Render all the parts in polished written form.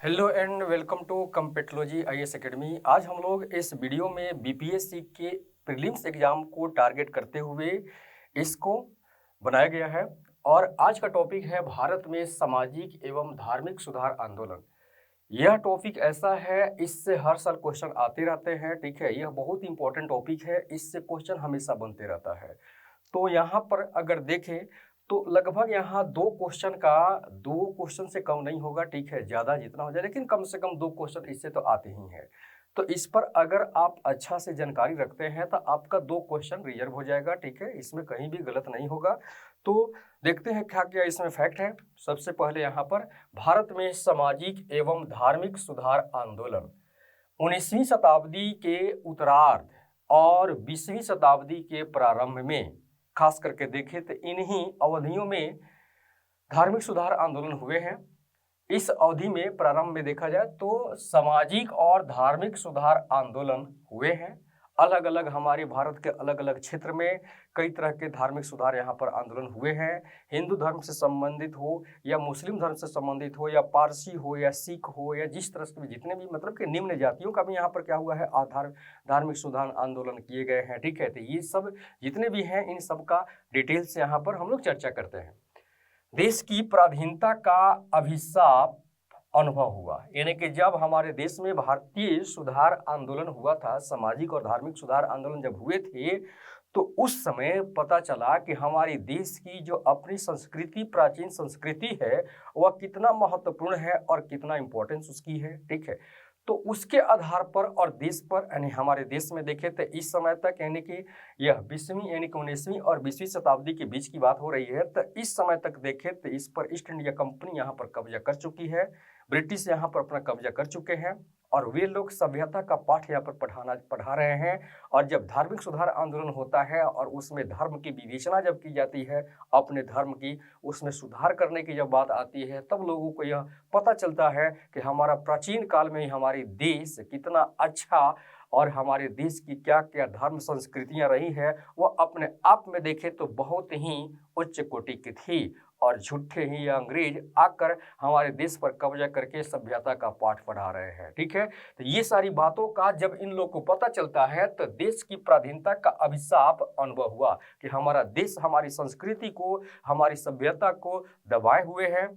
Hello and welcome to Competology IAS academy. आज हम लोग इस वीडियो में बीपीएससी के प्रीलिम्स एग्जाम को टारगेट करते हुए इसको बनाया गया है। और आज का टॉपिक है भारत में सामाजिक एवं धार्मिक सुधार आंदोलन। यह टॉपिक ऐसा है, इससे हर साल क्वेश्चन आते रहते हैं। ठीक है, यह बहुत इंपॉर्टेंट टॉपिक है, इससे क्वेश्चन हमेशा बनते रहता है। तो यहाँ पर अगर देखें तो लगभग यहाँ दो क्वेश्चन से कम नहीं होगा। ठीक है, ज़्यादा जितना हो जाए, लेकिन कम से कम दो क्वेश्चन इससे तो आते ही हैं। तो इस पर अगर आप अच्छा से जानकारी रखते हैं तो आपका दो क्वेश्चन रिजर्व हो जाएगा। ठीक है, इसमें कहीं भी गलत नहीं होगा। तो देखते हैं क्या क्या इसमें फैक्ट है। सबसे पहले यहाँ पर भारत में सामाजिक एवं धार्मिक सुधार आंदोलन 19वीं शताब्दी के उत्तरार्ध और 20वीं शताब्दी के प्रारंभ में खास करके देखें तो इन्हीं अवधियों में धार्मिक सुधार आंदोलन हुए हैं। इस अवधि में प्रारंभ में देखा जाए तो सामाजिक और धार्मिक सुधार आंदोलन हुए हैं। अलग अलग हमारे भारत के अलग अलग क्षेत्र में कई तरह के धार्मिक सुधार यहाँ पर आंदोलन हुए हैं। हिंदू धर्म से संबंधित हो या मुस्लिम धर्म से संबंधित हो या पारसी हो या सिख हो या जिस तरह के जितने भी मतलब कि निम्न जातियों का भी यहाँ पर क्या हुआ है, धार्मिक सुधार आंदोलन किए गए हैं। ठीक है, तो ये सब जितने भी हैं इन सब का डिटेल से यहाँ पर हम लोग चर्चा करते हैं। देश की पराधीनता का अभिशाप अनुभव हुआ, यानी कि जब हमारे देश में भारतीय सुधार आंदोलन हुआ था, सामाजिक और धार्मिक सुधार आंदोलन जब हुए थे, तो उस समय पता चला कि हमारे देश की जो अपनी संस्कृति, प्राचीन संस्कृति है, वह कितना महत्वपूर्ण है और कितना इम्पोर्टेंस उसकी है। ठीक है, तो उसके आधार पर और देश पर यानी हमारे देश में देखें तो इस समय तक यानी कि यह 20वीं यानी कि 19वीं और 20वीं शताब्दी के बीच की बात हो रही है। तो इस समय तक देखें तो इस पर ईस्ट इंडिया कंपनी यहाँ पर कब्जा कर चुकी है, ब्रिटिश यहाँ पर अपना कब्जा कर चुके हैं और वे लोग सभ्यता का पाठ यहाँ पर पढ़ा रहे हैं। और जब धार्मिक सुधार आंदोलन होता है और उसमें धर्म की विवेचना जब की जाती है, अपने धर्म की उसमें सुधार करने की जब बात आती है, तब लोगों को यह पता चलता है कि हमारा प्राचीन काल में ही हमारे देश कितना अच्छा और हमारे देश की क्या क्या धर्म संस्कृतियां रही है, वह अपने आप में देखे तो बहुत ही उच्च कोटि की थी। और झूठे ही अंग्रेज आकर हमारे देश पर कब्जा करके सभ्यता का पाठ पढ़ा रहे हैं। ठीक है, तो ये सारी बातों का जब इन लोगों को पता चलता है तो देश की पराधीनता का अभिशाप अनुभव हुआ कि हमारा देश हमारी संस्कृति को, हमारी सभ्यता को दबाए हुए है।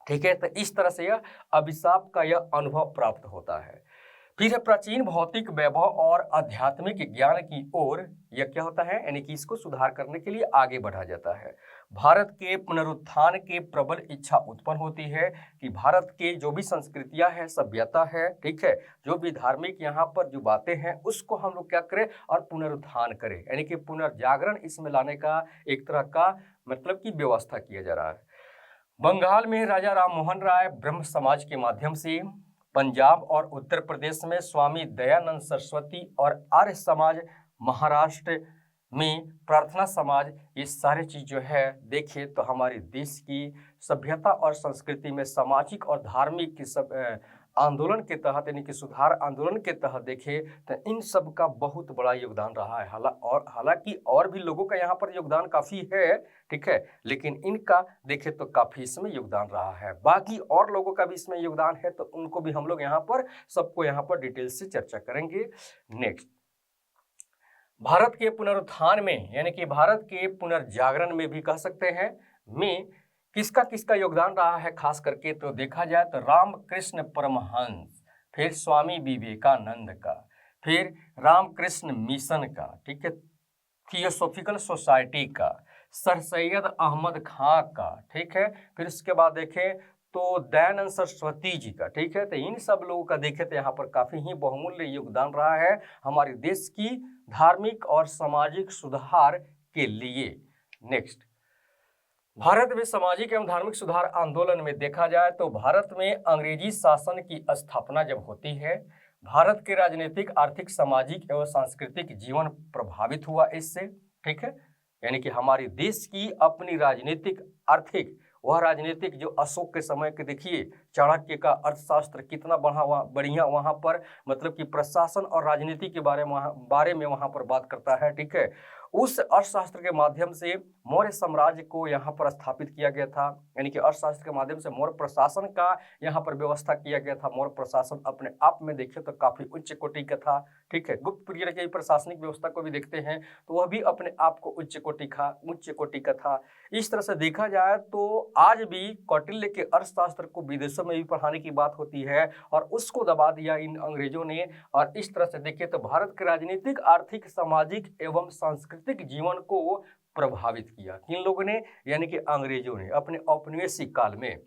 ठीक है, तो इस तरह से यह अभिशाप का यह अनुभव प्राप्त होता है। फिर है प्राचीन भौतिक वैभव और आध्यात्मिक ज्ञान की ओर यह क्या होता है, यानी कि इसको सुधार करने के लिए आगे बढ़ा जाता है। भारत के पुनरुत्थान के प्रबल इच्छा उत्पन्न होती है कि भारत के जो भी संस्कृतियां हैं, सभ्यता है, ठीक है, जो भी धार्मिक यहाँ पर जो बातें हैं उसको हम लोग क्या करें और पुनरुत्थान करें, यानी कि पुनर्जागरण इसमें लाने का एक तरह का मतलब की व्यवस्था किया जा रहा है। बंगाल में राजा राम मोहन राय ब्रह्म समाज के माध्यम से, पंजाब और उत्तर प्रदेश में स्वामी दयानंद सरस्वती और आर्य समाज, महाराष्ट्र में प्रार्थना समाज, ये सारे चीज जो है देखिए तो हमारे देश की सभ्यता और संस्कृति में सामाजिक और धार्मिक की सब आंदोलन के तहत यानी कि सुधार आंदोलन के तहत देखें तो इन सब का बहुत बड़ा योगदान रहा है। हालांकि और भी लोगों का यहाँ पर योगदान काफ़ी है, ठीक है, लेकिन इनका देखें तो काफ़ी इसमें योगदान रहा है। बाकी और लोगों का भी इसमें योगदान है, तो उनको भी हम लोग यहाँ पर सबको यहाँ पर डिटेल से चर्चा करेंगे। नेक्स्ट, भारत के पुनरुत्थान में यानी कि भारत के पुनर्जागरण में भी कह सकते हैं में किसका किसका योगदान रहा है खास करके, तो देखा जाए तो रामकृष्ण परमहंस, फिर स्वामी विवेकानंद का, फिर रामकृष्ण मिशन का, ठीक है, थियोसॉफिकल सोसाइटी का, सर सैयद अहमद खां का, ठीक है, फिर उसके बाद देखें तो दयानंद सरस्वती जी का। ठीक है, तो इन सब लोगों का देखें तो यहाँ पर काफ़ी ही बहुमूल्य योगदान रहा है हमारे देश की धार्मिक और सामाजिक सुधार के लिए। नेक्स्ट, भारत में सामाजिक एवं धार्मिक सुधार आंदोलन में देखा जाए तो भारत में अंग्रेजी शासन की स्थापना जब होती है, भारत के राजनीतिक, आर्थिक, सामाजिक एवं सांस्कृतिक जीवन प्रभावित हुआ इससे। ठीक है, यानी कि हमारे देश की अपनी राजनीतिक, आर्थिक, वह राजनीतिक जो अशोक के समय के देखिए चाणक्य का अर्थशास्त्र कितना बढ़िया वहाँ पर मतलब कि प्रशासन और राजनीति के बारे में वहाँ पर बात करता है। ठीक है, उस अर्थशास्त्र के माध्यम से मौर्य साम्राज्य को यहाँ पर स्थापित किया गया था, यानी कि अर्थशास्त्र के माध्यम से मौर्य प्रशासन का यहाँ पर व्यवस्था किया गया था। मौर्य प्रशासन अपने आप में देखिए तो काफी उच्च कोटि का था, ठीक है। गुप्त पीरियड की प्रशासनिक व्यवस्था को भी देखते हैं तो वह भी अपने आप को उच्च कोटि का था। इस तरह से देखा जाए तो आज भी कौटिल्य के अर्थशास्त्र को विदेशों में भी पढ़ाने की बात होती है और उसको दबा दिया इन अंग्रेजों ने। और इस तरह से देखिए तो भारत के राजनीतिक, आर्थिक, सामाजिक एवं सांस्कृतिक जीवन को प्रभावित किया किन लोगों ने, यानी कि अंग्रेजों ने अपने औपनिवेशिक काल में।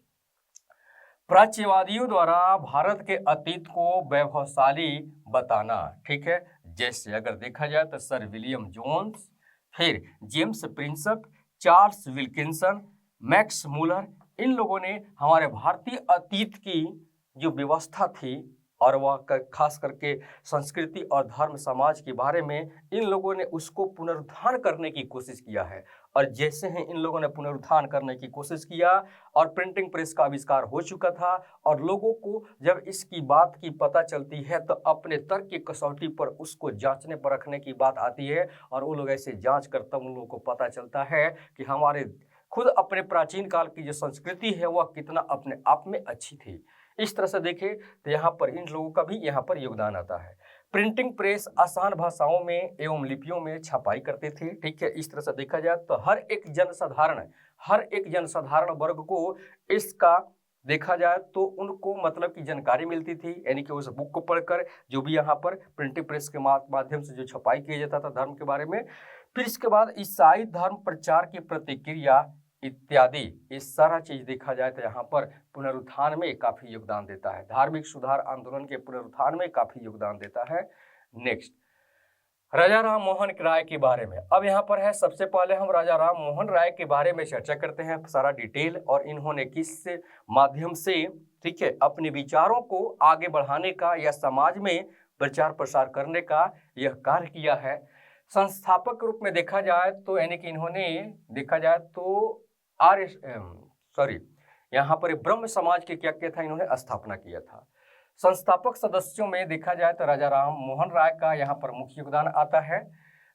प्राच्यवादियों द्वारा भारत के अतीत को वैभवशाली बताना, ठीक है। जैसे अगर देखा जाए तो सर विलियम जोन्स, फिर James Prinsep, Charles Wilkinson, Max Muller, इन लोगों ने हमारे भारतीय अतीत की जो व्यवस्था थी और वह खास करके संस्कृति और धर्म समाज के बारे में इन लोगों ने उसको पुनरुत्थान करने की कोशिश किया है। और जैसे ही इन लोगों ने पुनरुत्थान करने की कोशिश किया और प्रिंटिंग प्रेस का आविष्कार हो चुका था और लोगों को जब इसकी बात की पता चलती है तो अपने तर्क की कसौटी पर उसको जांचने पर रखने की बात आती है और वो लोग ऐसे जांच कर तब उन लोगों को पता चलता है कि हमारे खुद अपने प्राचीन काल की जो संस्कृति है वह कितना अपने आप में अच्छी थी। इस तरह से देखें तो यहाँ पर इन लोगों का भी यहाँ पर योगदान आता है। प्रिंटिंग प्रेस आसान भाषाओं में एवं लिपियों में छपाई करते थे, ठीक है। इस तरह से देखा जाए तो हर एक जनसाधारण वर्ग को इसका देखा जाए तो उनको मतलब की जानकारी मिलती थी, यानी कि उस बुक को पढ़कर जो भी यहाँ पर प्रिंटिंग प्रेस के माध्यम से जो छपाई किया जाता था धर्म के बारे में। फिर इसके बाद ईसाई धर्म प्रचार की प्रतिक्रिया इत्यादि, इस सारा चीज देखा जाए तो यहाँ पर पुनरुत्थान में काफी योगदान देता है। धार्मिक सुधार आंदोलन के पुनरुत्थान में काफी योगदान देता है। नेक्स्ट, राजा राम मोहन राय के बारे में। अब यहाँ पर है सबसे पहले हम राजा राम मोहन राय के बारे में चर्चा करते हैं सारा डिटेल, और इन्होंने किस माध्यम से, ठीक है, अपने विचारों को आगे बढ़ाने का या समाज में प्रचार प्रसार करने का यह कार्य किया है। संस्थापक के रूप में देखा जाए तो यानी कि इन्होंने देखा जाए तो यहाँ पर ब्रह्म समाज के क्या था, इन्होंने स्थापना किया था। संस्थापक सदस्यों में देखा जाए तो राजा राम मोहन राय का यहाँ पर मुख्य योगदान आता है।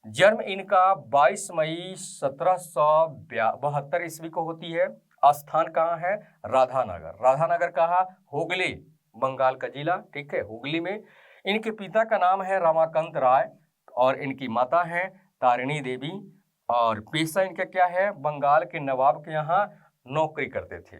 जन्म इनका 22 मई 1772 ईस्वी को होती है। स्थान कहाँ है? राधानगर। राधानगर कहाँ? हुगली, बंगाल का जिला, ठीक है, हुगली में। इनके पिता का नाम है रमाकांत राय और इनकी माता है तारिणी देवी, और पेशा इनका क्या है? बंगाल के नवाब के यहाँ नौकरी करते थे।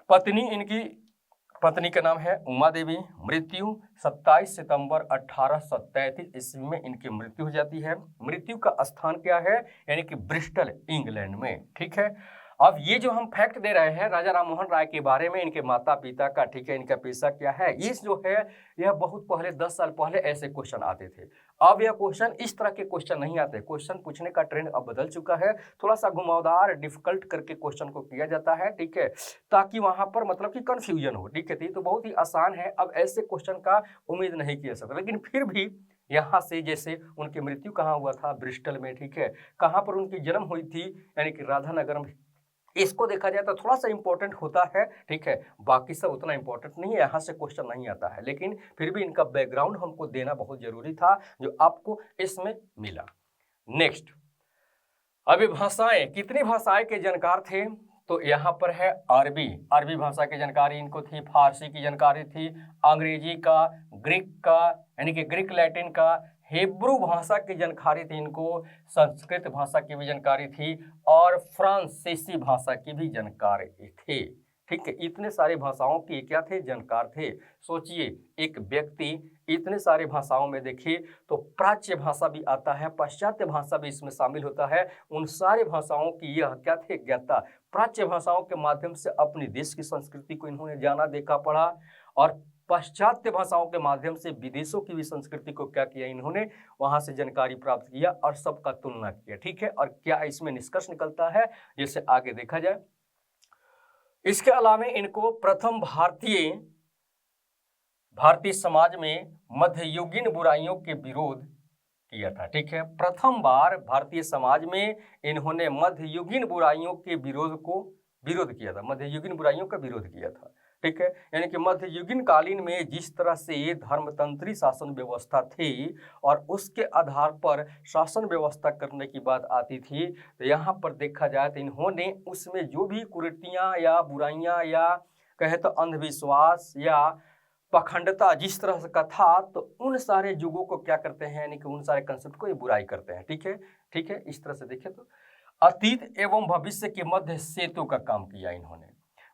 पत्नी का नाम है उमा देवी। मृत्यु 27 सितंबर 1833 ईस्वी में इनकी मृत्यु हो जाती है। मृत्यु का स्थान क्या है? यानी कि ब्रिस्टल, इंग्लैंड में, ठीक है। अब ये जो हम फैक्ट दे रहे हैं राजा राम मोहन राय के बारे में, इनके माता पिता का, ठीक है, इनका पेशा क्या है, ये जो है यह बहुत पहले 10 साल पहले ऐसे क्वेश्चन आते थे। अब यह क्वेश्चन, इस तरह के क्वेश्चन नहीं आते। क्वेश्चन पूछने का ट्रेंड अब बदल चुका है, थोड़ा सा घुमावदार, डिफिकल्ट करके क्वेश्चन को किया जाता है, ठीक है, ताकि वहां पर मतलब कि कंफ्यूजन हो, ठीक है। तो बहुत ही आसान है, अब ऐसे क्वेश्चन का उम्मीद नहीं किया सकता, लेकिन फिर भी यहाँ से जैसे उनकी मृत्यु कहाँ हुआ था? ब्रिस्टल में, ठीक है। कहाँ पर उनकी जन्म हुई थी? यानी कि राधानगर में। इसको देखा जाए तो थोड़ा सा इंपॉर्टेंट होता है, ठीक है, बाकी सब उतना इंपॉर्टेंट नहीं है, यहाँ से क्वेश्चन नहीं आता है, लेकिन फिर भी इनका बैकग्राउंड हमको देना बहुत जरूरी था जो आपको इसमें मिला। नेक्स्ट, अभी भाषाएं, कितनी भाषाएं के जानकार थे? तो यहाँ पर है अरबी भाषा की जानकारी इनको थी, फारसी की जानकारी थी, अंग्रेजी का, ग्रीक का यानी कि ग्रीक लैटिन का, हिब्रू भाषा की जानकारी थी इनको, संस्कृत भाषा की भी जानकारी थी और फ्रांसीसी भाषा की भी जानकारी थी, ठीक है। इतने सारी भाषाओं की क्या थे? जानकार थे। सोचिए, एक व्यक्ति इतने सारी भाषाओं में देखिए तो प्राच्य भाषा भी आता है, पाश्चात्य भाषा भी इसमें शामिल होता है। उन सारी भाषाओं की यह क्या थे? ज्ञाता। प्राच्य भाषाओं के माध्यम से अपने देश की संस्कृति को इन्होंने जाना, देखा, पढ़ा, और पाश्चात्य भाषाओं के माध्यम से विदेशों की भी संस्कृति को क्या किया? इन्होंने वहां से जानकारी प्राप्त किया और सबका तुलना किया, ठीक है। और क्या इसमें निष्कर्ष निकलता है, जैसे आगे देखा जाए। इसके अलावा इनको प्रथम भारतीय समाज में मध्ययुगीन बुराइयों के विरोध किया था, ठीक है। प्रथम बार भारतीय समाज में इन्होंने मध्ययुगीन बुराइयों के विरोध किया था, मध्ययुगीन बुराइयों का विरोध किया था। ठीक है। यानी कि मध्ययुगीन कालीन में जिस तरह से धर्मतंत्री शासन व्यवस्था थी और उसके आधार पर शासन व्यवस्था करने की बात आती थी, तो यहाँ पर देखा जाए तो इन्होंने उसमें जो भी कुरीतियाँ या बुराइयाँ या कहे तो अंधविश्वास या पाखंडता जिस तरह का था, तो उन सारे युगों को क्या करते हैं, यानी कि उन सारे कंसेप्ट को ये बुराई करते हैं। ठीक है, ठीक है। इस तरह से देखें तो अतीत एवं भविष्य के मध्य सेतु का काम किया इन्होंने।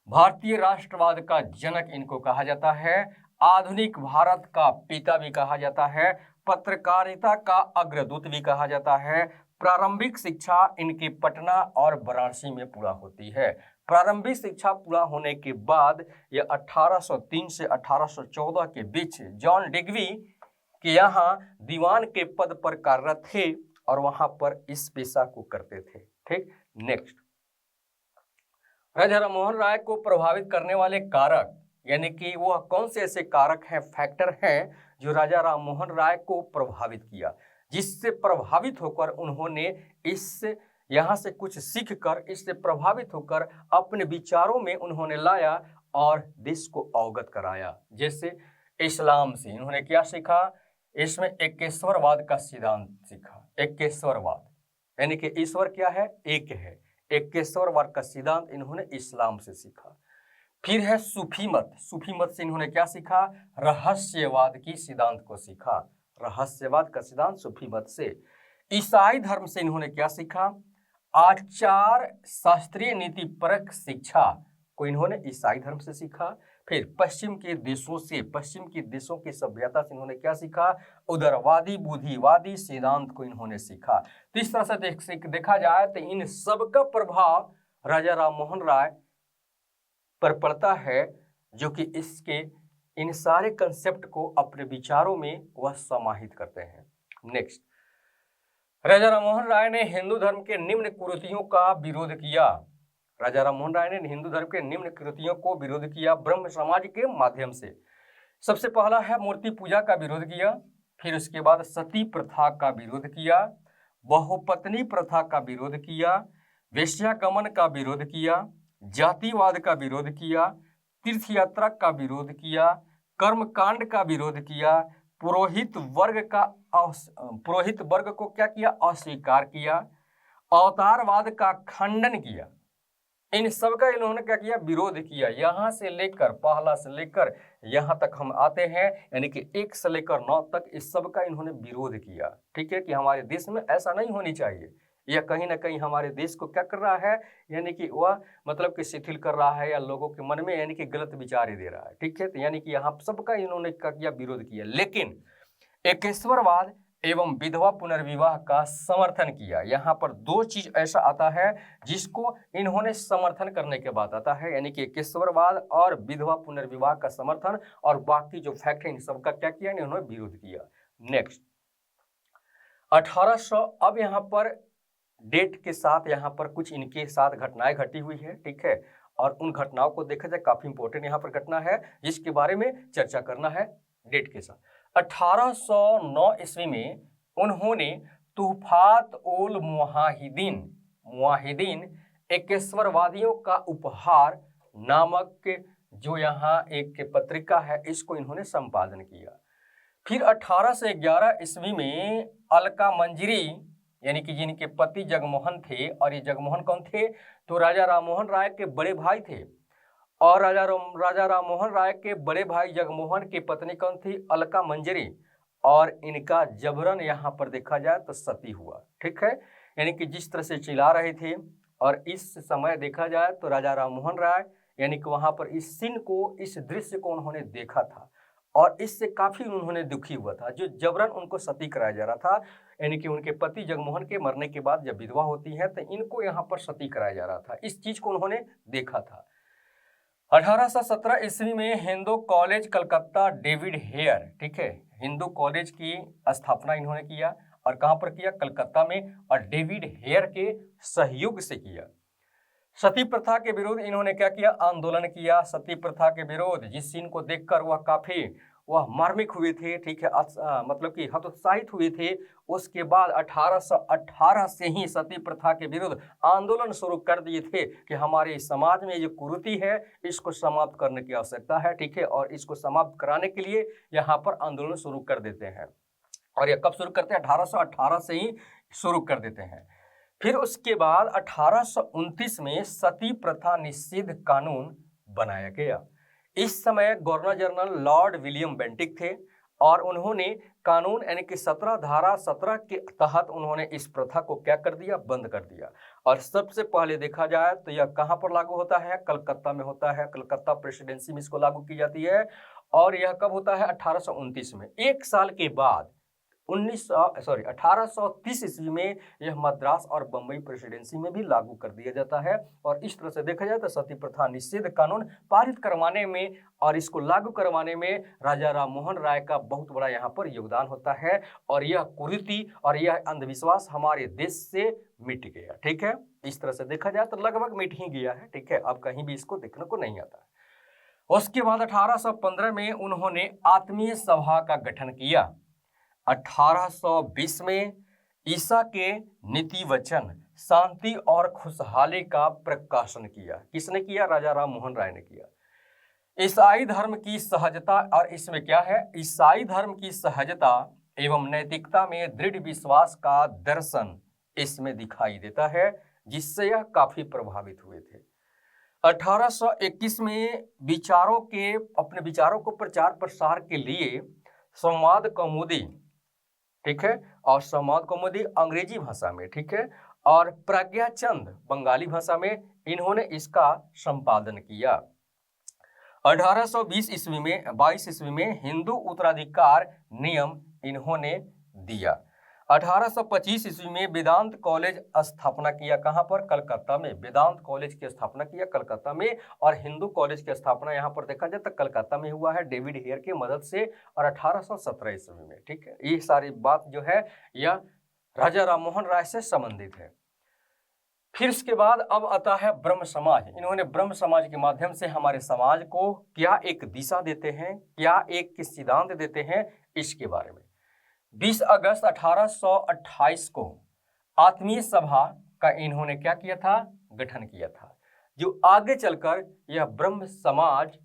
भारतीय राष्ट्रवाद का जनक इनको कहा जाता है। आधुनिक भारत का पिता भी कहा जाता है। पत्रकारिता का अग्रदूत भी कहा जाता है। प्रारंभिक शिक्षा इनके पटना और वाराणसी में पूरा होती है। प्रारंभिक शिक्षा पूरा होने के बाद यह 1803 से 1814 के बीच जॉन डिग्वी के यहाँ दीवान के पद पर कार्यरत थे और वहां पर इस पेशा को करते थे। ठीक, नेक्स्ट, राजा राममोहन राय को प्रभावित करने वाले कारक, यानी कि वह कौन से ऐसे कारक हैं, फैक्टर हैं जो राजा राममोहन राय को प्रभावित किया, जिससे प्रभावित होकर उन्होंने इस यहाँ से कुछ सीख कर, इससे प्रभावित होकर अपने विचारों में उन्होंने लाया और देश को अवगत कराया। जैसे इस्लाम से इन्होंने क्या सीखा, इसमें एकेश्वरवाद का सिद्धांत सीखा। एकेश्वरवाद यानी कि ईश्वर क्या है, एक है। एकेश्वरवाद का सिद्धांत इन्होंने इस्लाम से सीखा। फिर है सूफी मत। सूफी मत से इन्होंने क्या सीखा, रहस्यवाद की सिद्धांत को सीखा। रहस्यवाद का सिद्धांत सूफी मत से। ईसाई धर्म से इन्होंने क्या सीखा, आचार शास्त्रीय नीति परक शिक्षा को इन्होंने ईसाई धर्म से सीखा। फिर पश्चिम के देशों से, पश्चिम के देशों की सभ्यता से इन्होंने क्या सीखा, उदारवादी बुद्धिवादी सिद्धांत को इन्होंने सीखा। तो इस तरह से देखा जाए तो इन सबका प्रभाव राजा राममोहन राय पर पड़ता है, जो कि इसके इन सारे कंसेप्ट को अपने विचारों में वह समाहित करते हैं। नेक्स्ट, राजा राममोहन राय ने हिंदू धर्म के निम्न कुरीतियों का विरोध किया। राजा राममोहन राय ने हिंदू धर्म के निम्न कुरीतियों को विरोध किया ब्रह्म समाज के माध्यम से। सबसे पहला है मूर्ति पूजा का विरोध किया। फिर उसके बाद सती प्रथा का विरोध किया, बहुपत्नी प्रथा का विरोध किया, वेश्यागमन का विरोध किया, जातिवाद का विरोध किया, तीर्थ यात्रा का विरोध किया, कर्मकांड का विरोध किया, पुरोहित वर्ग को क्या किया, अस्वीकार किया, अवतारवाद का खंडन किया। इन सब का इन्होंने क्या किया, विरोध किया। यहाँ से लेकर पहला से लेकर यहाँ तक हम आते हैं, यानी कि 1 से लेकर 9 तक इस सब का इन्होंने विरोध किया। ठीक है, कि हमारे देश में ऐसा नहीं होनी चाहिए, या कहीं ना कहीं हमारे देश को क्या कर रहा है, यानी कि वह मतलब कि शिथिल कर रहा है, या लोगों के मन में यानी कि गलत विचार दे रहा है। ठीक है, तो यानी कि यहाँ सबका इन्होंने क्या किया, विरोध किया। लेकिन एकेश्वरवाद एवं विधवा पुनर्विवाह का समर्थन किया। यहाँ पर 2 चीज ऐसा आता है जिसको इन्होंने समर्थन करने के बाद आता है, यानी कि एकेश्वरवाद और विधवा पुनर्विवाह का समर्थन, और बाकी जो फैक्ट है इन सबका क्या किया, इन्होंने विरोध किया। नेक्स्ट, 1800, अब यहाँ पर डेट के साथ यहाँ पर कुछ इनके साथ घटनाएं घटी हुई है। ठीक है, और उन घटनाओं को देखा जाए, काफी इंपॉर्टेंट यहाँ पर घटना है जिसके बारे में चर्चा करना है डेट के साथ। 1809 ईस्वी में उन्होंने तुहफात उल मुवाहिदीन एकेश्वरवादियों का उपहार नामक जो यहाँ एक पत्रिका है, इसको इन्होंने संपादन किया। फिर 1811 ईस्वी में अलका मंजरी, यानी कि जिनके पति जगमोहन थे, और ये जगमोहन कौन थे, तो राजा राममोहन राय के बड़े भाई थे, और राजा राममोहन राय के बड़े भाई जगमोहन की पत्नी कौन थी, अलका मंजरी, और इनका जबरन यहाँ पर देखा जाए तो सती हुआ। ठीक है, यानी कि जिस तरह से चिल्ला रहे थे, और इस समय देखा जाए तो राजा राममोहन राय यानी कि वहाँ पर इस सीन को, इस दृश्य को उन्होंने देखा था, और इससे काफी उन्होंने दुखी हुआ था। जो जबरन उनको सती कराया जा रहा था, यानी कि उनके पति जगमोहन के मरने के बाद जब विधवा होती है तो इनको यहाँ पर सती कराया जा रहा था, इस चीज को उन्होंने देखा था। 1817 ईस्वी में Hindu college Calcutta David Hare, ठीक है, हिंदू कॉलेज की स्थापना इन्होंने किया, और कहाँ पर किया, कलकत्ता में, और डेविड हेयर के सहयोग से किया। सती प्रथा के विरोध इन्होंने क्या किया, आंदोलन किया। सती प्रथा के विरोध, जिस सीन को देखकर वह काफी वह मार्मिक हुए थे, ठीक है, मतलब कि हतोत्साहित हुए थे। उसके बाद 1818 से ही सती प्रथा के विरुद्ध आंदोलन शुरू कर दिए थे कि हमारे समाज में जो कुरीति है इसको समाप्त करने की आवश्यकता है, ठीक है, और इसको समाप्त कराने के लिए यहाँ पर आंदोलन शुरू कर देते हैं। और यह कब शुरू करते हैं? 1818 से ही शुरू कर देते हैं। फिर उसके बाद 1829 में सती प्रथा निषेध कानून बनाया गया। इस समय governor general Lord William Bentinck थे और उन्होंने कानून यानी कि 17 धारा 17 के तहत उन्होंने इस प्रथा को क्या कर दिया? बंद कर दिया। और सबसे पहले देखा जाए तो यह कहां पर लागू होता है? कलकत्ता में होता है। कलकत्ता प्रेसिडेंसी में इसको लागू की जाती है। और यह कब होता है? 1829 में। एक साल के बाद 1830 ईस्वी में यह मद्रास और बंबई प्रेसिडेंसी में भी लागू कर दिया जाता है। और इस तरह से देखा जाए तो सती प्रथा निषेध कानून पारित करवाने में और इसको लागू करवाने में राजा राम मोहन राय का बहुत बड़ा यहाँ पर योगदान होता है। और यह कुरीति और यह अंधविश्वास हमारे देश से मिट गया, ठीक है। इस तरह से देखा जाए तो लगभग मिट ही गया है, ठीक है। अब कहीं भी इसको देखने को नहीं आता है। उसके बाद 1815 में उन्होंने आत्मीय सभा का गठन किया। 1820 में ईसा के नीति वचन शांति और खुशहाली का प्रकाशन किया। किसने किया? राजा राम मोहन राय ने किया। ईसाई धर्म की सहजता, और इसमें क्या है? ईसाई धर्म की सहजता एवं नैतिकता में दृढ़ विश्वास का दर्शन इसमें दिखाई देता है, जिससे यह काफी प्रभावित हुए थे। 1821 में अपने विचारों को प्रचार प्रसार के लिए संवाद कौमुदी, ठीक है, और संवाद कौमुदी अंग्रेजी भाषा में, ठीक है, और प्रज्ञाचंद बंगाली भाषा में इन्होंने इसका संपादन किया। 1822 ईस्वी में हिंदू उत्तराधिकार नियम इन्होंने दिया। 1825 ईस्वी में वेदांत कॉलेज स्थापना किया। कहां पर? कलकत्ता में। वेदांत कॉलेज की स्थापना किया कलकत्ता में। और हिंदू कॉलेज की स्थापना यहां पर देखा जाए तो कलकत्ता में हुआ है डेविड हेयर की मदद से, और 1817 ईस्वी में, ठीक है। ये सारी बात जो है यह राजा राम मोहन राय से संबंधित है। फिर इसके बाद अब आता है ब्रह्म समाज। इन्होंने ब्रह्म समाज के माध्यम से हमारे समाज को क्या एक दिशा देते हैं, क्या एक सिद्धांत देते हैं, इसके बारे में। 20 अगस्त 1828 को आत्मीय सभा का इन्होंने क्या किया था? गठन किया था, जो आगे चलकर यह ब्रह्म समाज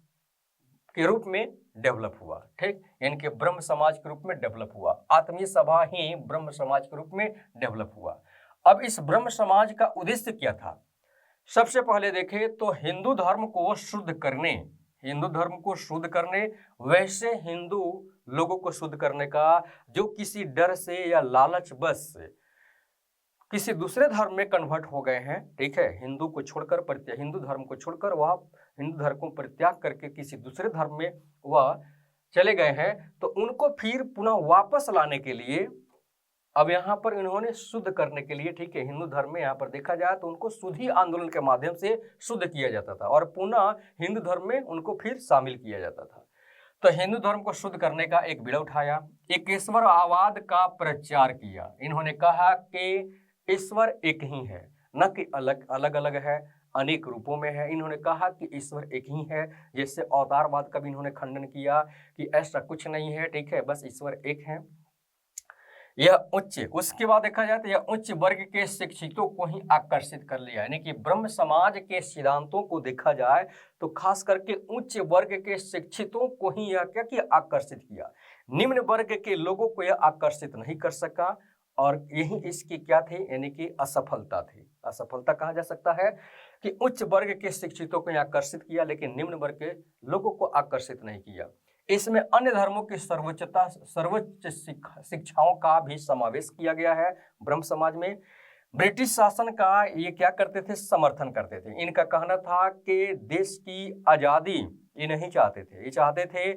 के रूप में डेवलप हुआ, ठीक, यानी कि ब्रह्म समाज के रूप में डेवलप हुआ। आत्मीय सभा ही ब्रह्म समाज के रूप में डेवलप हुआ। अब इस ब्रह्म समाज का उद्देश्य क्या था? सबसे पहले देखें तो हिंदू धर्म को शुद्ध करने, वैसे हिंदू लोगों को शुद्ध करने का जो किसी डर से या लालच बस किसी दूसरे धर्म में कन्वर्ट हो गए हैं, ठीक है, हिंदू धर्म को छोड़कर वह हिंदू धर्म को परित्याग करके किसी दूसरे धर्म में वह चले गए हैं, तो उनको फिर पुनः वापस लाने के लिए अब यहाँ पर इन्होंने शुद्ध करने के लिए, ठीक है, हिंदू धर्म में यहाँ पर देखा जाए तो उनको शुद्धि आंदोलन के माध्यम से शुद्ध किया जाता था और पुनः हिंदू धर्म में उनको फिर शामिल किया जाता था। तो हिंदू धर्म को शुद्ध करने का एक बीड़ा उठाया, ईश्वरवाद का प्रचार किया। इन्होंने कहा कि ईश्वर एक ही है, न कि अलग अलग है, अनेक रूपों में है। इन्होंने कहा कि ईश्वर एक ही है। जैसे अवतारवाद का भी इन्होंने खंडन किया कि ऐसा कुछ नहीं है, ठीक है, बस ईश्वर एक है। उसके बाद देखा जाए तो यह उच्च वर्ग के शिक्षितों को ही आकर्षित कर लिया, यानी कि ब्रह्म समाज के सिद्धांतों को देखा जाए तो खास करके उच्च वर्ग के शिक्षितों को ही यह क्या किया? आकर्षित किया। निम्न वर्ग के लोगों को यह आकर्षित नहीं कर सका और यही इसकी क्या थी? यानी कि असफलता थी। असफलता कहा जा सकता है कि उच्च वर्ग के शिक्षितों को आकर्षित किया लेकिन निम्न वर्ग के लोगों को आकर्षित नहीं किया। इसमें अन्य धर्मों की सर्वोच्च शिक्षाओं का भी समावेश किया गया है ब्रह्म समाज में। ब्रिटिश शासन का ये क्या करते थे? समर्थन करते थे। इनका कहना था कि देश की आज़ादी ये नहीं चाहते थे, ये चाहते थे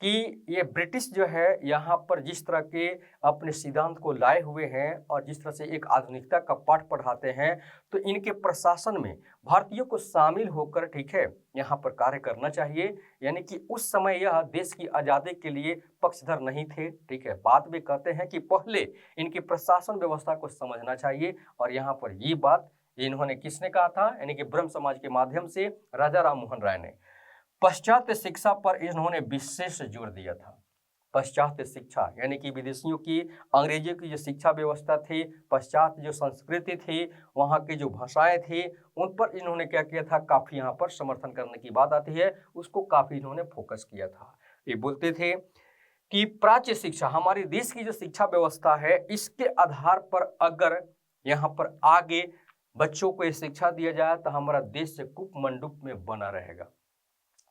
कि ये ब्रिटिश जो है यहाँ पर जिस तरह के अपने सिद्धांत को लाए हुए हैं और जिस तरह से एक आधुनिकता का पाठ पढ़ाते हैं, तो इनके प्रशासन में भारतीयों को शामिल होकर, ठीक है, यहाँ पर कार्य करना चाहिए। यानी कि उस समय यह देश की आज़ादी के लिए पक्षधर नहीं थे, ठीक है। बाद में कहते हैं कि पहले इनकी प्रशासन व्यवस्था को समझना चाहिए और यहाँ पर ये बात इन्होंने किसने कहा था? यानी कि ब्रह्म समाज के माध्यम से राजा राम मोहन राय ने। पाश्चात्य शिक्षा पर इन्होंने विशेष जोर दिया था। पाश्चात्य शिक्षा, यानी कि विदेशियों की अंग्रेजों की जो शिक्षा व्यवस्था थी, पाश्चात्य जो संस्कृति थी, वहाँ की जो भाषाएं थी, उन पर इन्होंने क्या किया था, काफ़ी यहाँ पर समर्थन करने की बात आती है, उसको काफ़ी इन्होंने फोकस किया था। ये बोलते थे कि प्राच्य शिक्षा, हमारे देश की जो शिक्षा व्यवस्था है, इसके आधार पर अगर यहाँ पर आगे बच्चों को ये शिक्षा दिया जाए तो हमारा देश कूपमंडूप में बना रहेगा।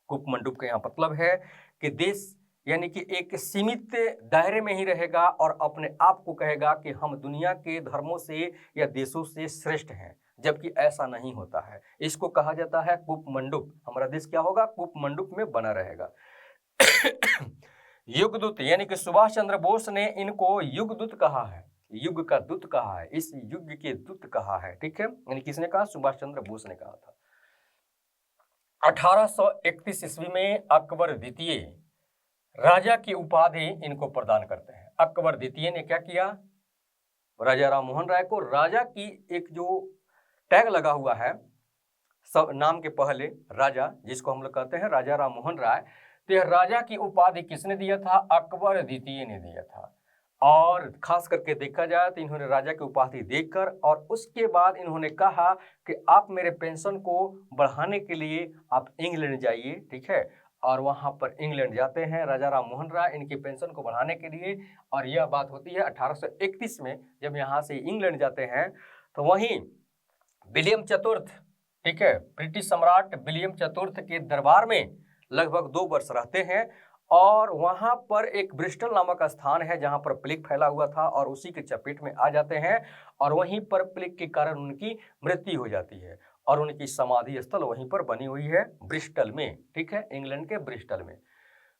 कूपमंडूप का यहाँ मतलब है कि देश यानी कि एक सीमित दायरे में ही रहेगा और अपने आप को कहेगा कि हम दुनिया के धर्मों से या देशों से श्रेष्ठ हैं, जबकि ऐसा नहीं होता है। इसको कहा जाता है कूपमंडूप। हमारा देश क्या होगा, कूपमंडूप में बना रहेगा। युगदूत, यानी कि सुभाष चंद्र बोस ने इनको युगदूत कहा है, युग का दूत कहा है, इस युग के दूत कहा है, ठीक है। यानी किसने कहा, सुभाष चंद्र बोस ने कहा था। 1831 ईस्वी में अकबर द्वितीय राजा की उपाधि इनको प्रदान करते हैं। अकबर द्वितीय ने क्या किया, राजा राम मोहन राय को राजा की एक जो टैग लगा हुआ है सब नाम के पहले राजा, जिसको हम लोग कहते हैं राजा राम मोहन राय, तो यह राजा की उपाधि किसने दिया था, अकबर द्वितीय ने दिया था। और खास करके देखा जाए तो इन्होंने राजा की उपाधि देकर और उसके बाद इन्होंने कहा कि आप मेरे पेंशन को बढ़ाने के लिए आप इंग्लैंड जाइए, ठीक है। और वहाँ पर इंग्लैंड जाते हैं राजा राम मोहन राय इनकी पेंशन को बढ़ाने के लिए। और यह बात होती है 1831 में, जब यहाँ से इंग्लैंड जाते हैं तो वहीं विलियम चतुर्थ, ठीक है, ब्रिटिश सम्राट विलियम चतुर्थ के दरबार में लगभग 2 वर्ष रहते हैं। और वहाँ पर एक ब्रिस्टल नामक स्थान है जहाँ पर प्लेग फैला हुआ था और उसी के चपेट में आ जाते हैं और वहीं पर प्लेग के कारण उनकी मृत्यु हो जाती है और उनकी समाधि स्थल वहीं पर बनी हुई है ब्रिस्टल में, ठीक है, इंग्लैंड के ब्रिस्टल में।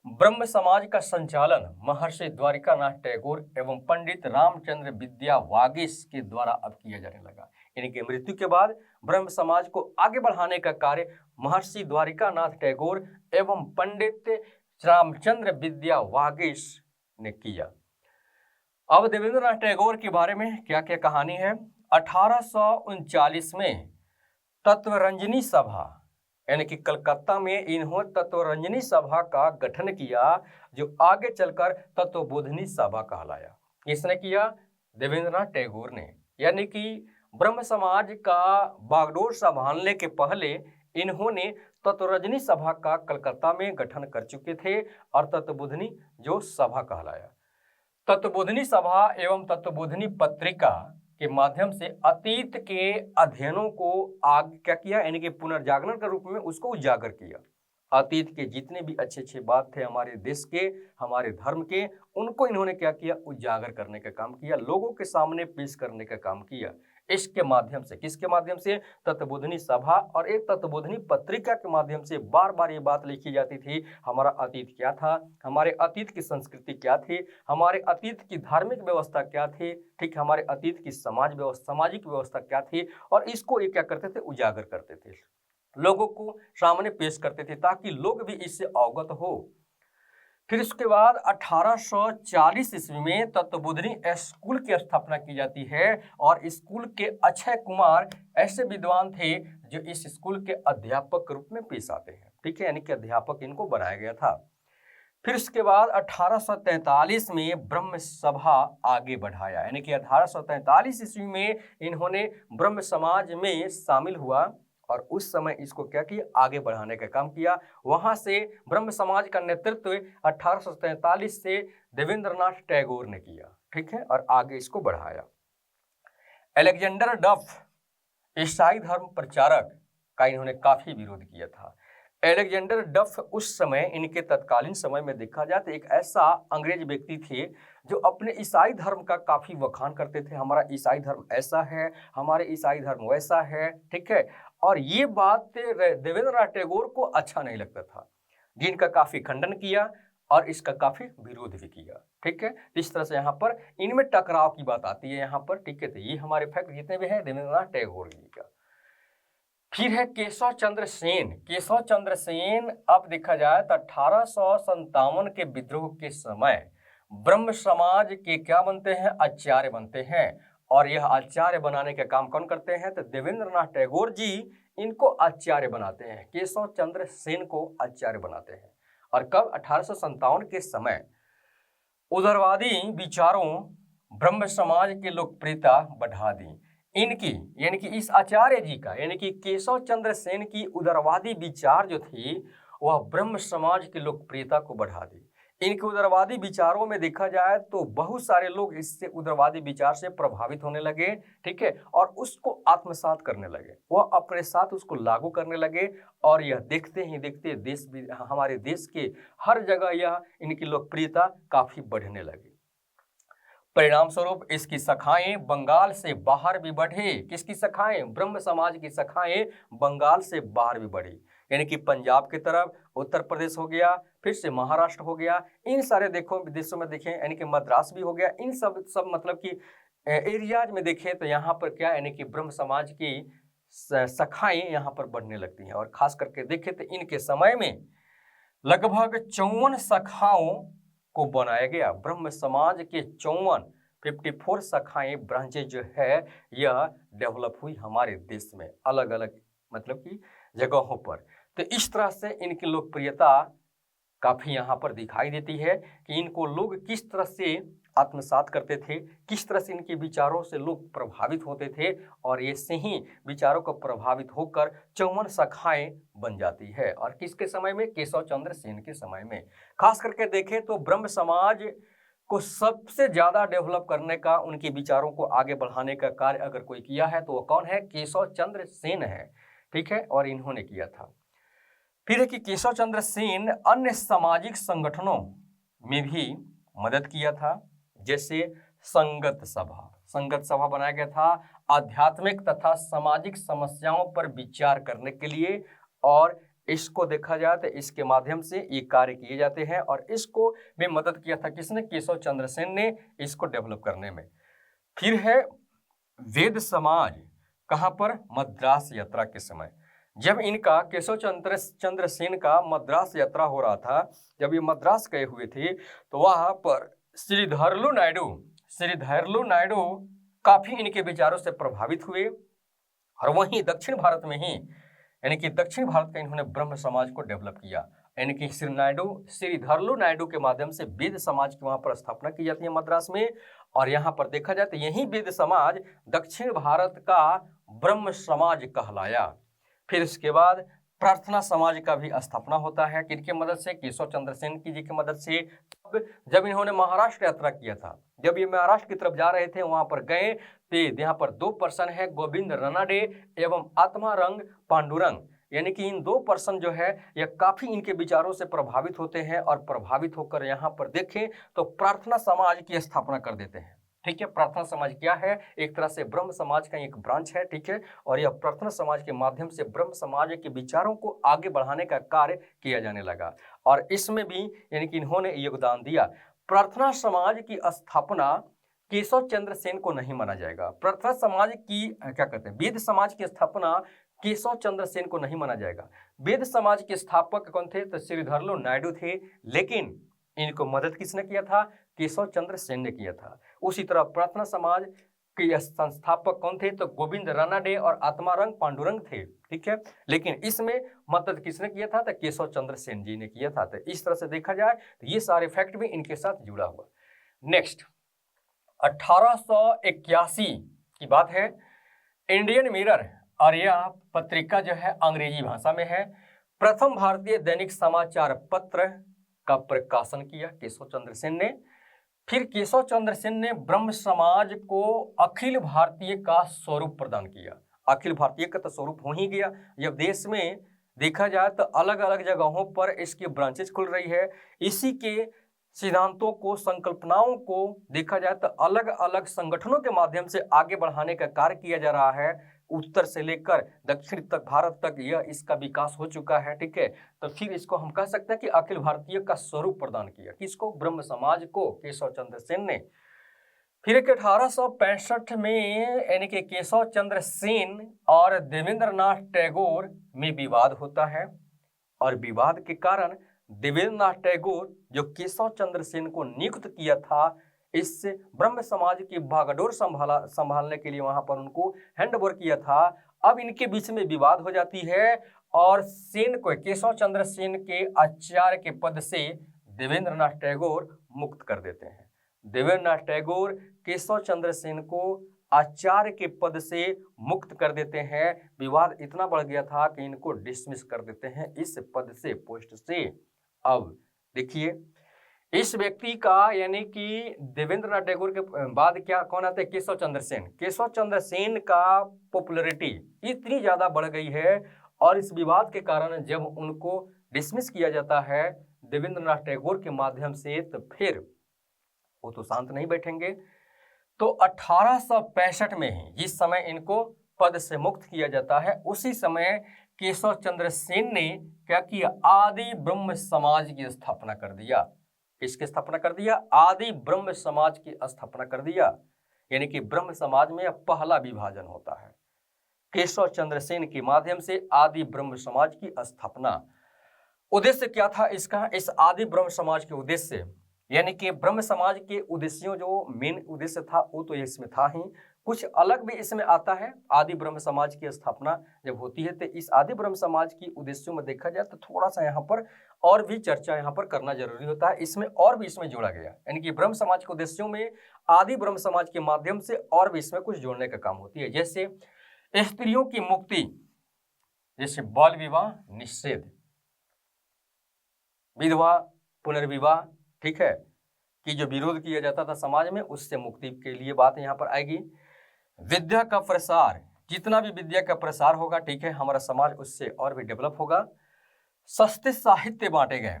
ब्रह्म समाज का संचालन महर्षि द्वारिकानाथ टैगोर एवं पंडित रामचंद्र विद्या वागीश के द्वारा अब किया जाने लगा। इनकी मृत्यु के बाद ब्रह्म समाज को आगे बढ़ाने का कार्य महर्षि द्वारिकानाथ टैगोर एवं पंडित रामचंद्र विद्या वागीश ने किया। अब देवेंद्रनाथ टैगोर के बारे में क्या क्या कहानी है। 1839 में तत्वरंजनी सभा, यानी कि कलकत्ता में इन्होंने तत्वरंजनी सभा का गठन किया, जो आगे चलकर तत्वबोधिनी सभा कहलाया। किसने किया, देवेंद्रनाथ टैगोर ने। यानी कि ब्रह्म समाज का बागडोर संभालने के पहले इन्होंने तत्वरंजनी सभा का कलकत्ता में गठन कर चुके थे और तत्वबोधिनी जो सभा कहलाया। तत्वबोधिनी सभा एवं तत्वबोधिनी पत्रिका के माध्यम से अतीत के अध्ययनों को आगे क्या किया, यानी कि पुनर्जागरण के रूप में उसको उजागर किया। अतीत के जितने भी अच्छे अच्छे बात थे हमारे देश के, हमारे धर्म के, उनको इन्होंने क्या किया, उजागर करने का काम किया, लोगों के सामने पेश करने का काम किया। इसके माध्यम से, किसके माध्यम से, तत्वबोधिनी सभा और एक तत्वबोधिनी पत्रिका के माध्यम से बार बार ये बात लिखी जाती थी, हमारा अतीत क्या था, हमारे अतीत की संस्कृति क्या थी, हमारे अतीत की धार्मिक व्यवस्था क्या थी, ठीक, हमारे अतीत की सामाजिक व्यवस्था क्या थी। और इसको ये क्या करते थे, उजागर करते थे, लोगों को सामने पेश करते थे ताकि लोग भी इससे अवगत हो। फिर इसके बाद 1840 ईस्वी में तत्वबोधिनी स्कूल की स्थापना की जाती है और स्कूल के अक्षय कुमार ऐसे विद्वान थे जो इस स्कूल के अध्यापक के रूप में पेश आते हैं, ठीक है, यानी कि अध्यापक इनको बनाया गया था। फिर इसके बाद 1843 में ब्रह्म सभा आगे बढ़ाया, यानी कि 1843 ईस्वी में इन्होंने ब्रह्म समाज में शामिल हुआ और उस समय इसको क्या किया, आगे बढ़ाने का काम किया। वहां से ब्रह्म समाज का नेतृत्व 1843 से देवेंद्रनाथ टैगोर ने किया, ठीक है, और आगे इसको बढ़ाया। अलेक्जेंडर डफ, ईसाई धर्म प्रचारक, का इन्होंने काफी विरोध किया था। अलेक्जेंडर डफ उस समय, इनके तत्कालीन समय में देखा जाए तो एक ऐसा अंग्रेज व्यक्ति थे जो अपने ईसाई धर्म का काफी वखान करते थे, हमारा ईसाई धर्म ऐसा है, हमारे ईसाई धर्म वैसा है, ठीक है। और ये बात देवेंद्रनाथ टैगोर को अच्छा नहीं लगता था, जिनका काफी खंडन किया और इसका काफी विरोध भी किया, ठीक है। इस तरह से यहाँ पर इनमें टकराव की बात आती है यहाँ पर, ठीक है। तो ये हमारे फैक्ट जितने भी हैं देवेंद्रनाथ टैगोर जी का। फिर है केशव चंद्र सेन। केशव चंद्र सेन, अब देखा जाए तो 1857 के विद्रोह के समय ब्रह्म समाज के क्या बनते हैं, आचार्य बनते हैं। और यह आचार्य बनाने का काम कौन करते हैं, तो देवेंद्रनाथ टैगोर जी इनको आचार्य बनाते हैं, केशव चंद्र सेन को आचार्य बनाते हैं। और कब, 1857 के समय। उदारवादी विचारों ब्रह्म समाज की लोकप्रियता बढ़ा दी। इनकी यानी कि इस आचार्य जी का यानी कि केशव चंद्र सेन की उदारवादी विचार जो थी वह ब्रह्म समाज की लोकप्रियता को बढ़ा दी। इनके उदारवादी विचारों में देखा जाए तो बहुत सारे लोग इससे उदारवादी विचार से प्रभावित होने लगे, ठीक है, और उसको आत्मसात करने लगे, वह अपने साथ उसको लागू करने लगे। और यह देखते ही देखते हमारे देश के हर जगह यह इनकी लोकप्रियता काफी बढ़ने लगी। परिणाम स्वरूप इसकी शाखाएं बंगाल से बाहर भी बढ़ी। किसकी शाखाएं? ब्रह्म समाज की शाखाएं बंगाल से बाहर भी बढ़ी, यानी कि पंजाब की तरफ, उत्तर प्रदेश हो गया, फिर से महाराष्ट्र हो गया, इन सारे देशों में देखें यानी कि मद्रास भी हो गया, इन सब मतलब कि एरियाज में देखें तो यहाँ पर क्या यानी कि ब्रह्म समाज की शाखाएं यहाँ पर बढ़ने लगती हैं। और खास करके देखें तो इनके समय में लगभग 54 शाखाओं को बनाया गया। ब्रह्म समाज के 54 शाखाएं ब्रांचेज जो है यह डेवलप हुई हमारे देश में अलग अलग मतलब कि जगहों पर। तो इस तरह से इनकी लोकप्रियता काफी यहाँ पर दिखाई देती है कि इनको लोग किस तरह से आत्मसात करते थे, किस तरह से इनके विचारों से लोग प्रभावित होते थे, और ये से ही विचारों को प्रभावित होकर 54 शाखाएं बन जाती है। और किसके समय में? केशव चंद्र सेन के समय में। खास करके देखें तो ब्रह्म समाज को सबसे ज्यादा डेवलप करने का, उनके विचारों को आगे बढ़ाने का कार्य अगर कोई किया है तो वो कौन है? केशव चंद्र सेन है, ठीक है, और इन्होंने किया था। फिर है कि केशव चंद्र सेन अन्य सामाजिक संगठनों में भी मदद किया था, जैसे संगत सभा बनाया गया था आध्यात्मिक तथा सामाजिक समस्याओं पर विचार करने के लिए। और इसको देखा जाए तो इसके माध्यम से ये कार्य किए जाते हैं, और इसको भी मदद किया था किसने? केशव चंद्र सेन ने इसको डेवलप करने में। फिर है वेद समाज, कहाँ पर? मद्रास यात्रा के समय। जब इनका केशव चंद्र सेन का मद्रास यात्रा हो रहा था, जब ये मद्रास गए हुए थे तो वहां पर श्रीधरलू नायडू काफी इनके विचारों से प्रभावित हुए। और वहीं दक्षिण भारत में ही यानी कि दक्षिण भारत का इन्होंने ब्रह्म समाज को डेवलप किया, यानी कि श्रीधरलू नायडू के माध्यम से वेद समाज की वहां पर स्थापना की जाती है मद्रास में। और यहाँ पर देखा जाए तो यही वेद समाज दक्षिण भारत का ब्रह्म समाज कहलाया। फिर उसके बाद प्रार्थना समाज का भी स्थापना होता है, किनके मदद से? केशव चंद्र सेन जी की मदद से। जब इन्होंने महाराष्ट्र यात्रा किया था, जब ये महाराष्ट्र की तरफ जा रहे थे, वहां पर गए तो यहाँ पर 2 पर्सन है, गोविंद रानाडे एवं आत्मारंग पांडुरंग, यानी कि इन 2 पर्सन जो है यह काफी इनके विचारों से प्रभावित होते हैं, और प्रभावित होकर यहाँ पर देखें तो प्रार्थना समाज की स्थापना कर देते हैं, ठीक है। प्रार्थना समाज क्या है? एक तरह से ब्रह्म समाज का एक ब्रांच है, ठीक है, और यह प्रार्थना समाज के माध्यम से ब्रह्म समाज के विचारों को आगे बढ़ाने का कार्य किया जाने लगा। और इसमें भी यानी कि इन्होंने योगदान दिया। प्रार्थना समाज की स्थापना केशव चंद्र सेन को नहीं माना जाएगा। प्रार्थना समाज की क्या कहते हैं, वेद समाज की स्थापना केशव चंद्र सेन को नहीं माना जाएगा। वेद समाज के स्थापक कौन थे? तो श्रीधरलू नायडू थे, लेकिन इनको मदद किसने किया था? केशव चंद्र सेन ने किया था। उसी तरह प्रार्थना समाज के संस्थापक कौन थे? तो गोविंद रानाडे और आत्मारंग पांडुरंग थे, ठीक है, लेकिन इसमें मदद किसने किया था? तो केशव चंद्र सेन जी ने किया था। तो इस तरह से देखा जाए तो ये सारे फैक्ट भी इनके साथ जुड़ा हुआ। नेक्स्ट 1881 की बात है। इंडियन मिरर और यह पत्रिका जो है अंग्रेजी भाषा में है, प्रथम भारतीय दैनिक समाचार पत्र का प्रकाशन किया केशव चंद्र सेन ने। फिर केशव चंद्र सेन ने ब्रह्म समाज को अखिल भारतीय का स्वरूप प्रदान किया। अखिल भारतीय का तो स्वरूप हो ही गया, जब देश में देखा जाए तो अलग अलग जगहों पर इसकी ब्रांचेस खुल रही है। इसी के सिद्धांतों को, संकल्पनाओं को देखा जाए तो अलग अलग संगठनों के माध्यम से आगे बढ़ाने का कार्य किया जा रहा है। उत्तर से लेकर दक्षिण तक, भारत तक यह इसका विकास हो चुका है, ठीक है। तो फिर इसको हम कह सकते हैं कि अखिल भारतीय का स्वरूप प्रदान किया। किसको? ब्रह्म समाज को, केशव चंद्र सेन ने। फिर 1865 में यानी कि केशव चंद्र सेन और देवेंद्रनाथ टैगोर में विवाद होता है, और विवाद के कारण देवेंद्रनाथ टैगोर जो केशव चंद्र सेन को नियुक्त किया था इस ब्रह्म समाज की भागडोर संभालने के लिए, वहां पर उनको हैंडओवर किया था। अब इनके बीच में विवाद हो जाती है और सेन को, केशव चंद्र सेन के आचार्य के पद से देवेंद्रनाथ टैगोर मुक्त कर देते हैं। देवेंद्रनाथ टैगोर केशव चंद्र सेन को आचार्य के पद से मुक्त कर देते हैं। विवाद इतना बढ़ गया था कि इनको डिसमिस कर देते हैं इस पद से, पोस्ट से। अब देखिए इस व्यक्ति का यानी कि देवेंद्रनाथ टैगोर के बाद क्या कौन आते हैं? केशव चंद्र सेन। केशव चंद्र सेन का पॉपुलैरिटी इतनी ज्यादा बढ़ गई है और इस विवाद के कारण जब उनको डिसमिस किया जाता है देवेंद्रनाथ टैगोर के माध्यम से, तो फिर वो तो शांत नहीं बैठेंगे। तो 1865 में ही जिस समय इनको पद से मुक्त किया जाता है, उसी समय केशव चंद्र सेन ने क्या किया? आदि ब्रह्म समाज की स्थापना कर दिया। किसकी स्थापना कर दिया? आदि ब्रह्म समाज की स्थापना कर दिया। यानी कि ब्रह्म समाज में पहला विभाजन होता है केशव चंद्र सेन के माध्यम से आदि ब्रह्म समाज की स्थापना। उद्देश्य क्या था इसका? इस आदि ब्रह्म समाज के उद्देश्य यानी कि ब्रह्म समाज के उद्देश्यों जो मेन उद्देश्य था वो तो इसमें था ही, कुछ अलग भी इसमें आता है। आदि ब्रह्म समाज की स्थापना जब होती है तो इस आदि ब्रह्म समाज की उद्देश्यों में देखा जाए तो थोड़ा सा यहाँ पर और भी चर्चा यहाँ पर करना जरूरी होता है। इसमें और भी इसमें जोड़ा गया, यानी कि ब्रह्म समाज के उद्देश्यों में आदि ब्रह्म समाज के माध्यम से और भी इसमें कुछ जोड़ने का काम होती है। जैसे स्त्रियों की मुक्ति, जैसे बाल विवाह निषेध, विधवा पुनर्विवाह, ठीक है, कि जो विरोध किया जाता था समाज में, उससे मुक्ति के लिए बात यहाँ पर आएगी। विद्या का प्रसार, जितना भी विद्या का प्रसार होगा, ठीक है, हमारा समाज उससे और भी डेवलप होगा। सस्ते साहित्य बांटे गए,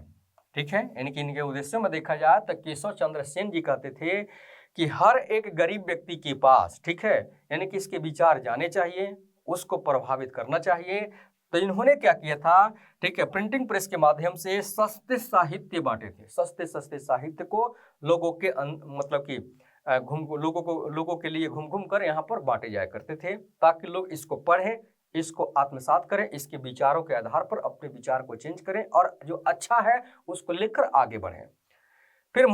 ठीक है, यानी कि इनके उद्देश्यों में देखा जाए तो केशव चंद्र सेन जी कहते थे कि हर एक गरीब व्यक्ति के पास, ठीक है, यानी कि इसके विचार जाने चाहिए, उसको प्रभावित करना चाहिए। तो इन्होंने क्या किया था, ठीक है, प्रिंटिंग प्रेस के माध्यम से सस्ते साहित्य बांटे थे। सस्ते साहित्य को लोगों के मतलब कि लोगों के लिए घूम घूम कर यहाँ पर बांटे जाया करते थे, ताकि लोग इसको पढ़ें, इसको आत्मसात करें, इसके विचारों के आधार पर अपने विचार को चेंज करें और जो अच्छा है उसको लेकर आगे बढ़ें। फिर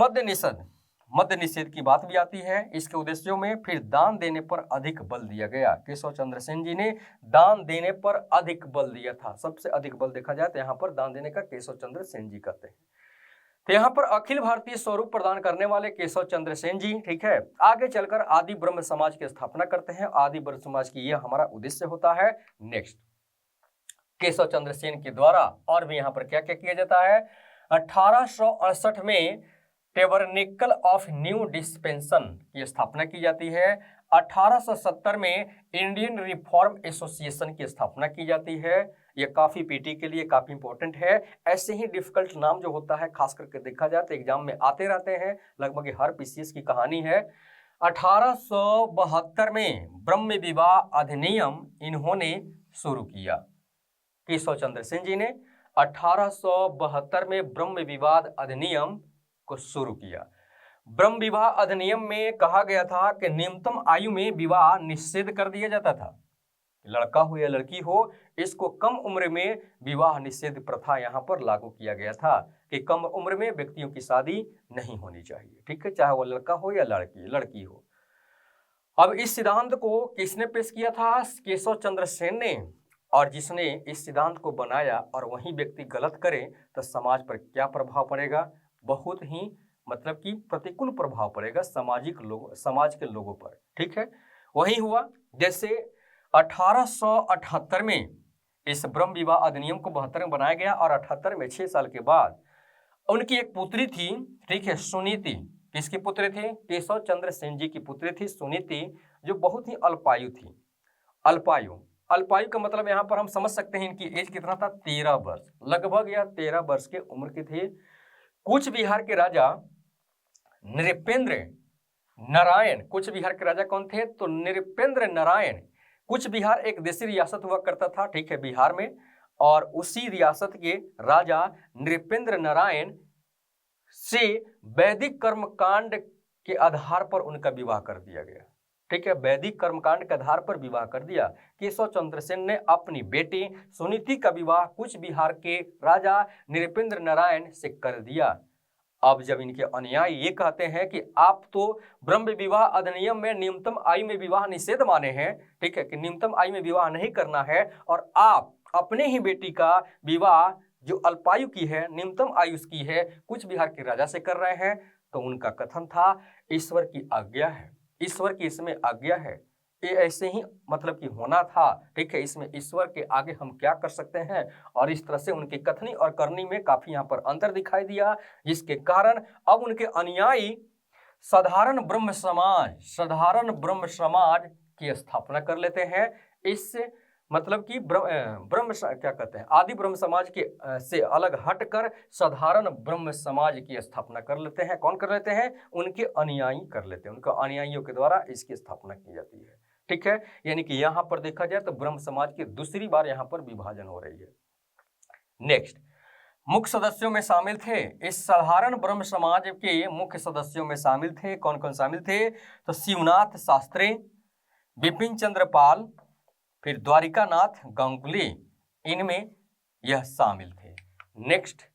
मद्य निषेध की बात भी आती है इसके उद्देश्यों में। फिर दान देने पर अधिक बल दिया गया। केशव चंद्र सेन जी ने दान देने पर अधिक बल दिया था। सबसे अधिक बल देखा जाए तो यहाँ पर दान देने का केशव चंद्र सेन जी कहते हैं। तो यहाँ पर अखिल भारतीय स्वरूप प्रदान करने वाले केशव चंद्र सेन जी, ठीक है, आगे चलकर आदि ब्रह्म समाज की स्थापना करते हैं। आदि ब्रह्म समाज की यह हमारा उद्देश्य होता है। नेक्स्ट, केशव चंद्र सेन के द्वारा और भी यहाँ पर क्या क्या किया जाता है? 1868 में टेबरनेकल ऑफ न्यू डिस्पेंसन की स्थापना की जाती है। 1870 में इंडियन रिफॉर्म एसोसिएशन की स्थापना की जाती है। यह काफी पीटी के लिए काफी इंपॉर्टेंट है। ऐसे ही डिफिकल्ट नाम जो होता है खास करके देखा जाए तो एग्जाम में आते रहते हैं, लगभग हर पीसीएस की कहानी है। 1872 में ब्रह्म विवाह अधिनियम इन्होंने शुरू किया। केशव चंद्र सेन जी ने 1872 में ब्रह्म विवाद अधिनियम को शुरू किया। ब्रह्म विवाह अधिनियम में कहा गया था कि न्यूनतम आयु में विवाह निषेध कर दिया जाता था। लड़का हो या लड़की हो, इसको कम उम्र में विवाह निषेध प्रथा यहाँ पर लागू किया गया था कि कम उम्र में व्यक्तियों की शादी नहीं होनी चाहिए, ठीक है, चाहे वो लड़का हो या लड़की हो। अब इस सिद्धांत को किसने पेश किया था? केशव चंद्र सेन ने। और जिसने इस सिद्धांत को बनाया और वही व्यक्ति गलत करे तो समाज पर क्या प्रभाव पड़ेगा? बहुत ही मतलब कि प्रतिकूल प्रभाव पड़ेगा समाज के लोगों पर, ठीक है। वही हुआ जैसे 1878 में इस ब्रह्म विवाह अधिनियम को 72 में बनाया गया और 78 में 6 साल के बाद उनकी एक पुत्री थी, ठीक है, सुनीति। किसकी पुत्री थी? केशव चंद्र सेन जी की पुत्री थी सुनीति, जो बहुत ही अल्पायु थी। अल्पायु का मतलब यहाँ पर हम समझ सकते हैं इनकी एज कितना था? 13 वर्ष, लगभग यह 13 वर्ष के उम्र के थे। कूच बिहार के राजा नृपेंद्र नारायण, कूच बिहार के राजा कौन थे? तो नृपेंद्र नारायण। कूच बिहार एक देशी रियासत हुआ करता था, ठीक है, बिहार में, और उसी रियासत के राजा नृपेंद्र नारायण से वैदिक कर्मकांड के आधार पर उनका विवाह कर दिया गया, ठीक है, वैदिक कर्मकांड के आधार पर विवाह कर दिया। केशव चंद्र सेन ने अपनी बेटी सुनीति का विवाह कूच बिहार के राजा नृपेंद्र नारायण से कर दिया। अब जब इनके अनुयायी ये कहते हैं कि आप तो ब्रह्म विवाह अधिनियम में न्यूनतम आयु में विवाह निषेध माने हैं, ठीक है, कि न्यूनतम आयु में विवाह नहीं करना है, और आप अपने ही बेटी का विवाह जो अल्पायु की है, निम्नतम आयु की है, कुछ बिहार के राजा से कर रहे हैं। तो उनका कथन था ईश्वर की आज्ञा है, ईश्वर की इसमें आज्ञा है, ये ऐसे ही मतलब कि होना था। ठीक है, इसमें ईश्वर के आगे हम क्या कर सकते हैं। और इस तरह से उनकी कथनी और करनी में काफी यहाँ पर अंतर दिखाई दिया, जिसके कारण अब उनके अनुयायी साधारण ब्रह्म समाज की स्थापना कर लेते हैं। इससे मतलब कि ब्रह्म क्या कहते हैं, आदि ब्रह्म समाज के से अलग हटकर साधारण ब्रह्म समाज की स्थापना कर लेते हैं। कौन कर लेते हैं? उनके अनुयायी कर लेते हैं, उनके अनुयायियों के द्वारा इसकी स्थापना की जाती है। ठीक है, यानी कि यहाँ पर देखा जाए तो ब्रह्म समाज की दूसरी बार यहाँ पर विभाजन हो रही है। नेक्स्ट, मुख्य सदस्यों में शामिल थे, इस साधारण ब्रह्म समाज के मुख्य सदस्यों में शामिल थे। कौन कौन शामिल थे? तो शिवनाथ शास्त्री, बिपिन चंद्र पाल, फिर द्वारिकानाथ गांगुली, इनमें यह शामिल थे। नेक्स्ट,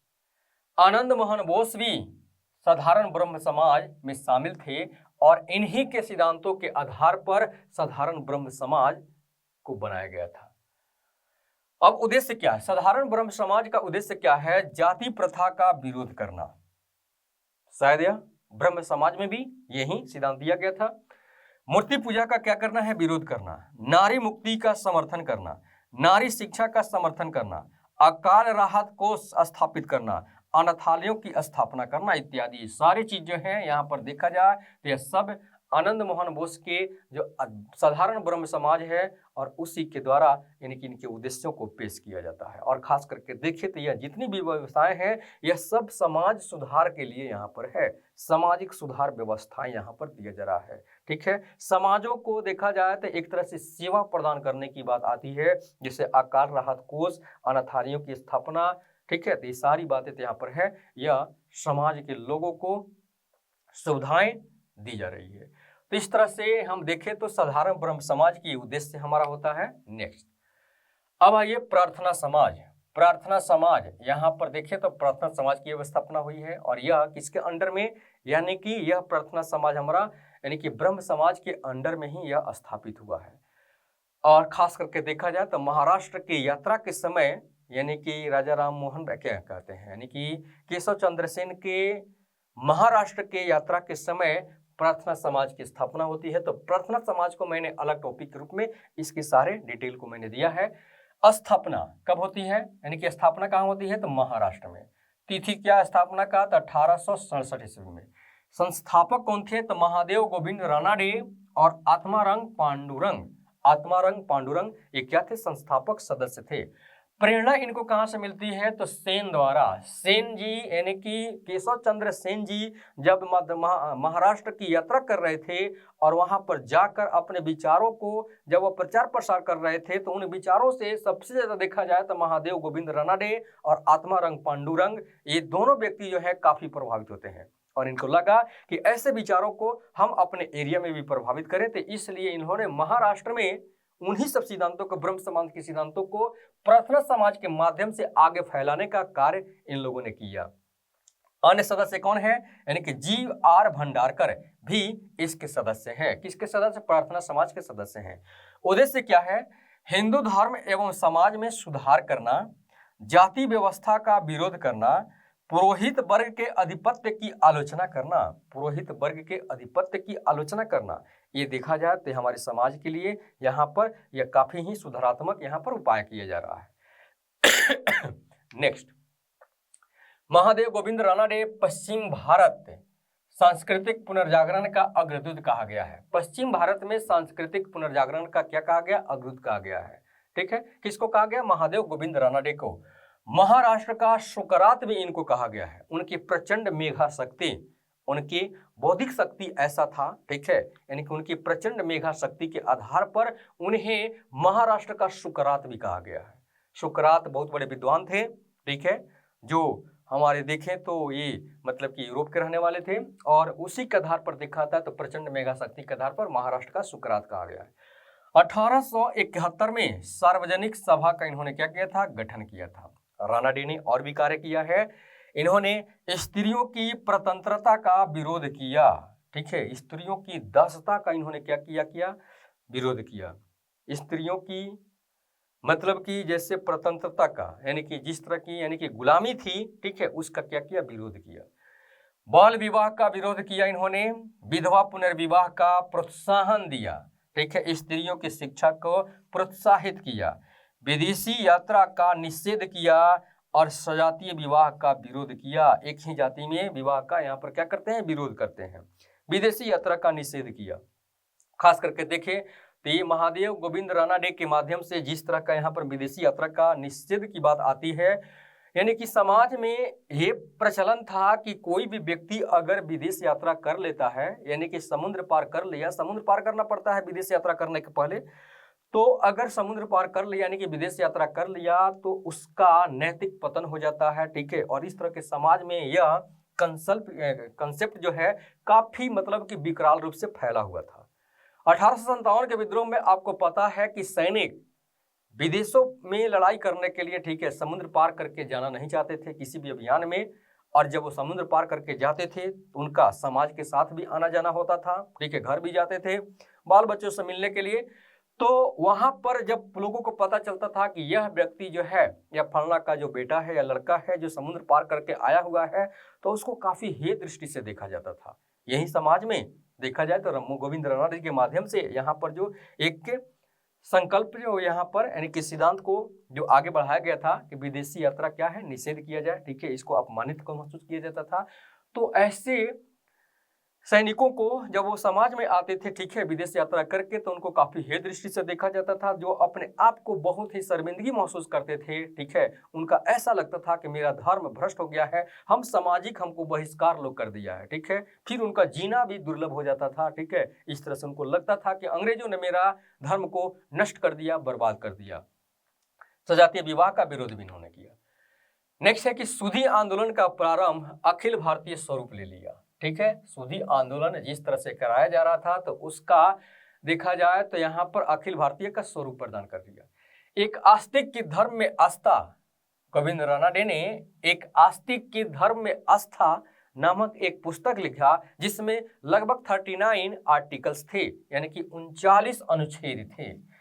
आनंद मोहन बोस भी साधारण ब्रह्म समाज में शामिल थे और इन्हीं के सिद्धांतों के आधार पर साधारण ब्रह्म समाज को बनाया गया था। अब उद्देश्य क्या है? साधारण ब्रह्म समाज का उद्देश्य क्या है? जाति प्रथा का विरोध करना। शायद यह ब्रह्म समाज में भी यही सिद्धांत दिया गया था। मूर्ति पूजा का क्या करना है? विरोध करना। नारी मुक्ति का समर्थन करना, नारी शिक्षा का समर्थन करना, अकाल राहत को स्थापित करना, अनाथालयों की स्थापना करना इत्यादि सारी चीजें हैं। यहाँ पर देखा जाए तो यह सब आनंद मोहन बोस के जो साधारण ब्रह्म समाज है और उसी के द्वारा यानी कि इनके उद्देश्यों को पेश किया जाता है। और खास करके देखें तो यह जितनी भी व्यवस्थाएं हैं यह सब समाज सुधार के लिए यहाँ पर है, सामाजिक सुधार व्यवस्थाएं यहाँ पर दिया जा रहा है। ठीक है, समाजों को देखा जाए तो एक तरह से सेवा प्रदान करने की बात आती है, जैसे अकाल राहत कोष, अनाथालयों की स्थापना। ठीक है, तो ये सारी बातें तो यहाँ पर है, यह समाज के लोगों को सुविधाएं दी जा रही है। तो इस तरह से हम देखें तो साधारण ब्रह्म समाज की उद्देश्य हमारा होता है। नेक्स्ट, अब आइए प्रार्थना समाज। प्रार्थना समाज यहाँ पर देखें तो प्रार्थना समाज की स्थापना हुई है और यह किसके अंडर में, यानी कि यह प्रार्थना समाज हमारा यानी कि ब्रह्म समाज के अंडर में ही यह स्थापित हुआ है। और खास करके देखा जाए तो महाराष्ट्र की यात्रा के समय यानी कि राजा राम मोहन क्या कहते हैं यानी कि केशव चंद्र सेन के महाराष्ट्र के यात्रा के समय प्रार्थना समाज की स्थापना होती है। तो प्रार्थना समाज को मैंने अलग टॉपिक के रूप में इसके सारे डिटेल को मैंने दिया है। स्थापना कब होती है, यानी कि स्थापना कहाँ होती है? तो महाराष्ट्र में। तिथि क्या स्थापना का? तो 1867 ईस्वी में। संस्थापक कौन थे? तो महादेव गोविंद रानाडे और आत्मारंग पांडुरंग। आत्मारंग पांडुरंग ये क्या थे? संस्थापक सदस्य थे। प्रेरणा इनको कहां से मिलती है? तो सेन द्वारा। सेन जी यानी कि केशव चंद्र सेन जी जब महाराष्ट्र की यात्रा कर रहे थे और वहां पर जाकर अपने विचारों को जब वो प्रचार प्रसार कर रहे थे तो उन विचारों से सबसे ज्यादा देखा जाए तो महादेव गोविंद रानाडे और आत्मारंग पांडुरंग ये दोनों व्यक्ति जो है काफी प्रभावित होते हैं और इनको लगा कि ऐसे विचारों को हम अपने एरिया में भी प्रभावित करें। तो इसलिए इन्होंने महाराष्ट्र में उन्हीं सब सिद्धांतों को, ब्रह्म समाज के सिद्धांतों को प्रार्थना समाज के माध्यम से आगे फैलाने का कार्य इन लोगों ने किया। अन्य सदस्य कौन है? यानी कि जीव आर भंडारकर भी इसके सदस्य हैं। किसके सदस्य? प्रार्थना समाज के सदस्य हैं। उद्देश्य क्या है? हिंदू धर्म एवं समाज में सुधार करना, जाति व्यवस्था का विरोध करना, पुरोहित वर्ग के आधिपत्य की आलोचना करना। पुरोहित वर्ग के आधिपत्य की आलोचना करना ये देखा जाए तो हमारे समाज के लिए यहाँ पर यह काफी ही सुधारात्मक यहाँ पर उपाय किया जा रहा है। नेक्स्ट, महादेव गोविंद रानाडे पश्चिम भारत सांस्कृतिक पुनर्जागरण का अग्रदूत कहा गया है। पश्चिम भारत में सांस्कृतिक पुनर्जागरण का क्या कहा गया? अग्रदूत कहा गया है। ठीक है, किसको कहा गया? महादेव गोविंद रानाडे को। महाराष्ट्र का सुकरात भी इनको कहा गया है। उनकी प्रचंड मेधा शक्ति, उनकी बौद्धिक शक्ति ऐसा था, ठीक है, यानी कि उनकी प्रचंड मेधा शक्ति के आधार पर उन्हें महाराष्ट्र का सुकरात भी कहा गया है। सुकरात बहुत बड़े विद्वान थे, ठीक है, जो हमारे देखें तो ये मतलब कि यूरोप के रहने वाले थे और उसी के आधार पर देखा था तो प्रचंड मेधा शक्ति के आधार पर महाराष्ट्र का सुकरात कहा गया है। 1871 में सार्वजनिक सभा का इन्होंने क्या किया था? गठन किया था। रानाडे ने और भी कार्य किया है। इन्होंने स्त्रियों की स्वतंत्रता का विरोध किया। ठीक है, स्त्रियों की दासता का इन्होंने क्या किया? विरोध किया। स्त्रियों की मतलब कि जैसे स्वतंत्रता का यानी कि जिस तरह की यानी कि गुलामी थी, ठीक है, उसका क्या किया, विरोध किया। बाल विवाह का विरोध किया इन्होंने, विधवा पुनर्विवाह का प्रोत्साहन दिया, ठीक है, स्त्रियों की शिक्षा को प्रोत्साहित किया, विदेशी यात्रा का निषेध किया और सजातीय विवाह का विरोध किया। एक ही जाति में विवाह का यहाँ पर क्या करते हैं, विरोध करते हैं। विदेशी यात्रा का निषेध किया, खास करके देखें तो ये महादेव गोविंद रानडे के माध्यम से जिस तरह का यहाँ पर विदेशी यात्रा का निषेध की बात आती है, यानी कि समाज में ये प्रचलन था कि कोई भी व्यक्ति अगर विदेश यात्रा कर लेता है, यानी कि समुद्र पार कर लिया, समुद्र पार करना पड़ता है विदेश यात्रा करने के पहले, तो अगर समुद्र पार कर लिया यानी कि विदेश यात्रा कर लिया तो उसका नैतिक पतन हो जाता है, ठीक है। और इस तरह के समाज में यह कंसेप्ट जो है काफी मतलब कि विकराल रूप से फैला हुआ था। 1857 के विद्रोह में आपको पता है कि सैनिक विदेशों में लड़ाई करने के लिए, ठीक है, समुद्र पार करके जाना नहीं चाहते थे किसी भी अभियान में, और जब वो समुद्र पार करके जाते थे तो उनका समाज के साथ भी आना जाना होता था, ठीक है, घर भी जाते थे बाल बच्चों से मिलने के लिए। तो वहां पर जब लोगों को पता चलता था कि यह व्यक्ति जो है या फलना का जो बेटा है या लड़का है जो समुद्र पार करके आया हुआ है, तो उसको काफी हे दृष्टि से देखा जाता था। यही समाज में देखा जाए तो गोविंद रानडे के माध्यम से यहाँ पर जो एक संकल्प जो यहाँ पर यानी कि सिद्धांत को जो आगे बढ़ाया गया था कि विदेशी यात्रा क्या है, निषेध किया जाए, ठीक है, इसको अपमानित को महसूस किया जाता था। तो ऐसे सैनिकों को जब वो समाज में आते थे, ठीक है, विदेश यात्रा करके, तो उनको काफी हे दृष्टि से देखा जाता था, जो अपने आप को बहुत ही शर्मिंदगी महसूस करते थे, ठीक है। उनका ऐसा लगता था कि मेरा धर्म भ्रष्ट हो गया है, हम सामाजिक हमको बहिष्कार लोग कर दिया है, ठीक है। फिर उनका जीना भी दुर्लभ हो जाता था, ठीक है। इस तरह से उनको लगता था कि अंग्रेजों ने मेरा धर्म को नष्ट कर दिया, बर्बाद कर दिया। सजातीय विवाह का विरोध भी इन्होंने किया। नेक्स्ट है कि सूदी आंदोलन का प्रारंभ अखिल भारतीय स्वरूप ले लिया, ठीक है। सूदी आंदोलन जिस तरह से कराया जा रहा था तो उसका देखा जाए तो यहाँ पर अखिल भारतीय का स्वरूप प्रदान कर दिया। एक आस्तिक की धर्म में आस्था, गोविंद रानडे ने एक आस्तिक की धर्म में आस्था नामक एक पुस्तक लिखा जिसमें लगभग 39 आर्टिकल्स थे, यानी कि 39 अनुच्छेद थे।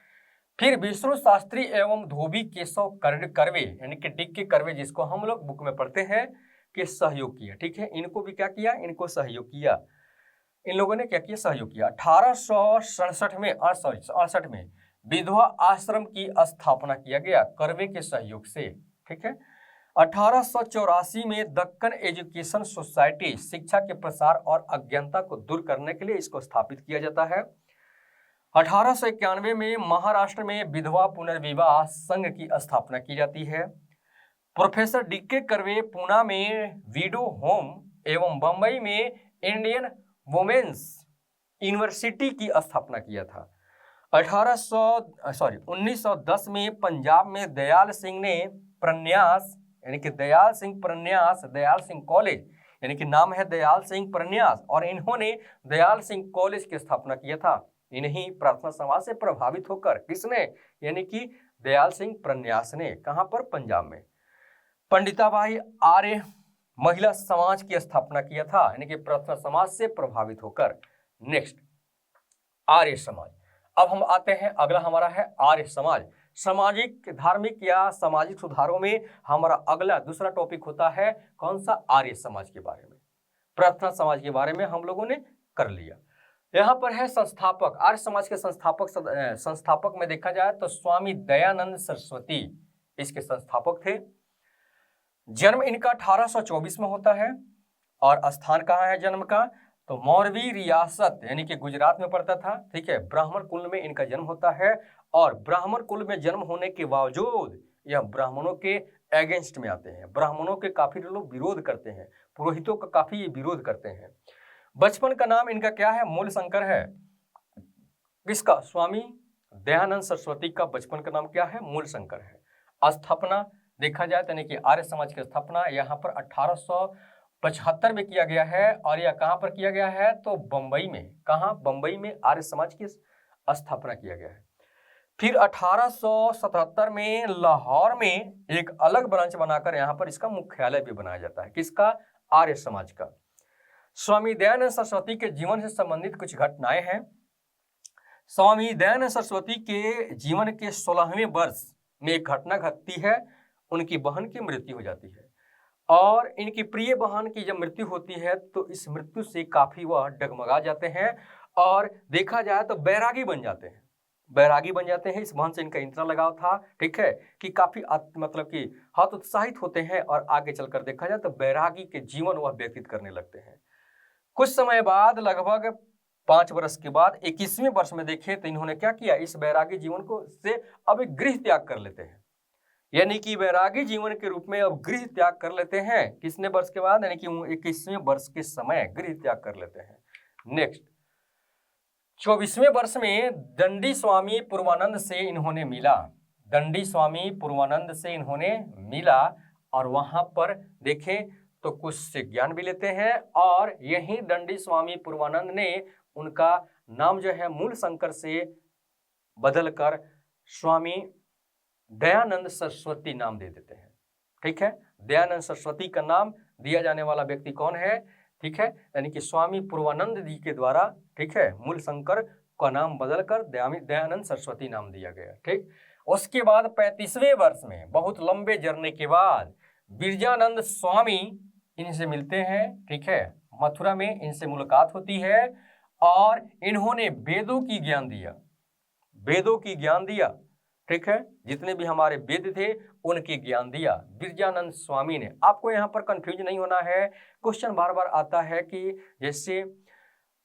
फिर विष्णु शास्त्री एवं धोबी केशव कर्वे यानी कि डिक्की कर्वे, जिसको हम लोग बुक में पढ़ते हैं, के सहयोग किया, ठीक है। इनको भी क्या किया, इनको सहयोग किया, इन लोगों ने क्या किया, सहयोग किया। 1868 में विधवा आश्रम की स्थापना किया गया कर्वे के सहयोग से, ठीक है। 1884 में दक्कन एजुकेशन सोसाइटी शिक्षा के प्रसार और अज्ञानता को दूर करने के लिए इसको स्थापित किया जाता है। 1891 में महाराष्ट्र में विधवा पुनर्विवाह संघ की स्थापना की जाती है। प्रोफेसर डीके कर्वे पूना में विडो होम एवं बंबई में इंडियन वुमेन्स यूनिवर्सिटी की स्थापना किया था। 1910 में पंजाब में दयाल सिंह ने प्रन्यास यानी कि दयाल सिंह कॉलेज, यानी कि नाम है दयाल सिंह प्रन्यास, और इन्होंने दयाल सिंह कॉलेज की स्थापना किया था। इन्हीं प्रार्थना समाज से प्रभावित होकर किसने, यानी कि दयाल सिंह प्रन्यास ने, कहां पर, पंजाब में। पंडिताबाई आर्य महिला समाज की स्थापना किया था, यानी कि प्रार्थना समाज से प्रभावित होकर। नेक्स्ट, आर्य समाज। अब हम आते हैं, अगला हमारा है आर्य समाज। सामाजिक, धार्मिक या सामाजिक सुधारों में हमारा अगला दूसरा टॉपिक होता है कौन सा, आर्य समाज के बारे में। प्रार्थना समाज के बारे में हम लोगों ने कर लिया। यहाँ पर है संस्थापक, आर्य समाज के संस्थापक में देखा जाए तो स्वामी दयानंद सरस्वती इसके संस्थापक थे। जन्म इनका 1824 में होता है और स्थान कहाँ है जन्म का, तो मौरवी रियासत यानी कि गुजरात में पड़ता था, ठीक है। ब्राह्मण कुल में इनका जन्म होता है और ब्राह्मण कुल में जन्म होने के बावजूद यह ब्राह्मणों के अगेंस्ट में आते हैं, ब्राह्मणों के काफी लोग विरोध करते हैं, पुरोहितों का काफी ये विरोध करते हैं। बचपन का नाम इनका क्या है, मूल शंकर है। किसका, स्वामी दयानंद सरस्वती का बचपन का नाम क्या है, मूल शंकर है। स्थापना देखा जाए तो यानी कि आर्य समाज की स्थापना यहाँ पर 1875 में किया गया है, और यह कहाँ पर किया गया है, तो बंबई में। कहाँ, बंबई में आर्य समाज की स्थापना किया गया है। फिर 1877 में लाहौर में एक अलग ब्रांच बनाकर यहाँ पर इसका मुख्यालय भी बनाया जाता है, किसका, आर्य समाज का। स्वामी दयानंद सरस्वती के जीवन से संबंधित कुछ घटनाएं हैं। स्वामी दयानंद सरस्वती के जीवन के 16वें वर्ष में एक घटना घटती है, उनकी बहन की मृत्यु हो जाती है और इनकी प्रिय बहन की जब मृत्यु होती है तो इस मृत्यु से काफी वह डगमगा जाते हैं और देखा जाए तो बैरागी बन जाते हैं। बैरागी बन जाते हैं, इस बहन से इनका इतना लगाव था, ठीक है, कि काफी मतलब कि हतोत्साहित होते हैं और आगे चलकर देखा जाए तो बैरागी के जीवन वह व्यतीत करने लगते हैं। कुछ समय बाद, लगभग 5 वर्ष के बाद 21वें वर्ष में देखें तो इन्होंने क्या किया, इस बैरागी जीवन को से अब एक गृह त्याग कर लेते हैं, यानी कि वैरागी जीवन के रूप में अब गृह त्याग कर लेते हैं। कितने वर्ष के बाद, यानी कि 21वें वर्ष के समय गृह त्याग कर लेते हैं। नेक्स्ट 24वें वर्ष में दंडी स्वामी पूर्वानंद से इन्होंने मिला, दंडी स्वामी पूर्वानंद से इन्होंने मिला और वहां पर देखें तो कुछ से ज्ञान भी लेते हैं और यही दंडी स्वामी पूर्वानंद ने उनका नाम जो है मूल शंकर से बदलकर स्वामी दयानंद सरस्वती नाम दे देते हैं। ठीक है, दयानंद सरस्वती का नाम दिया जाने वाला व्यक्ति कौन है, ठीक है, यानी कि स्वामी पूर्वानंद जी के द्वारा, ठीक है, मूल शंकर का नाम बदलकर दयानंद सरस्वती नाम दिया गया। ठीक, उसके बाद 35वें वर्ष में बहुत लंबे जर्नी के बाद बिरजानंद स्वामी इनसे मिलते हैं, ठीक है, मथुरा में इनसे मुलाकात होती है और इन्होंने वेदों की ज्ञान दिया, वेदों की ज्ञान दिया, ठीक है, जितने भी हमारे वेद थे उनकी ज्ञान दिया बिरजानंद स्वामी ने। आपको यहाँ पर कंफ्यूज नहीं होना है, क्वेश्चन बार बार आता है कि जैसे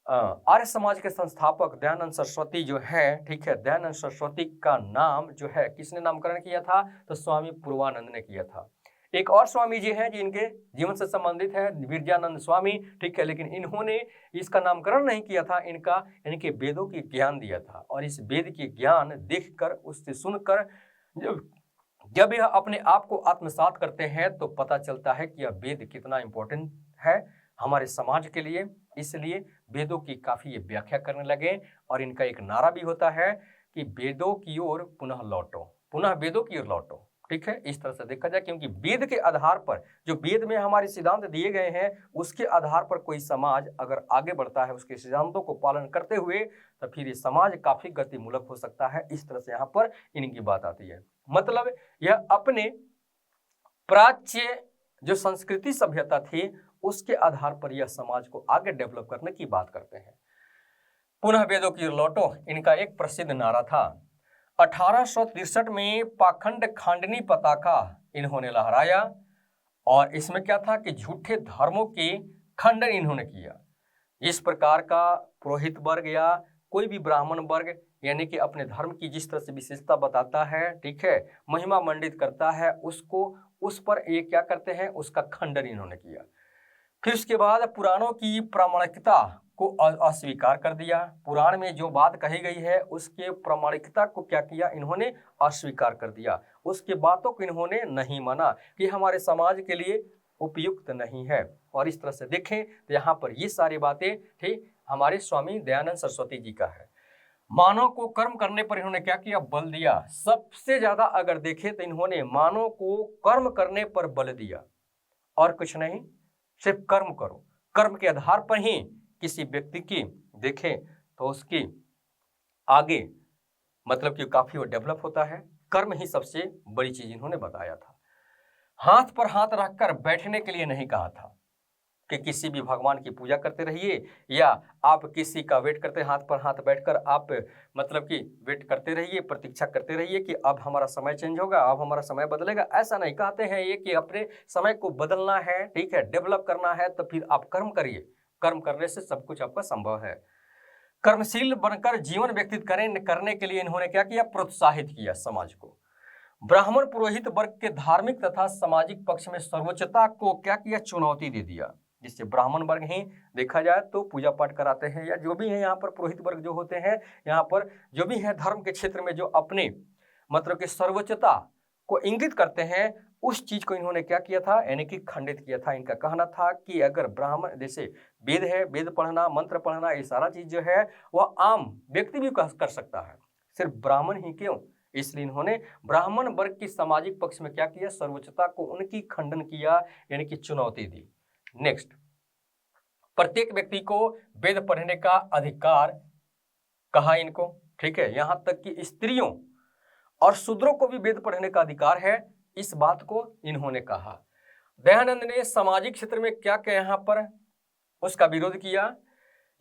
आर्य समाज के संस्थापक दयानंद सरस्वती जो है, ठीक है, दयानंद सरस्वती का नाम जो है किसने नामकरण किया था, तो स्वामी पूर्वानंद ने किया था। एक और स्वामी जी हैं जिनके जीवन से संबंधित है बिरजानंद स्वामी, ठीक है, लेकिन इन्होंने इसका नामकरण नहीं किया था, इनका इनके वेदों की ज्ञान दिया था और इस वेद की ज्ञान देखकर, उससे सुनकर जब यह अपने आप को आत्मसात करते हैं तो पता चलता है कि यह वेद कितना इंपॉर्टेंट है हमारे समाज के लिए। इसलिए वेदों की काफी व्याख्या करने लगे और इनका एक नारा भी होता है कि वेदों की ओर पुनः लौटो, पुनः वेदों की ओर लौटो। ठीक है, इस तरह से देखा जाए, क्योंकि वेद के आधार पर, जो वेद में हमारे सिद्धांत दिए गए हैं उसके आधार पर कोई समाज अगर आगे बढ़ता है उसके सिद्धांतों को पालन करते हुए, तो फिर ये समाज काफी गतिमूलक हो सकता है। इस तरह से यहाँ पर इनकी बात आती है। मतलब यह अपने प्राच्य जो संस्कृति सभ्यता थी उसके आधार पर यह समाज को आगे डेवलप करने की बात करते हैं। पुनः वेदों की ओर लौटो इनका एक प्रसिद्ध नारा था। 1863 में पाखंड खांडनी पताका इन्होंने लहराया और इसमें क्या था कि झूठे धर्मों के खंडन इन्होंने किया। इस प्रकार का पुरोहित वर्ग या कोई भी ब्राह्मण वर्ग यानी कि अपने धर्म की जिस तरह से विशेषता बताता है, ठीक है, महिमा मंडित करता है, उसको उस पर ये क्या करते हैं, उसका खंडन इन्होंने किया। फिर उसके बाद पुराणों की प्रामाणिकता को अस्वीकार कर दिया। पुराण में जो बात कही गई है उसके प्रामाणिकता को क्या किया, इन्होंने अस्वीकार कर दिया। उसके बातों को इन्होंने नहीं माना कि हमारे समाज के लिए उपयुक्त नहीं है। और इस तरह से देखें तो यहाँ पर ये सारी बातें ठीक हमारे स्वामी दयानंद सरस्वती जी का है। मानव को कर्म करने पर इन्होंने क्या किया, बल दिया। सबसे ज्यादा अगर देखें तो इन्होंने मानव को कर्म करने पर बल दिया और कुछ नहीं, सिर्फ कर्म करो। कर्म के आधार पर ही किसी व्यक्ति की देखें तो उसकी आगे मतलब कि काफी वो डेवलप होता है। कर्म ही सबसे बड़ी चीज इन्होंने बताया था। हाथ पर हाथ रखकर बैठने के लिए नहीं कहा था कि किसी भी भगवान की पूजा करते रहिए या आप किसी का वेट करते, हाथ पर हाथ बैठकर आप मतलब कि वेट करते रहिए, प्रतीक्षा करते रहिए कि अब हमारा समय चेंज होगा, अब हमारा समय बदलेगा। ऐसा नहीं कहते हैं ये कि अपने समय को बदलना है, ठीक है, डेवलप करना है, तो फिर आप कर्म करिए। कर्म करने से सब कुछ आपका संभव है। कर्मशील बनकर जीवन व्यतीत करने के लिए इन्होंने क्या किया, प्रोत्साहित किया समाज को। ब्राह्मण पुरोहित वर्ग के धार्मिक तथा सामाजिक पक्ष में सर्वोच्चता को क्या किया, चुनौती दे दिया। जिससे ब्राह्मण वर्ग ही देखा जाए तो पूजा पाठ कराते हैं या जो भी है यहाँ पर पुरोहित वर्ग जो होते हैं, यहाँ पर जो भी है धर्म के क्षेत्र में जो अपने मतलब कि सर्वोच्चता को इंगित करते हैं, उस चीज को इन्होंने क्या किया था, यानी कि खंडित किया था। इनका कहना था कि अगर ब्राह्मण जैसे वेद है, वेद पढ़ना, मंत्र पढ़ना, ये सारा चीज जो है वह आम व्यक्ति भी कर सकता है, सिर्फ ब्राह्मण ही क्यों। इसलिए इन्होंने ब्राह्मण वर्ग की सामाजिक पक्ष में क्या किया, सर्वोच्चता को उनकी खंडन किया, यानी कि चुनौती दी। नेक्स्ट, प्रत्येक व्यक्ति को वेद पढ़ने का अधिकार कहा इनको, ठीक है, यहां तक कि स्त्रियों और शूद्रों को भी वेद पढ़ने का अधिकार है, इस बात को इन्होंने कहा। दयानंद ने सामाजिक क्षेत्र में क्या क्या यहाँ पर उसका विरोध किया।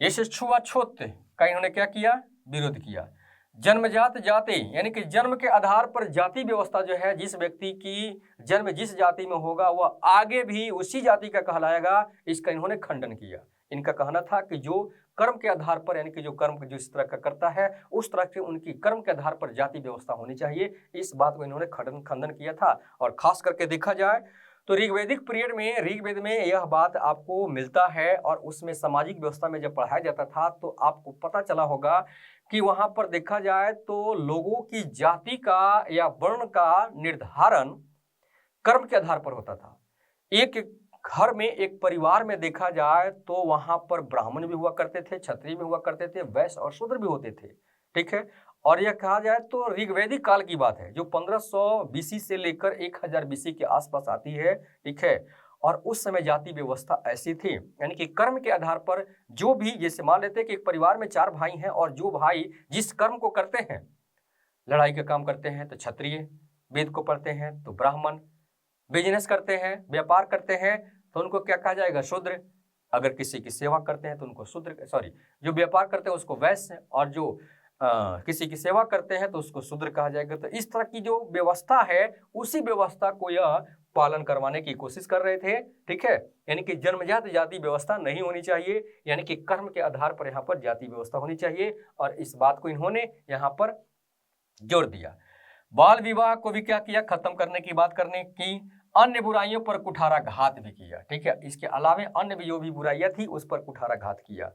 जैसे छुआछूत का इन्होंने क्या किया, विरोध किया। जन्मजात जाति यानी कि जन्म के आधार पर जाति व्यवस्था जो है, जिस व्यक्ति की जन्म जिस जाति में होगा वह आगे भी उसी जाति का कहलाएगा, इसका इन्होंने खंडन किया। इनका कहना था कि जो कर्म के आधार पर यानी कि जो कर्म जिस तरह का करता है उस तरह के उनकी कर्म के आधार पर जाति व्यवस्था होनी चाहिए, इस बात को इन्होंने खंडन किया था। और खास करके देखा जाए तो ऋग्वेदिक पीरियड में, ऋग्वेद में यह बात आपको मिलता है और उसमें सामाजिक व्यवस्था में जब पढ़ाया जाता था तो आपको पता चला होगा कि वहां पर देखा जाए तो लोगों की जाति का या वर्ण का निर्धारण कर्म के आधार पर होता था। एक घर में, एक परिवार में देखा जाए तो वहां पर ब्राह्मण भी हुआ करते थे, क्षत्रिय भी हुआ करते थे, वैश्य और शूद्र भी होते थे, ठीक है। और यह कहा जाए तो ऋग्वेदिक काल की बात है जो 1500 बीसी से लेकर 1000 बीसी के आसपास आती है, ठीक है। और उस समय जाति व्यवस्था ऐसी थी, यानी कि कर्म के आधार पर जो भी, जैसे मान लेते हैं कि एक परिवार में 4 भाई हैं और जो भाई जिस कर्म को करते हैं, लड़ाई का काम करते हैं तो क्षत्रिय, वेद को पढ़ते हैं तो ब्राह्मण, बिजनेस करते हैं, व्यापार करते हैं तो उनको क्या कहा जाएगा, शूद्र। अगर किसी की सेवा करते हैं तो उनको शूद्र, जो व्यापार करते हैं उसको वैश्य, और जो किसी की सेवा करते हैं तो उसको शूद्र कहा जाएगा। तो इस तरह की जो व्यवस्था है उसी व्यवस्था को यह पालन करवाने की कोशिश कर रहे थे, ठीक है। यानी कि जन्मजात जाति व्यवस्था नहीं होनी चाहिए, यानी कि कर्म के आधार पर यहाँ पर जाति व्यवस्था होनी चाहिए, और इस बात को इन्होंने यहाँ पर जोर दिया। बाल विवाह को भी क्या किया, खत्म करने की बात करने की, अन्य बुराइयों पर कुठाराघात भी किया, ठीक है। इसके अलावा अन्य भी जो भी बुराइयां थी उस पर कुठाराघात किया।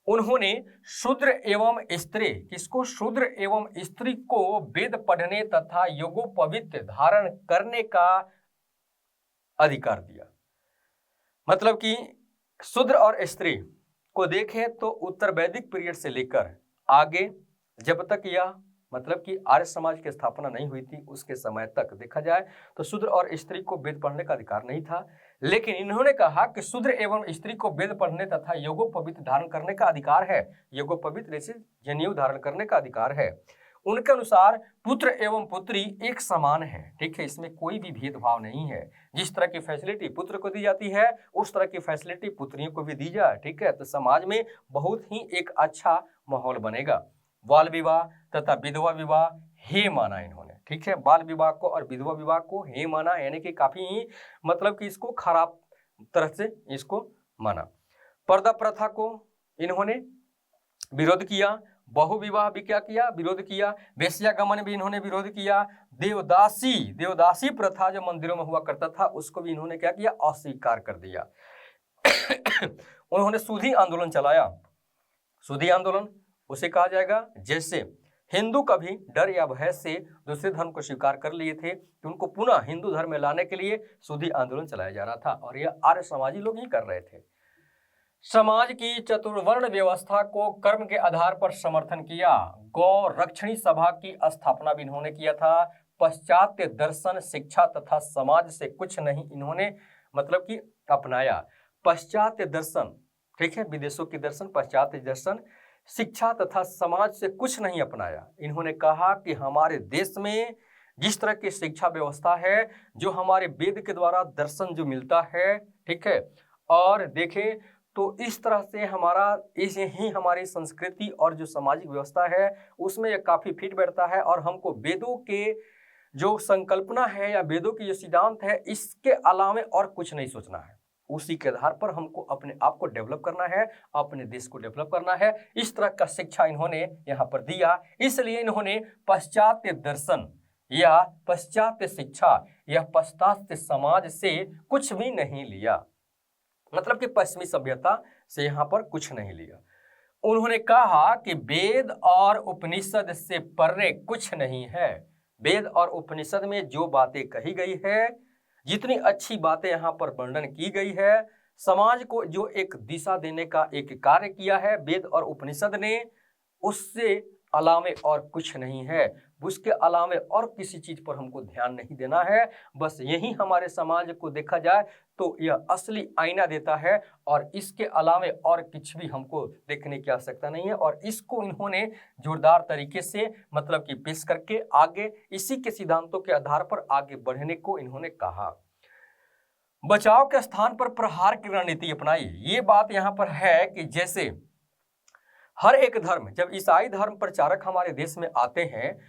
उन्होंने शूद्र एवं स्त्री, किसको, शूद्र एवं स्त्री को वेद पढ़ने तथा योगोपवीत धारण करने का अधिकार दिया। मतलब कि शूद्र और स्त्री को देखें तो उत्तर वैदिक पीरियड से लेकर आगे जब तक यह मतलब कि आर्य समाज की स्थापना नहीं हुई थी उसके समय तक देखा जाए तो शूद्र और स्त्री को वेद पढ़ने का अधिकार नहीं था। लेकिन इन्होंने कहा कि शूद्र एवं स्त्री को वेद पढ़ने तथा योगोपवीत धारण करने का अधिकार है। योगोपवीत जैसे जनेऊ धारण करने का अधिकार है। उनके अनुसार पुत्र एवं पुत्री एक समान है, ठीक है। इसमें कोई भी भेदभाव नहीं है। जिस तरह की फैसिलिटी पुत्र को दी जाती है उस तरह की फैसिलिटी पुत्रियों को भी दी जाए, ठीक है। तो समाज में बहुत ही एक अच्छा माहौल बनेगा। बाल विवाह तथा विधवा विवाह हे माना इन्होंने, ठीक है। बाल विवाह को और विधवा विवाह को हे माना, यानी कि काफी ही मतलब कि इसको खराब तरह से इसको माना। पर्दा प्रथा को इन्होंने विरोध किया। बहु विवाह भी क्या किया, विरोध किया। वेश्यागमन भी इन्होंने विरोध किया। देवदासी प्रथा जो मंदिरों में हुआ करता था उसको भी इन्होंने क्या किया, अस्वीकार कर दिया। उन्होंने सूदी आंदोलन चलाया। सूदी आंदोलन उसे कहा जाएगा जैसे हिंदू कभी डर या भय से दूसरे धर्म को स्वीकार कर लिए थे तो उनको पुनः हिंदू धर्म में लाने के लिए सूदी आंदोलन चलाया जा रहा था, और यह आर्य समाजी लोग ही कर रहे थे। समाज की चतुर्वर्ण व्यवस्था को कर्म के आधार पर समर्थन किया। गौ रक्षणी सभा की स्थापना भी इन्होंने किया था। पाश्चात्य दर्शन, शिक्षा तथा समाज से कुछ नहीं इन्होंने मतलब कि अपनाया। पाश्चात्य दर्शन, ठीक है, विदेशों के दर्शन, पाश्चात्य दर्शन, शिक्षा तथा समाज से कुछ नहीं अपनाया। इन्होंने कहा कि हमारे देश में जिस तरह की शिक्षा व्यवस्था है, जो हमारे वेद के द्वारा दर्शन जो मिलता है, ठीक है, और देखें तो इस तरह से हमारी संस्कृति और जो सामाजिक व्यवस्था है उसमें यह काफी फिट बैठता है, और हमको वेदों के जो संकल्पना है या वेदों की जो सिद्धांत है इसके अलावा और कुछ नहीं सोचना है। उसी के आधार पर हमको अपने आप को डेवलप करना है, अपने देश को डेवलप करना है। इस तरह का शिक्षा इन्होंने यहाँ पर दिया। इसलिए इन्होंने पाश्चात्य दर्शन या पाश्चात्य शिक्षा या पाश्चात्य समाज से कुछ भी नहीं लिया, मतलब कि पश्चिमी सभ्यता से यहाँ पर कुछ नहीं लिया। उन्होंने कहा कि वेद और उपनिषद से परे कुछ नहीं है। वेद और उपनिषद में जो बातें कही गई है, जितनी अच्छी बातें यहाँ पर वर्णन की गई है, समाज को जो एक दिशा देने का एक कार्य किया है वेद और उपनिषद ने, उससे अलावे और कुछ नहीं है। उसके अलावे और किसी चीज पर हमको ध्यान नहीं देना है। बस यही हमारे समाज को देखा जाए तो यह असली आईना देता है और इसके अलावे और कुछ भी हमको देखने की आवश्यकता नहीं है। और इसको इन्होंने जोरदार तरीके से मतलब कि पेश करके आगे इसी के सिद्धांतों के आधार पर आगे बढ़ने को इन्होंने कहा। बचाव के स्थान पर प्रहार की रणनीति अपनाई। ये बात यहाँ पर है कि जैसे हर एक धर्म, जब ईसाई धर्म प्रचारक हमारे देश में आते हैं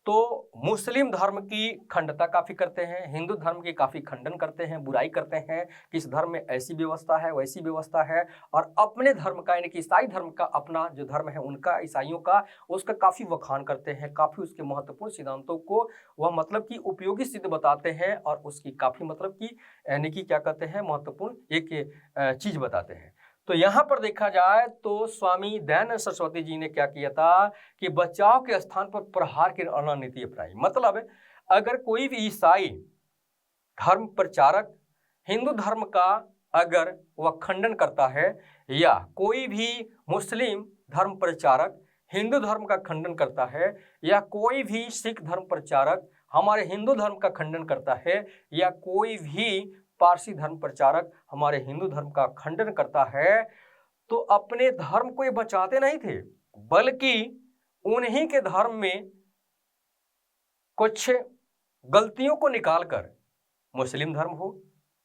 तो मुस्लिम धर्म की खंडता काफी करते हैं, हिंदू धर्म की काफी खंडन करते हैं, बुराई करते हैं कि इस धर्म में ऐसी व्यवस्था है वैसी व्यवस्था है, और अपने धर्म का यानी कि ईसाई धर्म का, अपना जो धर्म है उनका, ईसाइयों का, उसका काफी वखान करते हैं, काफी उसके महत्वपूर्ण सिद्धांतों को वह मतलब कि उपयोगी सिद्ध बताते हैं और उसकी काफी मतलब कि यानी कि क्या कहते हैं महत्वपूर्ण एक चीज बताते हैं। तो यहाँ पर देखा जाए तो स्वामी दयानंद सरस्वती जी ने क्या किया था कि बचाव के स्थान पर प्रहार की रणनीति अपनाई। मतलब अगर कोई भी ईसाई धर्म प्रचारक हिंदू धर्म का अगर वह खंडन करता है, या कोई भी मुस्लिम धर्म प्रचारक हिंदू धर्म का खंडन करता है, या कोई भी सिख धर्म प्रचारक हमारे हिंदू धर्म का खंडन करता है, या कोई भी पारसी धर्म प्रचारक हमारे हिंदू धर्म का खंडन करता है, तो अपने धर्म को ये बचाते नहीं थे, बल्कि उन्हीं के धर्म में कुछ गलतियों को निकालकर, मुस्लिम धर्म हो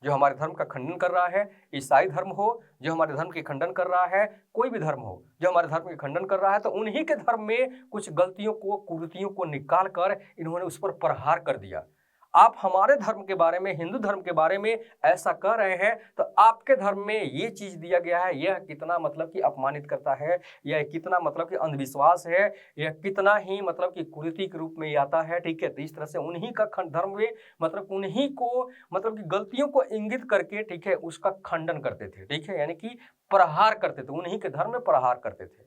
जो हमारे धर्म का खंडन कर रहा है, ईसाई धर्म हो जो हमारे धर्म के खंडन कर रहा है, कोई भी धर्म हो जो हमारे धर्म के खंडन कर रहा है, तो उन्हीं के धर्म में कुछ गलतियों को, कुरीतियों को निकाल कर इन्होंने उस पर प्रहार कर दिया। आप हमारे धर्म के बारे में, हिंदू धर्म के बारे में ऐसा कह रहे हैं, तो आपके धर्म में ये चीज दिया गया है, यह कितना मतलब कि अपमानित करता है, यह कितना मतलब कि अंधविश्वास है, यह कितना ही मतलब कि कुरीति के रूप में आता है। ठीक है, तो इस तरह से उन्हीं का धर्म में मतलब उन्हीं को मतलब कि गलतियों को इंगित करके, ठीक है, उसका खंडन करते थे। ठीक है, यानी कि प्रहार करते थे, उन्हीं के धर्म में प्रहार करते थे।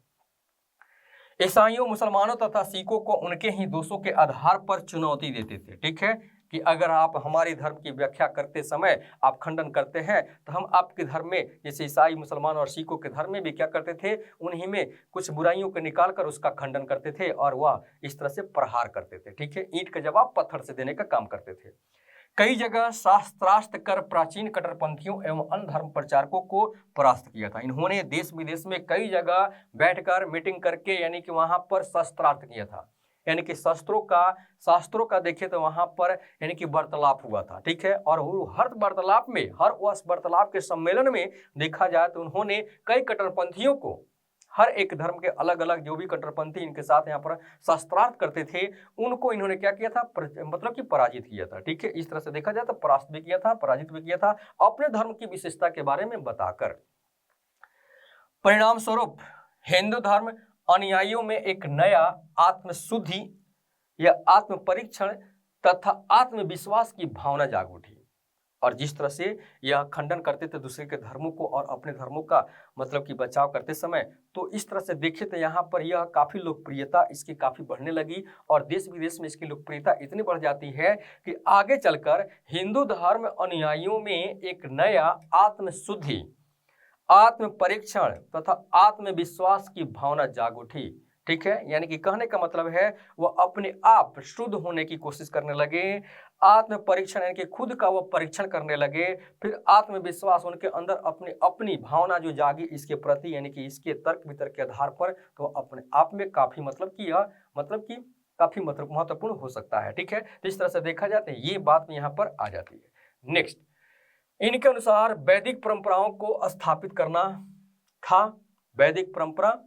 ईसाइयों, मुसलमानों तथा सिखों को उनके ही दोषों के आधार पर चुनौती देते थे। ठीक है, कि अगर आप हमारे धर्म की व्याख्या करते समय आप खंडन करते हैं, तो हम आपके धर्म में, जैसे ईसाई, मुसलमान और सिखों के धर्म में भी क्या करते थे, उन्हीं में कुछ बुराइयों को निकालकर उसका खंडन करते थे और वह इस तरह से प्रहार करते थे। ठीक है, ईंट का जवाब पत्थर से देने का काम करते थे। कई जगह शास्त्रास्त्र कर प्राचीन कट्टरपंथियों एवं अन्य धर्म प्रचारकों को परास्त किया था। इन्होंने देश विदेश में कई जगह बैठकर मीटिंग करके यानी कि वहां पर शस्त्रास्त्र किया था, यानी कि शास्त्रों का देखे तो वहां पर यानी कि वार्तालाप हुआ था। ठीक है, और हर वार्तालाप में, हर उस वार्तालाप के सम्मेलन में देखा जाए तो उन्होंने कई कट्टरपंथियों को, हर एक धर्म के अलग अलग जो भी कट्टरपंथी इनके साथ यहाँ पर शस्त्रार्थ करते थे, उनको इन्होंने क्या किया था, मतलब कि पराजित किया था। ठीक है, इस तरह से देखा जाए तो परास्त भी किया था, पराजित भी किया था, अपने धर्म की विशेषता के बारे में बताकर। परिणाम स्वरूप हिंदू धर्म अनुयायियों में एक नया आत्मशुद्धि या आत्म परीक्षण तथा आत्मविश्वास की भावना जाग उठी। और जिस तरह से यह खंडन करते थे दूसरे के धर्मों को और अपने धर्मों का मतलब कि बचाव करते समय, तो इस तरह से देखे तो यहाँ पर यह काफी लोकप्रियता इसकी काफी बढ़ने लगी और देश विदेश में इसकी लोकप्रियता इतनी बढ़ जाती है कि आगे चलकर हिंदू धर्म अनुयायियों में एक नया आत्मशुद्धि, आत्म परीक्षण तथा आत्मविश्वास की भावना जाग उठी। ठीक है, यानी कि कहने का मतलब है वह अपने आप शुद्ध होने की कोशिश करने लगे, आत्म परीक्षण यानी कि खुद का वह परीक्षण करने लगे, फिर आत्मविश्वास उनके अंदर अपनी भावना जो जागी इसके प्रति, यानी कि इसके तर्क वितर्क के आधार पर, तो अपने आप में काफी मतलब कि यह मतलब कि काफी महत्वपूर्ण हो सकता है। ठीक है, तो इस तरह से देखा जाता है, ये बात यहाँ पर आ जाती है। नेक्स्ट, इनके अनुसार वैदिक परंपराओं को स्थापित करना था। वैदिक परंपरा,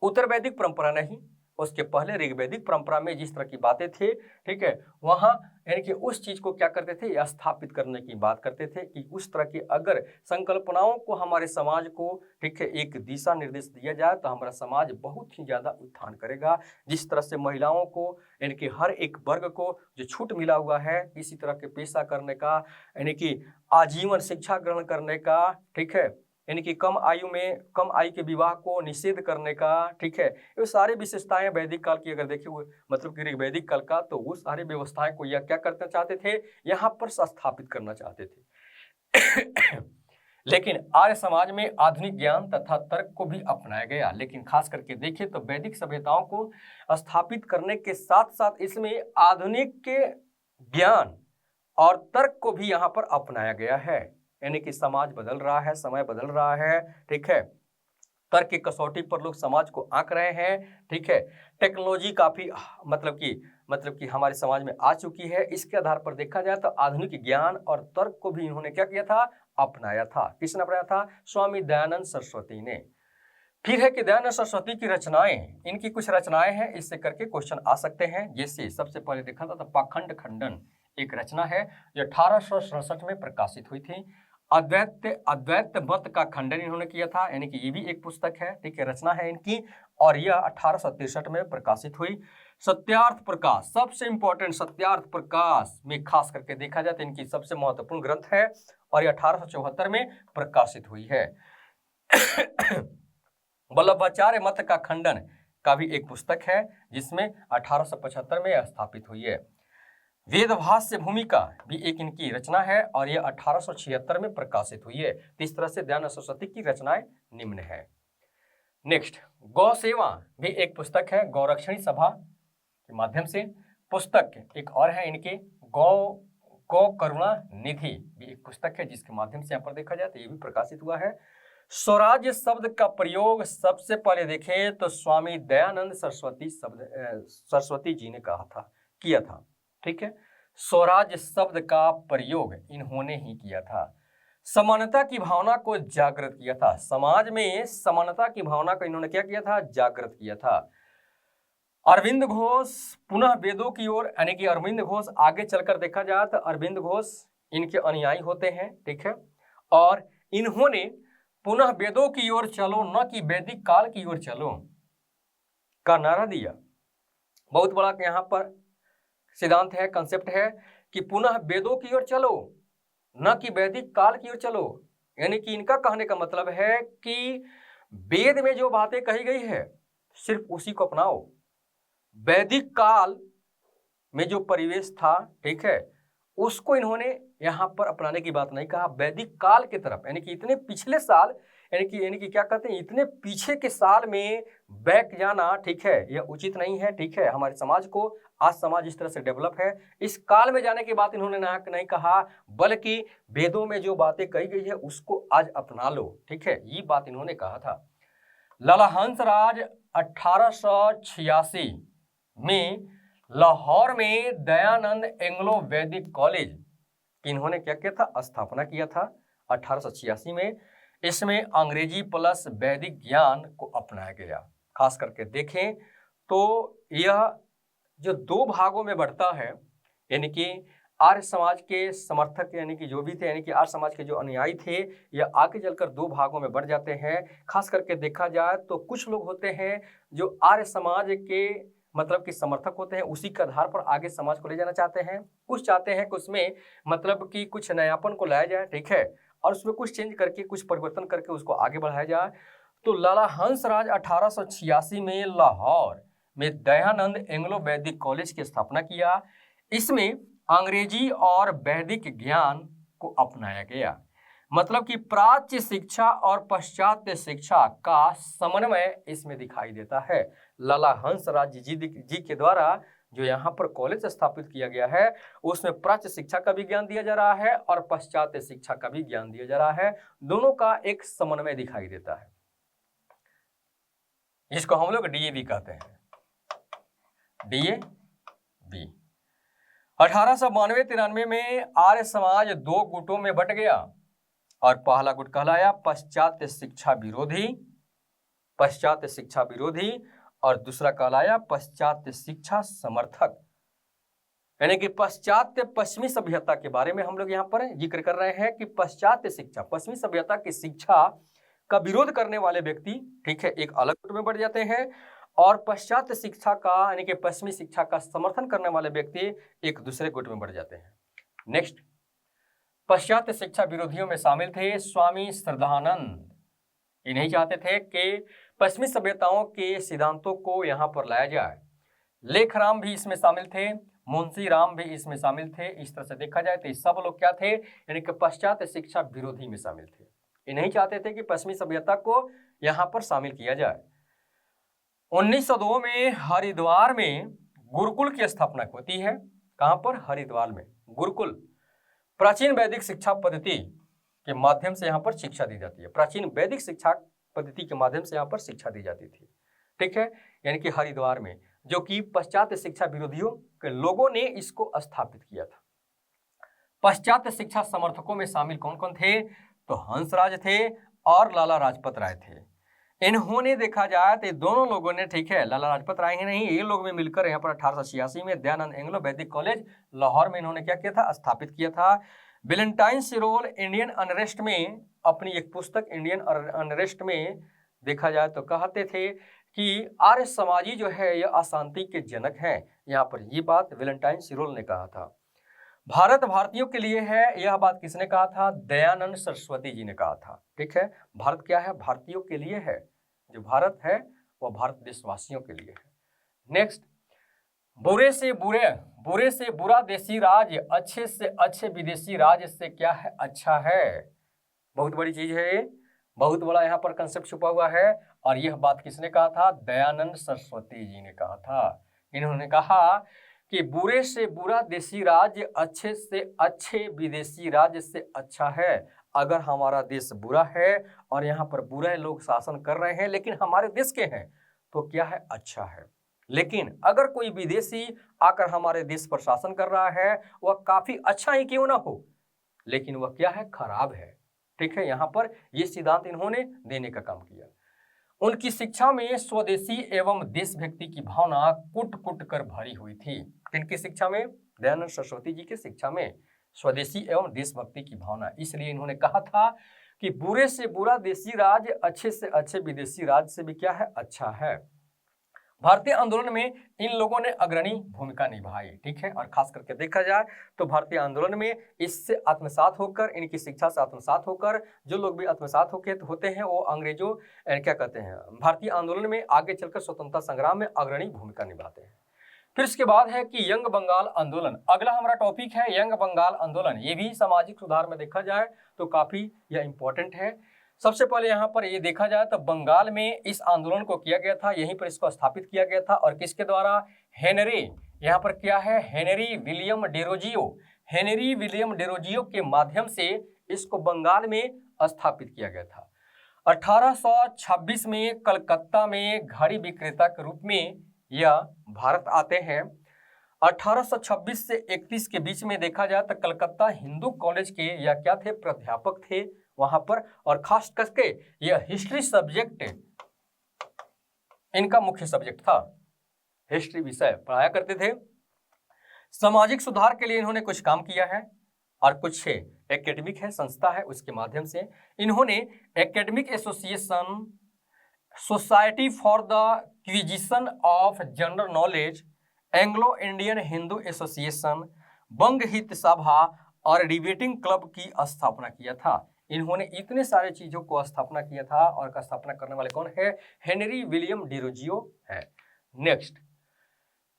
उत्तर वैदिक परंपरा नहीं, उसके पहले ऋग्वैदिक परंपरा में जिस तरह की बातें थे, ठीक है, वहां यानी कि उस चीज को क्या करते थे, स्थापित करने की बात करते थे कि उस तरह की अगर संकल्पनाओं को हमारे समाज को, ठीक है, एक दिशा निर्देश दिया जाए तो हमारा समाज बहुत ही ज्यादा उत्थान करेगा। जिस तरह से महिलाओं को यानी कि हर एक वर्ग को जो छूट मिला हुआ है इसी तरह के पेशा करने का, यानी कि आजीवन शिक्षा ग्रहण करने का, ठीक है, यानी कि कम आयु के विवाह को निषेध करने का, ठीक है, ये सारी विशेषताएं वैदिक काल की अगर देखे हुए मतलब कि वैदिक काल का, तो वो सारी व्यवस्थाएं को यह क्या करना चाहते थे, यहाँ पर स्थापित करना चाहते थे। लेकिन आर्य समाज में आधुनिक ज्ञान तथा तर्क को भी अपनाया गया। लेकिन खास करके देखें तो वैदिक सभ्यताओं को स्थापित करने के साथ साथ इसमें आधुनिक के ज्ञान और तर्क को भी यहाँ पर अपनाया गया है। यानी कि समाज बदल रहा है, समय बदल रहा है, ठीक है। तर्क की कसौटी पर लोग समाज को आंक रहे हैं, ठीक है। टेक्नोलॉजी काफी मतलब कि हमारे समाज में आ चुकी है। इसके आधार पर देखा जाए तो आधुनिक ज्ञान और तर्क को भी इन्होंने क्या किया था, अपनाया था। किसने अपनाया था? स्वामी दयानंद सरस्वती ने। फिर है कि दयानंद सरस्वती की रचनाएं, इनकी कुछ रचनाएं हैं, इससे करके क्वेश्चन आ सकते हैं। जैसे सबसे पहले देखा था तो पाखंड खंडन एक रचना है जो 1867 में प्रकाशित हुई थी। अद्वैत मत का खंडन इन्होंने किया था, यानी कि ये भी एक पुस्तक है, ठीक है, रचना है इनकी, और यह 1863 में प्रकाशित हुई। सत्यार्थ प्रकाश, सबसे इंपॉर्टेंट, सत्यार्थ प्रकाश में खास करके देखा जाए तो इनकी सबसे महत्वपूर्ण ग्रंथ है और यह 1874 में प्रकाशित हुई है। वल्लभाचार्य मत का खंडन का भी एक पुस्तक है जिसमें 1875 में स्थापित हुई है। वेदभाष्य भूमिका भी एक इनकी रचना है और यह 1876 में प्रकाशित हुई है। तो इस तरह से दयानंद सरस्वती की रचनाएं निम्न है। नेक्स्ट, गौ सेवा भी एक पुस्तक है, गौरक्षणी सभा के माध्यम से। पुस्तक एक और है इनके, गौ करुणा निधि भी एक पुस्तक है जिसके माध्यम से यहाँ पर देखा जाए तो ये भी प्रकाशित हुआ है। स्वराज्य शब्द का प्रयोग सबसे पहले देखें तो स्वामी दयानंद सरस्वती जी ने किया था, ठीक है। स्वराज्य शब्द का प्रयोग इन्होंने ही किया था। समानता की भावना को जागृत किया था, समाज में समानता की भावना को इन्होंने क्या किया था, जागृत किया था। अरविंद घोष पुनः वेदों की ओर, यानी कि अरविंद घोष आगे चलकर देखा जाए तो अरविंद घोष इनके अनुयायी होते हैं, ठीक है, और इन्होंने पुनः वेदों की ओर चलो न कि वैदिक काल की ओर चलो का नारा दिया। बहुत बड़ा यहाँ पर सिद्धांत है, कंसेप्ट है कि पुनः वेदों की ओर चलो न कि वैदिक काल की ओर चलो। यानी कि इनका कहने का मतलब है कि वेद में जो बातें कही गई है सिर्फ उसी को अपनाओ। वैदिक काल में जो परिवेश था, ठीक है, उसको इन्होंने यहाँ पर अपनाने की बात नहीं कहा। वैदिक काल की तरफ, यानी कि इतने पिछले साल, यानी कि क्या कहते हैं, इतने पीछे के साल में बैक जाना, ठीक है, यह उचित नहीं है, ठीक है। हमारे समाज को, आज समाज इस तरह से डेवलप है, इस काल में जाने की बात इन्होंने नहीं कहा, बल्कि वेदों में जो बातें कही गई है उसको आज अपना लो, ठीक है, ये बात इन्होंने कहा था। लाला हंसराज 1886 में लाहौर में दयानंद एंग्लो वैदिक कॉलेज इन्होंने क्या किया था, स्थापना किया था 1886 में। इसमें अंग्रेजी प्लस वैदिक ज्ञान को अपनाया गया। खास करके देखें तो यह जो दो भागों में बढ़ता है, यानी कि आर्य समाज के समर्थक, यानी कि जो भी थे, यानी कि आर्य समाज के जो अनुयायी थे, यह आगे चलकर दो भागों में बढ़ जाते हैं। खास करके देखा जाए तो कुछ लोग होते हैं जो आर्य समाज के मतलब कि समर्थक होते हैं, उसी के आधार पर आगे समाज को ले जाना चाहते हैं। कुछ चाहते हैं कि उसमें मतलब कि कुछ नयापन को लाया जाए, ठीक है, और उसमें कुछ चेंज करके, कुछ परिवर्तन करके उसको आगे बढ़ाया जाए। तो लाला हंसराज 1886 में लाहौर में दयानंद एंग्लो वैदिक कॉलेज की स्थापना किया। इसमें अंग्रेजी और वैदिक ज्ञान को अपनाया गया। मतलब कि प्राच्य शिक्षा और पाश्चात्य शिक्षा का समन्वय इसमें दिखाई देता है। लाला हंसराज जी के द्वारा जो यहाँ पर कॉलेज स्थापित किया गया है उसमें प्राच्य शिक्षा का भी ज्ञान दिया जा रहा है और पाश्चात्य शिक्षा का भी ज्ञान दिया जा रहा है। दोनों का एक समन्वय दिखाई देता है, जिसको हम लोग DAV कहते हैं, DAV। 1892-93 में आर्य समाज दो गुटों में बट गया और पहला गुट कहलाया पाश्चात्य शिक्षा विरोधी और दूसरा कहलाया पाश्चात्य शिक्षा समर्थक। यानी कि पाश्चात्य पश्चिमी सभ्यता के बारे में हम लोग यहाँ पर जिक्र कर रहे हैं कि पाश्चात्य शिक्षा, पश्चिमी सभ्यता की शिक्षा का विरोध करने वाले व्यक्ति, ठीक है, एक अलग गुट में बढ़ जाते हैं, और पाश्चात्य शिक्षा का यानी कि पश्चिमी शिक्षा का समर्थन करने वाले व्यक्ति एक दूसरे गुट में बढ़ जाते हैं। नेक्स्ट, पाश्चात्य शिक्षा विरोधियों में शामिल थे स्वामी श्रद्धानंद। ये नहीं चाहते थे कि पश्चिमी सभ्यताओं के सिद्धांतों को यहाँ पर लाया जाए। लेखराम भी इसमें शामिल थे, मुंशी राम भी इसमें शामिल थे। इस तरह से देखा जाए तो सब लोग क्या थे, यानी कि पाश्चात्य शिक्षा विरोधी में शामिल थे। ये नहीं चाहते थे कि पश्चिमी सभ्यता को यहाँ पर शामिल किया जाए। 1902 में हरिद्वार में गुरुकुल की स्थापना होती है। कहाँ पर? हरिद्वार में गुरुकुल। प्राचीन वैदिक शिक्षा पद्धति के माध्यम से यहाँ पर शिक्षा दी जाती है। प्राचीन वैदिक शिक्षा पद्धति के माध्यम से यहाँ पर शिक्षा दी जाती थी, ठीक है, यानी कि हरिद्वार में, जो कि पाश्चात्य शिक्षा विरोधियों के लोगों ने इसको स्थापित किया था। पाश्चात्य शिक्षा समर्थकों में शामिल कौन कौन थे? तो हंसराज थे और लाला लाजपत राय थे। इन्होंने देखा जाए तो दोनों लोगों ने, ठीक है, लाला लाजपत राय ही नहीं, ये लोग में मिलकर यहाँ पर 1886 में दयानंद एंग्लो वैदिक कॉलेज लाहौर में इन्होंने क्या किया था? स्थापित किया था। वैलेंटाइन सिरोल इंडियन अनरेस्ट में अपनी एक पुस्तक इंडियन अनरेस्ट में देखा जाए तो कहते थे कि आर्य समाजी जो है यह अशांति के जनक हैं। यहाँ पर ये बात वैलेंटाइन सिरोल ने कहा था। भारत भारतीयों के लिए है, यह बात किसने कहा था? दयानंद सरस्वती जी ने कहा था, ठीक है। भारत क्या है? भारतीयों के लिए है। जो भारत है वह भारत देशवासियों के लिए है। नेक्स्ट, बुरे से बुरा देसी राज, अच्छे से अच्छे विदेशी राज से क्या है? अच्छा है। बहुत बड़ी चीज है ये, बहुत बड़ा यहाँ पर कंसेप्ट छुपा हुआ है। और यह बात किसने कहा था? दयानंद सरस्वती जी ने कहा था। इन्होंने कहा कि बुरे से बुरा देसी राज्य अच्छे से अच्छे विदेशी राज्य से अच्छा है। अगर हमारा देश बुरा है और यहाँ पर बुरे लोग शासन कर रहे हैं लेकिन हमारे देश के हैं तो क्या है? अच्छा है। लेकिन अगर कोई विदेशी आकर हमारे देश पर शासन कर रहा है वह काफी अच्छा ही क्यों ना हो, लेकिन वह क्या है? खराब है, ठीक है। यहाँ पर ये सिद्धांत इन्होंने देने का काम किया। उनकी शिक्षा में स्वदेशी एवं देशभक्ति की भावना कुट कुट कर भरी हुई थी। इनकी शिक्षा में, दयानंद सरस्वती जी की शिक्षा में स्वदेशी एवं देशभक्ति की भावना, इसलिए इन्होंने कहा था कि बुरे से बुरा देसी राज, अच्छे से अच्छे विदेशी राज से भी क्या है? अच्छा है। भारतीय आंदोलन में इन लोगों ने अग्रणी भूमिका निभाई, ठीक है। और खास करके देखा जाए तो भारतीय आंदोलन में इससे आत्मसात होकर, इनकी शिक्षा से आत्मसात होकर जो लोग भी आत्मसात होते हैं वो अंग्रेजों क्या कहते हैं, भारतीय आंदोलन में आगे चलकर स्वतंत्रता संग्राम में अग्रणी भूमिका निभाते हैं। फिर इसके बाद है कि यंग बंगाल आंदोलन। अगला हमारा टॉपिक है यंग बंगाल आंदोलन। ये भी सामाजिक सुधार में देखा जाए तो काफी यह इंपॉर्टेंट है। सबसे पहले यहाँ पर ये देखा जाए तो बंगाल में इस आंदोलन को किया गया था, यहीं पर इसको स्थापित किया गया था। और किसके द्वारा? हेनरी, यहाँ पर क्या है? Henry William Derozio. Henry William Derozio के माध्यम से इसको बंगाल में स्थापित किया गया था। 1826 में कलकत्ता में घड़ी विक्रेता के रूप में यह भारत आते हैं। 1826 से 31 के बीच में देखा जाए तो कलकत्ता हिंदू कॉलेज के या क्या थे? प्राध्यापक थे वहां पर। और खास करके यह हिस्ट्री सब्जेक्ट इनका मुख्य सब्जेक्ट था, हिस्ट्री विषय पढ़ाया करते थे। सामाजिक सुधार के लिए इन्होंने कुछ काम किया है और कुछ एकेडमिक है संस्था है, उसके माध्यम से इन्होंने academic association, society for the acquisition of general knowledge, Anglo Indian Hindu association, बंग हित सभा और डिबेटिंग क्लब की स्थापना किया था। इन्होंने इतने सारे चीजों को स्थापना किया था। और स्थापना करने वाले कौन है? हेनरी विलियम डेरोजियो है। नेक्स्ट,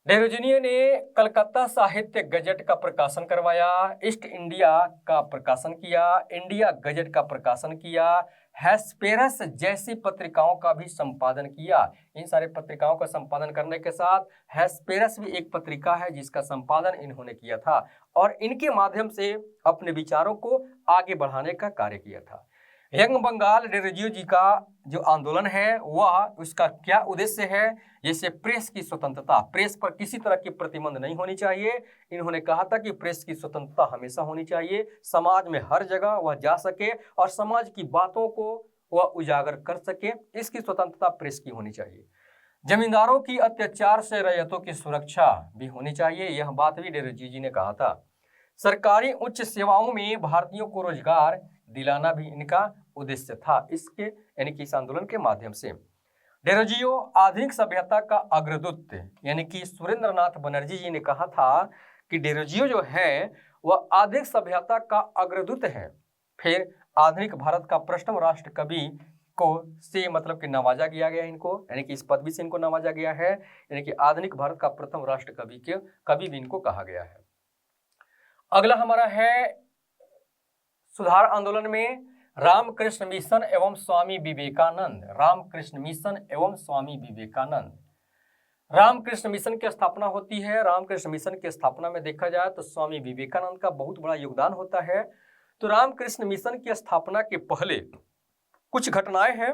डेरोजियो ने कलकत्ता साहित्य गजट का प्रकाशन करवाया, ईस्ट इंडिया का प्रकाशन किया, इंडिया गजट का प्रकाशन किया, हेस्पेरस जैसी पत्रिकाओं का भी संपादन किया। इन सारे पत्रिकाओं का संपादन करने के साथ हेस्पेरस भी एक पत्रिका है जिसका संपादन इन्होंने किया था और इनके माध्यम से अपने विचारों को आगे बढ़ाने का कार्य किया था। यंग बंगाल डेरोजियो जी का जो आंदोलन है वह उसका क्या उद्देश्य है? जैसे प्रेस की स्वतंत्रता, प्रेस पर किसी तरह की प्रतिबंध नहीं होनी चाहिए। इन्होंने कहा था कि प्रेस की स्वतंत्रता हमेशा होनी चाहिए, समाज में हर जगह वह जा सके और समाज की बातों को वह उजागर कर सके, इसकी स्वतंत्रता प्रेस की होनी चाहिए। जमींदारों की अत्याचार से रैयतों की सुरक्षा भी होनी चाहिए, यह बात भी डेरोजियो जी ने कहा था। सरकारी उच्च सेवाओं में भारतीयों को रोजगार दिलाना भी इनका उद्देश्य था, इसके यानी कि इस आंदोलन के माध्यम से। डेरोजियो आधुनिक सभ्यता का अग्रदूत यानी कि सुरेंद्रनाथ बनर्जी जी ने कहा था कि डेरोजियो जो है वह आधुनिक सभ्यता का अग्रदूत है। फिर आधुनिक भारत का प्रथम राष्ट्र कवि को से मतलब कि नवाजा गया गया इनको, यानी कि इस पदवी से इनको नवाजा गया है, यानी कि आधुनिक भारत का प्रथम राष्ट्र कवि भी इनको कहा गया है। अगला हमारा है सुधार आंदोलन में रामकृष्ण मिशन एवं स्वामी विवेकानंद। रामकृष्ण मिशन एवं स्वामी विवेकानंद। रामकृष्ण मिशन की स्थापना होती है। रामकृष्ण मिशन की स्थापना में देखा जाए तो स्वामी विवेकानंद का बहुत बड़ा योगदान होता है। तो रामकृष्ण मिशन की स्थापना के पहले कुछ घटनाएं हैं।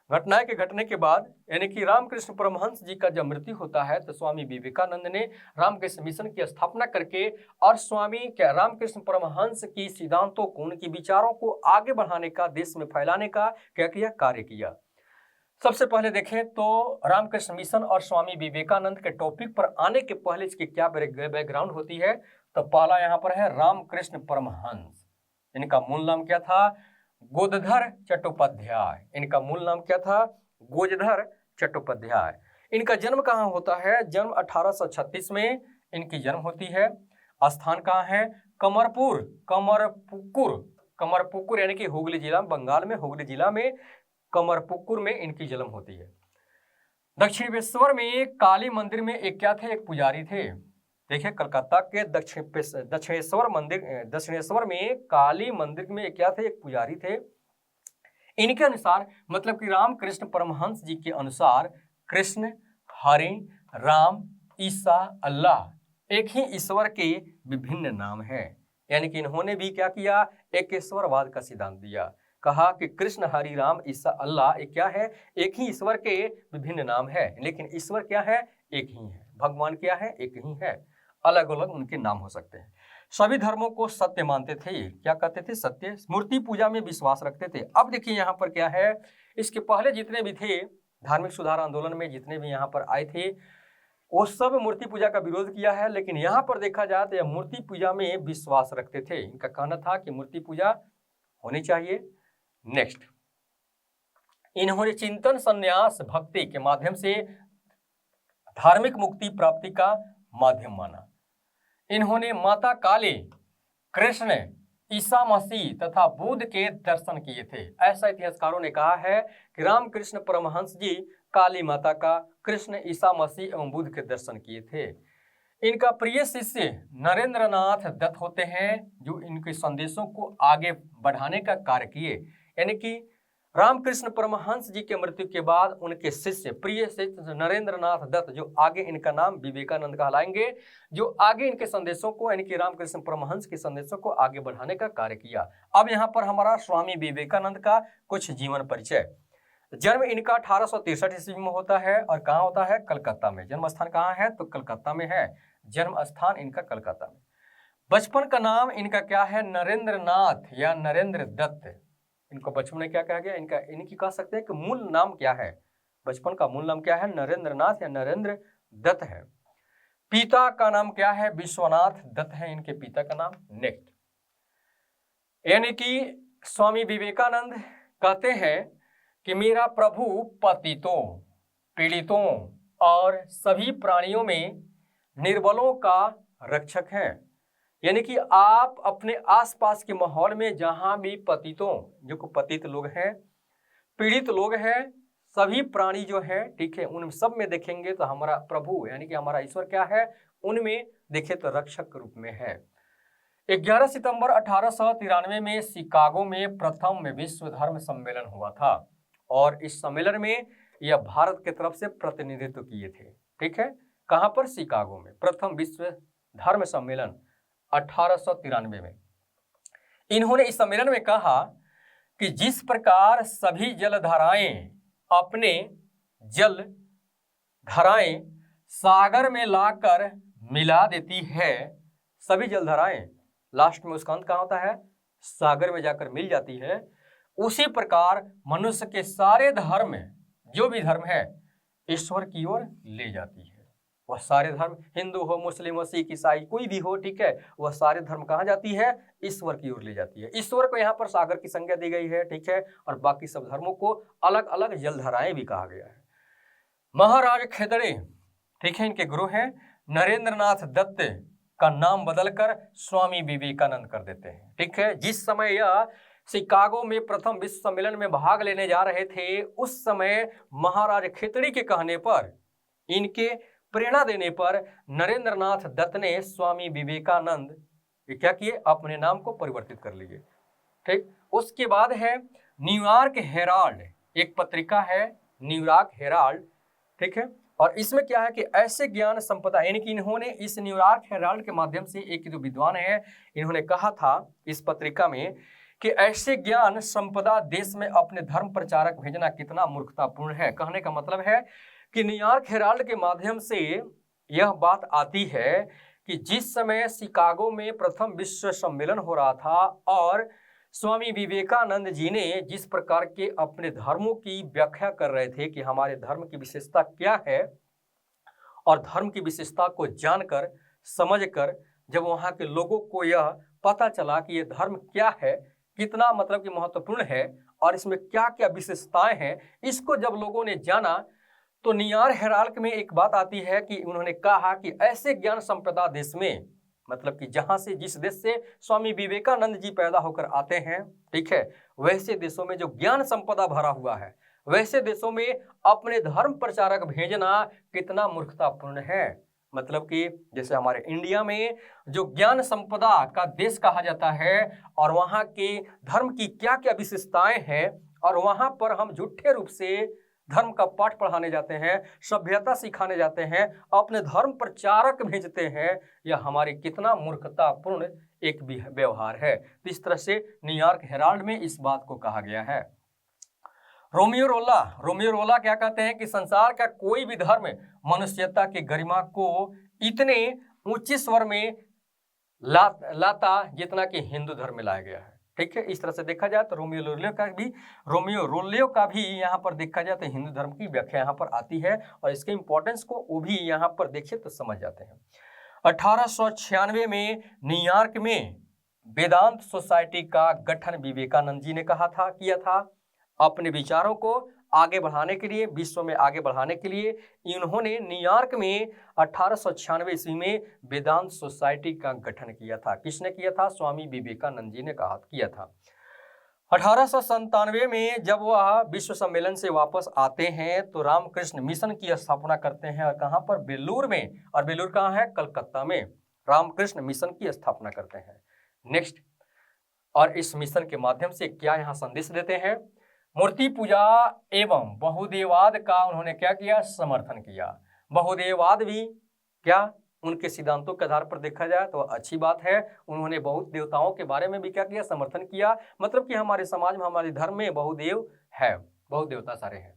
घटनाएं के घटने के बाद यानी कि रामकृष्ण परमहंस जी का जब मृत्यु होता है तो स्वामी विवेकानंद ने रामकृष्ण मिशन की स्थापना करके और स्वामी क्या रामकृष्ण परमहंस की सिद्धांतों को, उनकी विचारों को आगे बढ़ाने का, देश में फैलाने का क्या किया, कार्य किया। सबसे पहले देखें तो रामकृष्ण मिशन और स्वामी विवेकानंद के टॉपिक पर आने के पहले इसकी क्या बैकग्राउंड होती है। तो पहला यहाँ पर है रामकृष्ण परमहंस। इनका मूल नाम क्या था? गोदधर चट्टोपाध्याय। इनका मूल नाम क्या था? गोदधर चट्टोपाध्याय। इनका जन्म कहाँ होता है? जन्म 1836 में इनकी जन्म होती है। स्थान कहाँ है? कमरपुर, कमरपुकुर यानी कि हुगली जिला, बंगाल में हुगली जिला में कमरपुकुर में इनकी जन्म होती है। दक्षिणेश्वर में काली मंदिर में एक क्या थे? एक पुजारी थे। देखिए कलकत्ता के दक्षिणेश्वर में काली मंदिर में क्या थे? एक पुजारी थे। इनके अनुसार मतलब कि रामकृष्ण परमहंस जी के अनुसार कृष्ण, हरि, राम, ईसा, अल्लाह एक ही ईश्वर के विभिन्न नाम हैं। यानी कि इन्होंने भी क्या किया? एक ईश्वरवाद का सिद्धांत दिया। कहा कि कृष्ण, हरि, राम, ईसा, अल्लाह एक क्या है? एक ही ईश्वर के विभिन्न नाम है, लेकिन ईश्वर क्या है? एक ही है। भगवान क्या है? एक ही है। अलग अलग उनके नाम हो सकते हैं। सभी धर्मों को सत्य मानते थे। क्या कहते थे? सत्य। मूर्ति पूजा में विश्वास रखते थे। अब देखिए यहाँ पर क्या है, इसके पहले जितने भी थे धार्मिक सुधार आंदोलन में जितने भी यहाँ पर आए थे वो सब मूर्ति पूजा का विरोध किया है, लेकिन यहाँ पर देखा जाए तो यह मूर्ति पूजा में विश्वास रखते थे। इनका कहना था कि मूर्ति पूजा होनी चाहिए। नेक्स्ट, इन्होंने चिंतन, संन्यास, भक्ति के माध्यम से धार्मिक मुक्ति प्राप्ति का माध्यम माना। इन्होंने माता काली, कृष्ण, ईसा मसीह तथा बुद्ध के दर्शन किए थे। ऐसा इतिहासकारों ने कहा है कि रामकृष्ण परमहंस जी काली माता का, कृष्ण, ईसा मसीह एवं बुद्ध के दर्शन किए थे। इनका प्रिय शिष्य नरेंद्र नाथ दत्त होते हैं, जो इनके संदेशों को आगे बढ़ाने का कार्य किए। यानी कि रामकृष्ण परमहंस जी के मृत्यु के बाद उनके शिष्य, प्रिय शिष्य नरेंद्र नाथ दत्त, जो आगे इनका नाम विवेकानंद कहलाएंगे, जो आगे इनके संदेशों को यानी कि रामकृष्ण परमहंस के संदेशों को आगे बढ़ाने का कार्य किया। अब यहाँ पर हमारा स्वामी विवेकानंद का कुछ जीवन परिचय। जन्म इनका 1863 ईस्वी में होता है और कहाँ होता है? कलकत्ता में। जन्म स्थान कहाँ है? तो कलकत्ता में है। जन्म स्थान इनका कलकत्ता में। बचपन का नाम इनका क्या है? नरेंद्र नाथ या नरेंद्र दत्त। इनको बचपन में क्या कहा गया? इनकी कह सकते हैं कि मूल नाम क्या है? बचपन का मूल नाम क्या है? नरेंद्र नाथ या नरेंद्र दत्त है। पिता का नाम क्या है? विश्वनाथ दत्त है इनके पिता का नाम। नेक्स्ट, यानी कि स्वामी विवेकानंद कहते हैं कि मेरा प्रभु पतितों, पीड़ितों और सभी प्राणियों में निर्बलों का रक्षक है। यानी कि आप अपने आसपास के माहौल में जहां भी पतितों, जो पतित लोग हैं, पीड़ित लोग हैं, सभी प्राणी जो है, ठीक है, उन सब में देखेंगे तो हमारा प्रभु यानी कि हमारा ईश्वर क्या है? उनमें देखे तो रक्षक के रूप में है। 11 सितंबर 1893 में शिकागो में प्रथम विश्व धर्म सम्मेलन हुआ था और इस सम्मेलन में यह भारत की तरफ से प्रतिनिधित्व किए थे। ठीक है, कहां पर? शिकागो में प्रथम विश्व धर्म सम्मेलन 1893 में। इन्होंने इस सम्मेलन में कहा कि जिस प्रकार सभी जलधाराएं अपने जल धाराएं सागर में लाकर मिला देती है, सभी जलधाराएं लास्ट में उसका अंत कहाँ होता है? सागर में जाकर मिल जाती है। उसी प्रकार मनुष्य के सारे धर्म, जो भी धर्म है, ईश्वर की ओर ले जाती है। वह सारे धर्म, हिंदू हो, मुस्लिम हो, सिख, ईसाई, कोई भी हो, ठीक है, वह सारे धर्म कहाँ जाती है? ईश्वर की ओर ले जाती है। ईश्वर को यहाँ पर सागर की संज्ञा दी गई है, ठीक है, और बाकी सब धर्मों को अलग अलग जलधाराएं भी कहा गया है। महाराज खेदड़े, ठीक है, इनके गुरु हैं। नरेंद्र नाथ दत्त का नाम बदलकर स्वामी विवेकानंद कर देते हैं। ठीक है, जिस समय यह शिकागो में प्रथम विश्व सम्मेलन में भाग लेने जा रहे थे, उस समय महाराज खेतड़ी के कहने पर, इनके प्रेरणा देने पर नरेंद्र नाथ दत्त ने स्वामी विवेकानंद क्या किए? अपने नाम को परिवर्तित कर लिए। ठीक, उसके बाद है न्यूयॉर्क हेराल्ड, एक पत्रिका है न्यूयॉर्क हेराल्ड, ठीक है। और इसमें क्या है कि ऐसे ज्ञान संपदा, यानी कि इन्होंने इस न्यूयॉर्क हेराल्ड के माध्यम से, एक जो विद्वान है, इन्होंने कहा था इस पत्रिका में कि ऐसे ज्ञान संपदा देश में अपने धर्म प्रचारक भेजना कितना मूर्खतापूर्ण है। कहने का मतलब है कि न्यूयॉर्क हेराल्ड के माध्यम से यह बात आती है कि जिस समय शिकागो में प्रथम विश्व सम्मेलन हो रहा था और स्वामी विवेकानंद जी ने जिस प्रकार के अपने धर्मों की व्याख्या कर रहे थे कि हमारे धर्म की विशेषता क्या है, और धर्म की विशेषता को जानकर समझकर जब वहाँ के लोगों को यह पता चला कि यह धर्म क्या है, कितना मतलब कि महत्वपूर्ण है और इसमें क्या क्या विशेषताएं हैं, इसको जब लोगों ने जाना तो न्यूयॉर्क हेराल्ड में एक बात आती है कि उन्होंने कहा कि ऐसे ज्ञान संपदा देश में, मतलब कि जहां से, जिस देश से स्वामी विवेकानंद जी पैदा होकर आते हैं, ठीक है, वैसे देशों में जो ज्ञान संपदा भरा हुआ है, वैसे देशों में अपने धर्म प्रचारक भेजना कितना मूर्खतापूर्ण है। मतलब कि जैसे हमारे इंडिया में जो ज्ञान संपदा का देश कहा जाता है और वहाँ के धर्म की क्या क्या विशेषताएं हैं, और वहाँ पर हम झूठे रूप से धर्म का पाठ पढ़ाने जाते हैं, सभ्यता सिखाने जाते हैं, अपने धर्म प्रचारक भेजते हैं, यह हमारी कितना मूर्खतापूर्ण एक व्यवहार है। तो इस तरह से न्यूयॉर्क हेराल्ड में इस बात को कहा गया है। रोमियो रोला क्या कहते हैं कि संसार का कोई भी धर्म मनुष्यता की गरिमा को इतने ऊंचे स्वर में लाता जितना कि हिंदू धर्म में लाया गया है, ठीक है। इस तरह से देखा जाए तो रोमियो रोलियो का भी यहाँ पर देखा जाए तो हिंदू धर्म की व्याख्या यहाँ पर आती है और इसके इंपॉर्टेंस को वो भी यहाँ पर देखिए तो समझ जाते हैं। 1896 में न्यूयॉर्क में वेदांत सोसाइटी का गठन विवेकानंद जी ने किया था। अपने विचारों को आगे बढ़ाने के लिए, विश्व में आगे बढ़ाने के लिए इन्होंने न्यूयॉर्क में 1896 ईस्वी में वेदांत सोसाइटी का गठन किया था। किसने किया था? स्वामी विवेकानंद जी ने किया था। 1897 में जब वह विश्व सम्मेलन से वापस आते हैं तो रामकृष्ण मिशन की स्थापना करते हैं, और कहाँ पर? बेलूर में। और बेलूर कहाँ है? कलकत्ता में। रामकृष्ण मिशन की स्थापना करते हैं। नेक्स्ट, और इस मिशन के माध्यम से क्या यहाँ संदेश देते हैं? मूर्ति पूजा एवं बहुदेववाद का उन्होंने क्या किया? समर्थन किया। बहुदेववाद भी क्या उनके सिद्धांतों के आधार पर देखा जाए तो अच्छी बात है। उन्होंने बहुत देवताओं के बारे में भी क्या किया? समर्थन किया। मतलब कि हमारे समाज में, हमारे धर्म में बहुदेव है, बहुत देवता सारे हैं।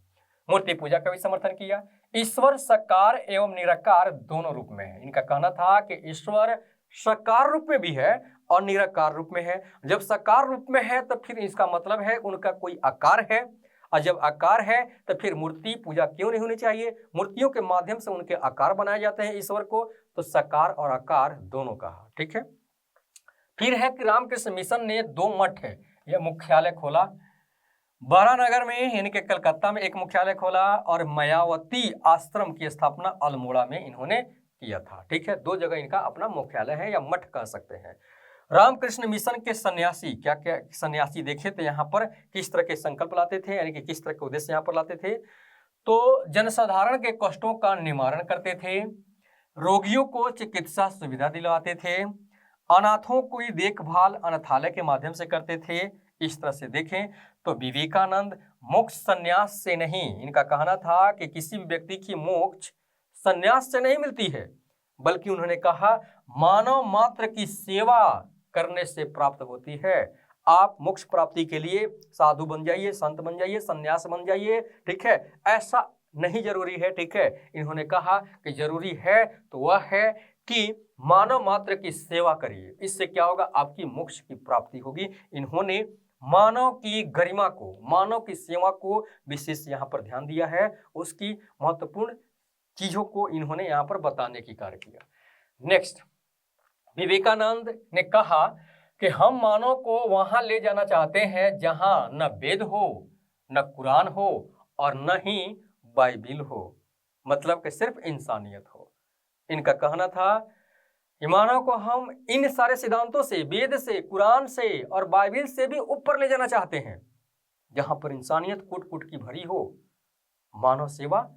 मूर्ति पूजा का भी समर्थन किया। ईश्वर साकार एवं निराकार दोनों रूप में है। इनका कहना था कि ईश्वर साकार रूप में भी है और निराकार रूप में है। जब साकार रूप में है तो फिर इसका मतलब है उनका कोई आकार है, और जब आकार है तो फिर मूर्ति पूजा क्यों नहीं होनी चाहिए? मूर्तियों के माध्यम से उनके आकार बनाए जाते हैं ईश्वर को। तो साकार और आकार दोनों कहा, ठीक है। फिर है कि रामकृष्ण मिशन ने 2 मठ है यह मुख्यालय खोला। बारानगर में यानी कि कलकत्ता में एक मुख्यालय खोला, और मायावती आश्रम की स्थापना अल्मोड़ा में इन्होंने किया था, ठीक है। 2 जगह इनका अपना मुख्यालय है या मठ कह सकते हैं। रामकृष्ण मिशन के सन्यासी क्या क्या सन्यासी देखे तो यहाँ पर किस तरह के संकल्प लाते थे, यानी कि किस तरह के उद्देश्य यहाँ पर लाते थे? तो जनसाधारण के कष्टों का निवारण करते थे, रोगियों को चिकित्सा सुविधा दिलवाते थे, अनाथों की देखभाल अनाथालय के माध्यम से करते थे। इस तरह से देखें तो विवेकानंद मोक्ष संन्यास से नहीं, इनका कहना था कि किसी भी व्यक्ति की मोक्ष संन्यास से नहीं मिलती है, बल्कि उन्होंने कहा मानव मात्र की सेवा करने से प्राप्त होती है। आप मोक्ष प्राप्ति के लिए साधु बन जाइए, संत बन जाइए, संन्यास बन जाइए, ठीक है, ऐसा नहीं जरूरी है, ठीक है। इन्होंने कहा कि जरूरी है तो वह है कि मानव मात्र की सेवा करिए, इससे क्या होगा? आपकी मोक्ष की प्राप्ति होगी। इन्होंने मानव की गरिमा को, मानव की सेवा को विशेष यहाँ पर ध्यान दिया है, उसकी महत्वपूर्ण चीजों को इन्होंने यहाँ पर बताने की कार्य किया। नेक्स्ट, विवेकानंद ने कहा कि हम मानव को वहां ले जाना चाहते हैं जहां न वेद हो, न कुरान हो और न ही बाइबिल हो, मतलब कि सिर्फ इंसानियत हो। इनका कहना था कि मानव को हम इन सारे सिद्धांतों से, वेद से, कुरान से और बाइबिल से भी ऊपर ले जाना चाहते हैं, जहां पर इंसानियत कूट कूट की भरी हो। मानव सेवा,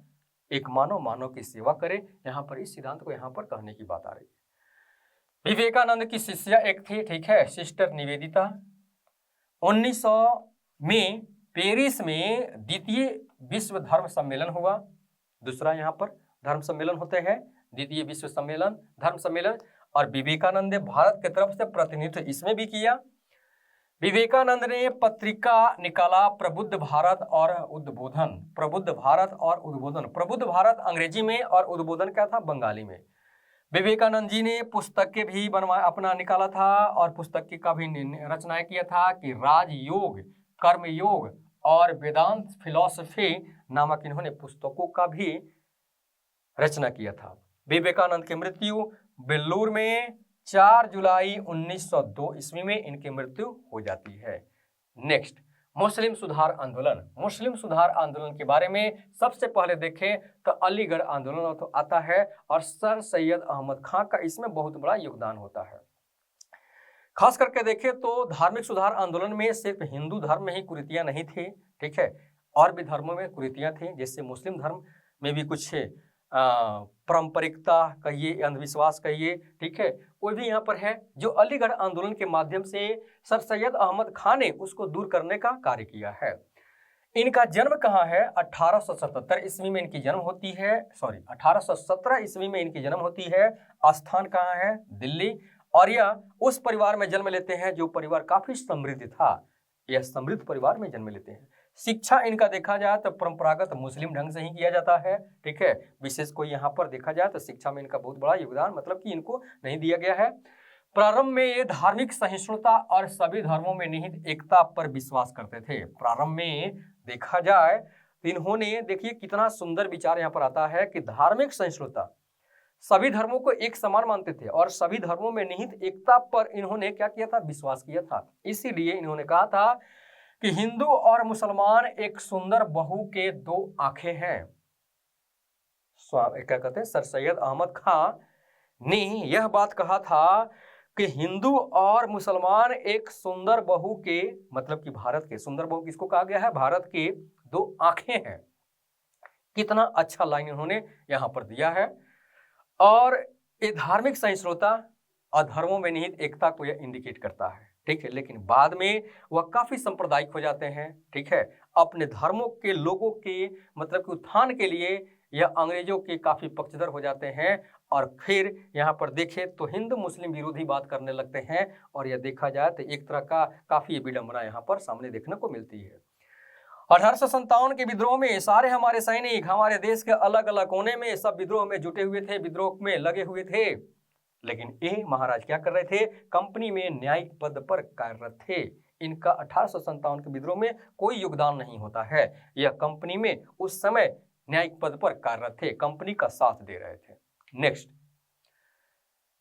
एक मानव की सेवा करे, यहाँ पर इस सिद्धांत को यहाँ पर कहने की बात आ रही है। विवेकानंद की शिष्या एक थी, ठीक है, सिस्टर निवेदिता। 1900 में पेरिस में द्वितीय विश्व धर्म सम्मेलन हुआ। दूसरा यहाँ पर धर्म सम्मेलन होते हैं, द्वितीय विश्व सम्मेलन, धर्म सम्मेलन। और विवेकानंद ने भारत की तरफ से प्रतिनिधित्व इसमें भी किया। विवेकानंद ने पत्रिका निकाला प्रबुद्ध भारत और उद्बोधन। प्रबुद्ध भारत और उद्बोधन, प्रबुद्ध भारत अंग्रेजी में और उद्बोधन क्या था, बंगाली में। विवेकानंद जी ने पुस्तकें भी बनवाया, अपना निकाला था और पुस्तक का भी रचनाएं किया था कि राजयोग, कर्मयोग और वेदांत फिलॉसफी नामक इन्होंने पुस्तकों का भी रचना किया था। विवेकानंद की मृत्यु बेल्लूर में 4 जुलाई 1902 ईस्वी में इनकी मृत्यु हो जाती है। नेक्स्ट, मुस्लिम सुधार आंदोलन। मुस्लिम सुधार आंदोलन के बारे में सबसे पहले देखें तो अलीगढ़ आंदोलन तो आता है और सर सैयद अहमद खां का इसमें बहुत बड़ा योगदान होता है। खास करके देखें तो धार्मिक सुधार आंदोलन में सिर्फ हिंदू धर्म में ही कुरीतियां नहीं थी, ठीक है, और भी धर्मों में कुरीतियां थी। जैसे मुस्लिम धर्म में भी कुछ पारंपरिकता कहिए, अंधविश्वास कहिए, ठीक है, वो भी यहाँ पर है, जो अलीगढ़ आंदोलन के माध्यम से सर सैयद अहमद खां ने उसको दूर करने का कार्य किया है। इनका जन्म कहाँ है, 1877 ईस्वी में इनकी जन्म होती है, 1817 ईस्वी में इनकी जन्म होती है। स्थान कहाँ है, दिल्ली। और यह उस परिवार में जन्म लेते हैं जो परिवार काफी समृद्ध था, यह समृद्ध परिवार में जन्म लेते हैं। शिक्षा इनका देखा जाए तो परंपरागत मुस्लिम ढंग से ही किया जाता है, ठीक है, विशेष कोई यहाँ पर देखा जाए तो शिक्षा में इनका बहुत बड़ा योगदान मतलब कि इनको नहीं दिया गया है। प्रारंभ में ये धार्मिक सहिष्णुता और सभी धर्मों में निहित एकता पर विश्वास करते थे। प्रारंभ में देखा जाए तो इन्होंने, देखिए कितना सुंदर विचार यहाँ पर आता है कि धार्मिक सहिष्णुता, सभी धर्मों को एक समान मानते थे और सभी धर्मों में निहित एकता पर इन्होंने क्या किया था, विश्वास किया था। इसीलिए इन्होंने कहा था कि हिंदू और मुसलमान एक सुंदर बहू के 2 आंखें हैं। क्या कहते हैं, सर सैयद अहमद खां ने यह बात कहा था कि हिंदू और मुसलमान एक सुंदर बहू के, मतलब कि भारत के, सुंदर बहू किसको कहा गया है, भारत के 2 आंखें हैं। कितना अच्छा लाइन इन्होंने यहां पर दिया है। और ये धार्मिक सहिष्णुता और धर्मों में निहित एकता को यह इंडिकेट करता है, ठीक है। लेकिन बाद में वह काफी सांप्रदायिक हो जाते हैं, ठीक है, अपने धर्मों के लोगों के मतलब कि उत्थान के लिए यह अंग्रेजों के काफी पक्षधर हो जाते हैं और फिर यहाँ पर देखें तो हिंदू मुस्लिम विरोधी बात करने लगते हैं। और यह देखा जाए तो एक तरह का काफी विडंबना यहाँ पर सामने देखने को मिलती है। 1857 के विद्रोह में सारे हमारे सैनिक हमारे देश के अलग अलग कोने में सब विद्रोह में जुटे हुए थे, विद्रोह में लगे हुए थे। लेकिन ये महाराज क्या कर रहे थे, कंपनी में न्यायिक पद पर कार्यरत थे। इनका 1857 के विद्रोह में कोई योगदान नहीं होता है। यह कंपनी में उस समय न्यायिक पद पर कार्यरत थे, कंपनी का साथ दे रहे थे। नेक्स्ट,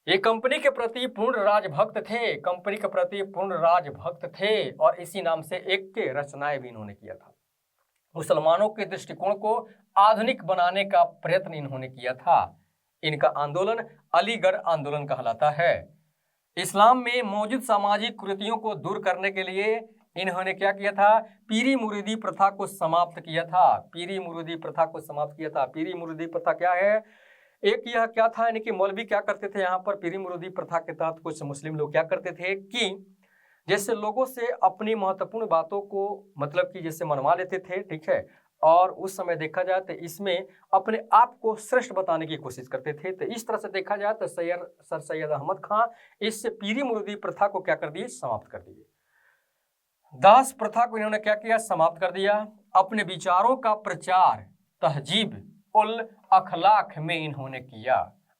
ये कंपनी के प्रति पूर्ण राजभक्त थे, कंपनी के प्रति पूर्ण राजभक्त थे और इसी नाम से एक के रचनाएं भी इन्होंने किया था। मुसलमानों के दृष्टिकोण को आधुनिक बनाने का प्रयत्न इन्होंने किया था। इनका आंदोलन अलीगढ़ आंदोलन कहलाता है। इस्लाम में मौजूद सामाजिक कुरीतियों को दूर करने के लिए इन्होंने क्या किया था, पीरी मुरीदी प्रथा को समाप्त किया था। पीरी मुरीदी प्रथा को समाप्त किया था। पीरी मुरीदी प्रथा क्या है, एक यह क्या था, यानी कि मौलवी क्या करते थे यहाँ पर पीरी मुरीदी प्रथा के तहत कुछ मुस्लिम लोग क्या करते थे कि जैसे लोगों से अपनी महत्वपूर्ण बातों को मतलब कि जैसे मनवा लेते थे, ठीक है, और उस समय देखा जाए तो इसमें अपने आप को श्रेष्ठ बताने की कोशिश करते थे। तो इस तरह से देखा जाए तो सर सैयद अहमद खां इससे पीरी मुरीदी प्रथा को क्या कर दिए, समाप्त कर दिए। दास प्रथा को इन्होंने क्या किया, समाप्त कर दिया। अपने विचारों का प्रचार तहजीब उल अखलाक में इन्होंने किया।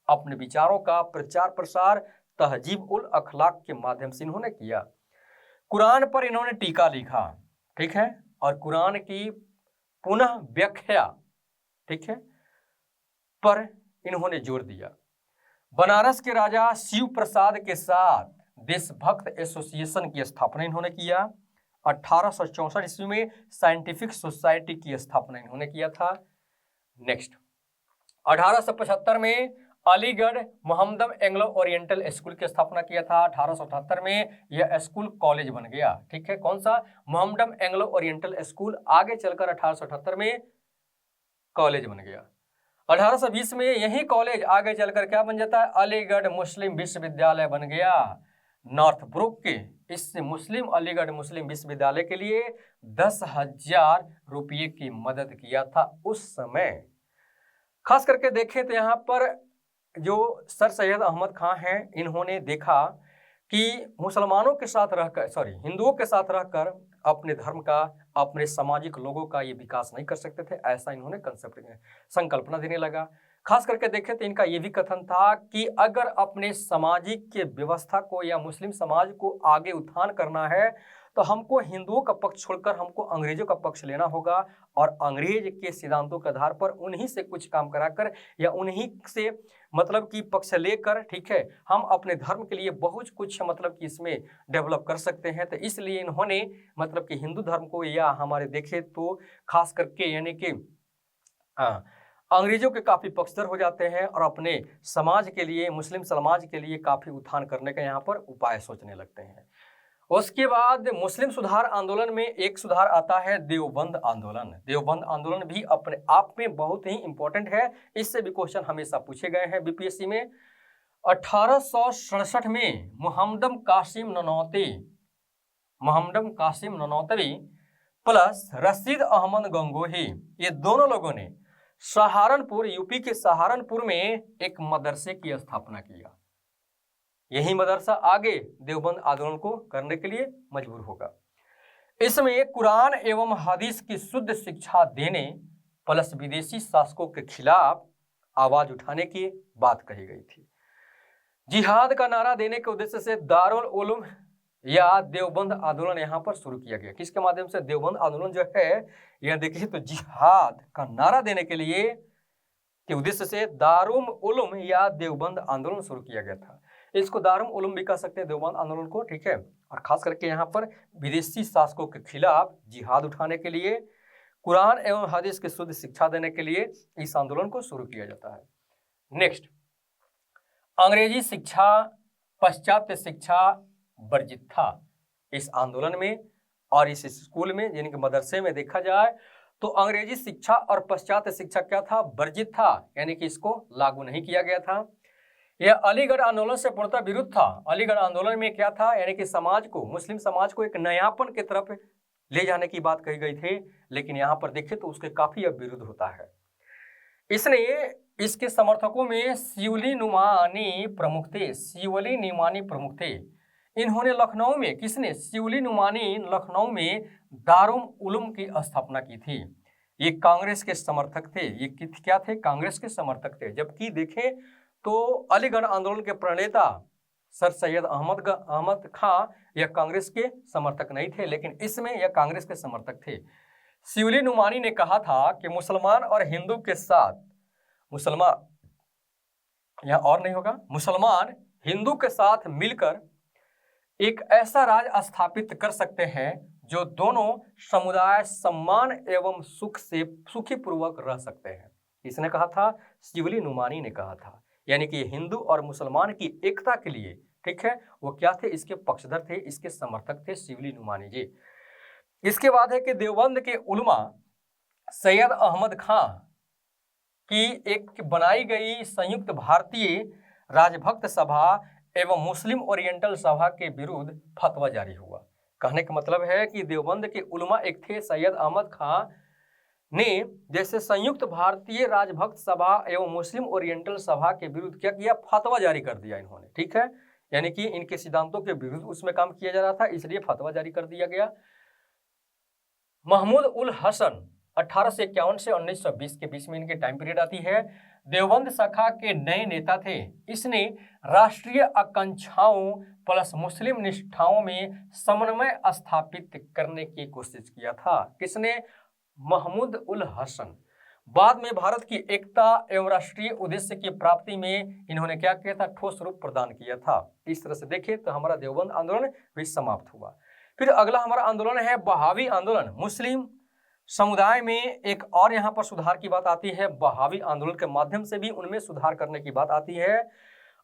अपने विचारों का प्रचार प्रसार तहजीब उल अखलाक के माध्यम से इन्होंने किया। कुरान पर इन्होंने टीका लिखा, ठीक है, और कुरान की पुनः व्याख्या, ठीक है, पर इन्होंने जोर दिया। बनारस के राजा शिव प्रसाद के साथ देशभक्त एसोसिएशन की स्थापना इन्होंने किया। 1864 ईस्वी में साइंटिफिक सोसाइटी की स्थापना इन्होंने किया था। नेक्स्ट, 1875 में अलीगढ़ मोहम्मदम एंग्लो ओरिएंटल स्कूल की स्थापना किया था। 1878 में यह स्कूल कॉलेज बन गया, ठीक है, कौन सा, मोहम्मदम एंग्लो ओरिएंटल स्कूल, आगे चलकर 1878 में कॉलेज बन गया। 1820 में यही कॉलेज आगे चलकर क्या बन जाता है, अलीगढ़ मुस्लिम विश्वविद्यालय बन गया। नॉर्थब्रुक के इस मुस्लिम अलीगढ़ मुस्लिम विश्वविद्यालय के लिए 10,000 रुपये की मदद किया था उस समय। खास करके देखें तो यहाँ पर जो सर सैयद अहमद खां हैं, इन्होंने देखा कि मुसलमानों के साथ रहकर हिंदुओं के साथ रहकर अपने धर्म का, अपने सामाजिक लोगों का ये विकास नहीं कर सकते थे, ऐसा इन्होंने संकल्पना देने लगा। खास करके देखें तो इनका ये भी कथन था कि अगर अपने सामाजिक के व्यवस्था को या मुस्लिम समाज को आगे उत्थान करना है तो हमको हिंदुओं का पक्ष छोड़कर हमको अंग्रेजों का पक्ष लेना होगा और अंग्रेज के सिद्धांतों के आधार पर उन्हीं से कुछ काम कराकर या उन्हीं से मतलब कि पक्ष लेकर, ठीक है, हम अपने धर्म के लिए बहुत कुछ मतलब कि इसमें डेवलप कर सकते हैं। तो इसलिए इन्होंने मतलब कि हिंदू धर्म को या हमारे देखें तो खास करके यानी कि अंग्रेजों के काफ़ी पक्षधर हो जाते हैं और अपने समाज के लिए, मुस्लिम समाज के लिए काफ़ी उत्थान करने का यहाँ पर उपाय सोचने लगते हैं। उसके बाद मुस्लिम सुधार आंदोलन में एक सुधार आता है देवबंद आंदोलन। देवबंद आंदोलन भी अपने आप में बहुत ही इंपॉर्टेंट है, इससे भी क्वेश्चन हमेशा पूछे गए हैं बीपीएससी में। 1867 में मोहम्मद कासिम ननौतवी प्लस रशीद अहमद गंगोही, ये दोनों लोगों ने सहारनपुर, यूपी के सहारनपुर में एक मदरसे की स्थापना किया। यही मदरसा आगे देवबंद आंदोलन को करने के लिए मजबूर होगा। इसमें कुरान एवं हदीस की शुद्ध शिक्षा देने प्लस विदेशी शासकों के खिलाफ आवाज उठाने की बात कही गई थी। जिहाद का नारा देने के उद्देश्य से दारुल उलूम या देवबंद आंदोलन यहाँ पर शुरू किया गया। किसके माध्यम से? देवबंद आंदोलन जो है यह देखिए तो जिहाद का नारा देने के लिए के उद्देश्य से दारुल उलूम या देवबंद आंदोलन शुरू किया गया था। इसको दारुल उलूम भी कह सकते हैं देवबंद आंदोलन को, ठीक है। और खास करके यहाँ पर विदेशी शासकों के खिलाफ जिहाद उठाने के लिए, कुरान एवं हदीस की शुद्ध शिक्षा देने के लिए इस आंदोलन को शुरू किया जाता है। नेक्स्ट, अंग्रेजी शिक्षा, पाश्चात्य शिक्षा वर्जित था इस आंदोलन में और इस स्कूल में यानी कि मदरसे में देखा जाए तो अंग्रेजी शिक्षा और पाश्चात्य शिक्षा क्या था? वर्जित था, यानी कि इसको लागू नहीं किया गया था। यह अलीगढ़ आंदोलन से पूर्णतः विरुद्ध था। अलीगढ़ आंदोलन में क्या था? यानी कि समाज को, मुस्लिम समाज को एक नयापन की तरफ ले जाने की बात कही गई थी, लेकिन यहाँ पर देखें तो उसके काफी अब विरुद्ध होता है। इसने इसके समर्थकों में शिवली नुमानी प्रमुख थे। इन्होंने लखनऊ में, किसने? शिवली नुमानी लखनऊ में दारुल उलूम की स्थापना की थी। ये कांग्रेस के समर्थक थे। ये क्या थे? कांग्रेस के समर्थक थे। जबकि देखें तो अलीगढ़ आंदोलन के प्रणेता सर सैयद अहमद खां यह कांग्रेस के समर्थक नहीं थे, लेकिन इसमें यह कांग्रेस के समर्थक थे। शिवली नुमानी ने कहा था कि मुसलमान और हिंदू के साथ, मुसलमान हिंदू के साथ मिलकर एक ऐसा राज स्थापित कर सकते हैं जो दोनों समुदाय सम्मान एवं सुखी पूर्वक रह सकते हैं। इसने कहा था, शिवली नुमानी ने कहा था, यानी कि हिंदू और मुसलमान की एकता के लिए, ठीक है, वो क्या थे? इसके पक्षधर थे, इसके समर्थक थे शिवली नुमानी जी। इसके बाद है कि देवबंद के उलमा सैयद अहमद खां की एक बनाई गई संयुक्त भारतीय राजभक्त सभा एवं मुस्लिम ओरिएंटल सभा के विरुद्ध फतवा जारी हुआ। कहने का मतलब है कि देवबंद के उलमा एक थे सैयद अहमद खां ने जैसे संयुक्त भारतीय राजभक्त सभा एवं मुस्लिम ओरिएंटल सभा के विरुद्ध क्या किया? फतवा जारी कर दिया इन्होंने, ठीक है, यानी कि इनके सिद्धांतों के विरुद्ध उसमें काम किया जा रहा था, इसलिए फतवा जारी कर दिया गया। महमूद उल हसन 1851 से 1920 के बीच में इनकी टाइम पीरियड आती है। देवबंद शाखा के नए नेता थे। इसने राष्ट्रीय आकांक्षाओं प्लस मुस्लिम निष्ठाओं में समन्वय स्थापित करने की कोशिश किया था। किसने? महमूद उल हसन। बाद में भारत की एकता एवं राष्ट्रीय उद्देश्य की प्राप्ति में इन्होंने क्या किया था? ठोस रूप प्रदान किया था। इस तरह से देखें तो हमारा देवबंद आंदोलन भी समाप्त हुआ। फिर अगला हमारा आंदोलन है बहावी आंदोलन। मुस्लिम समुदाय में एक और यहाँ पर सुधार की बात आती है। बहावी आंदोलन के माध्यम से भी उनमें सुधार करने की बात आती है।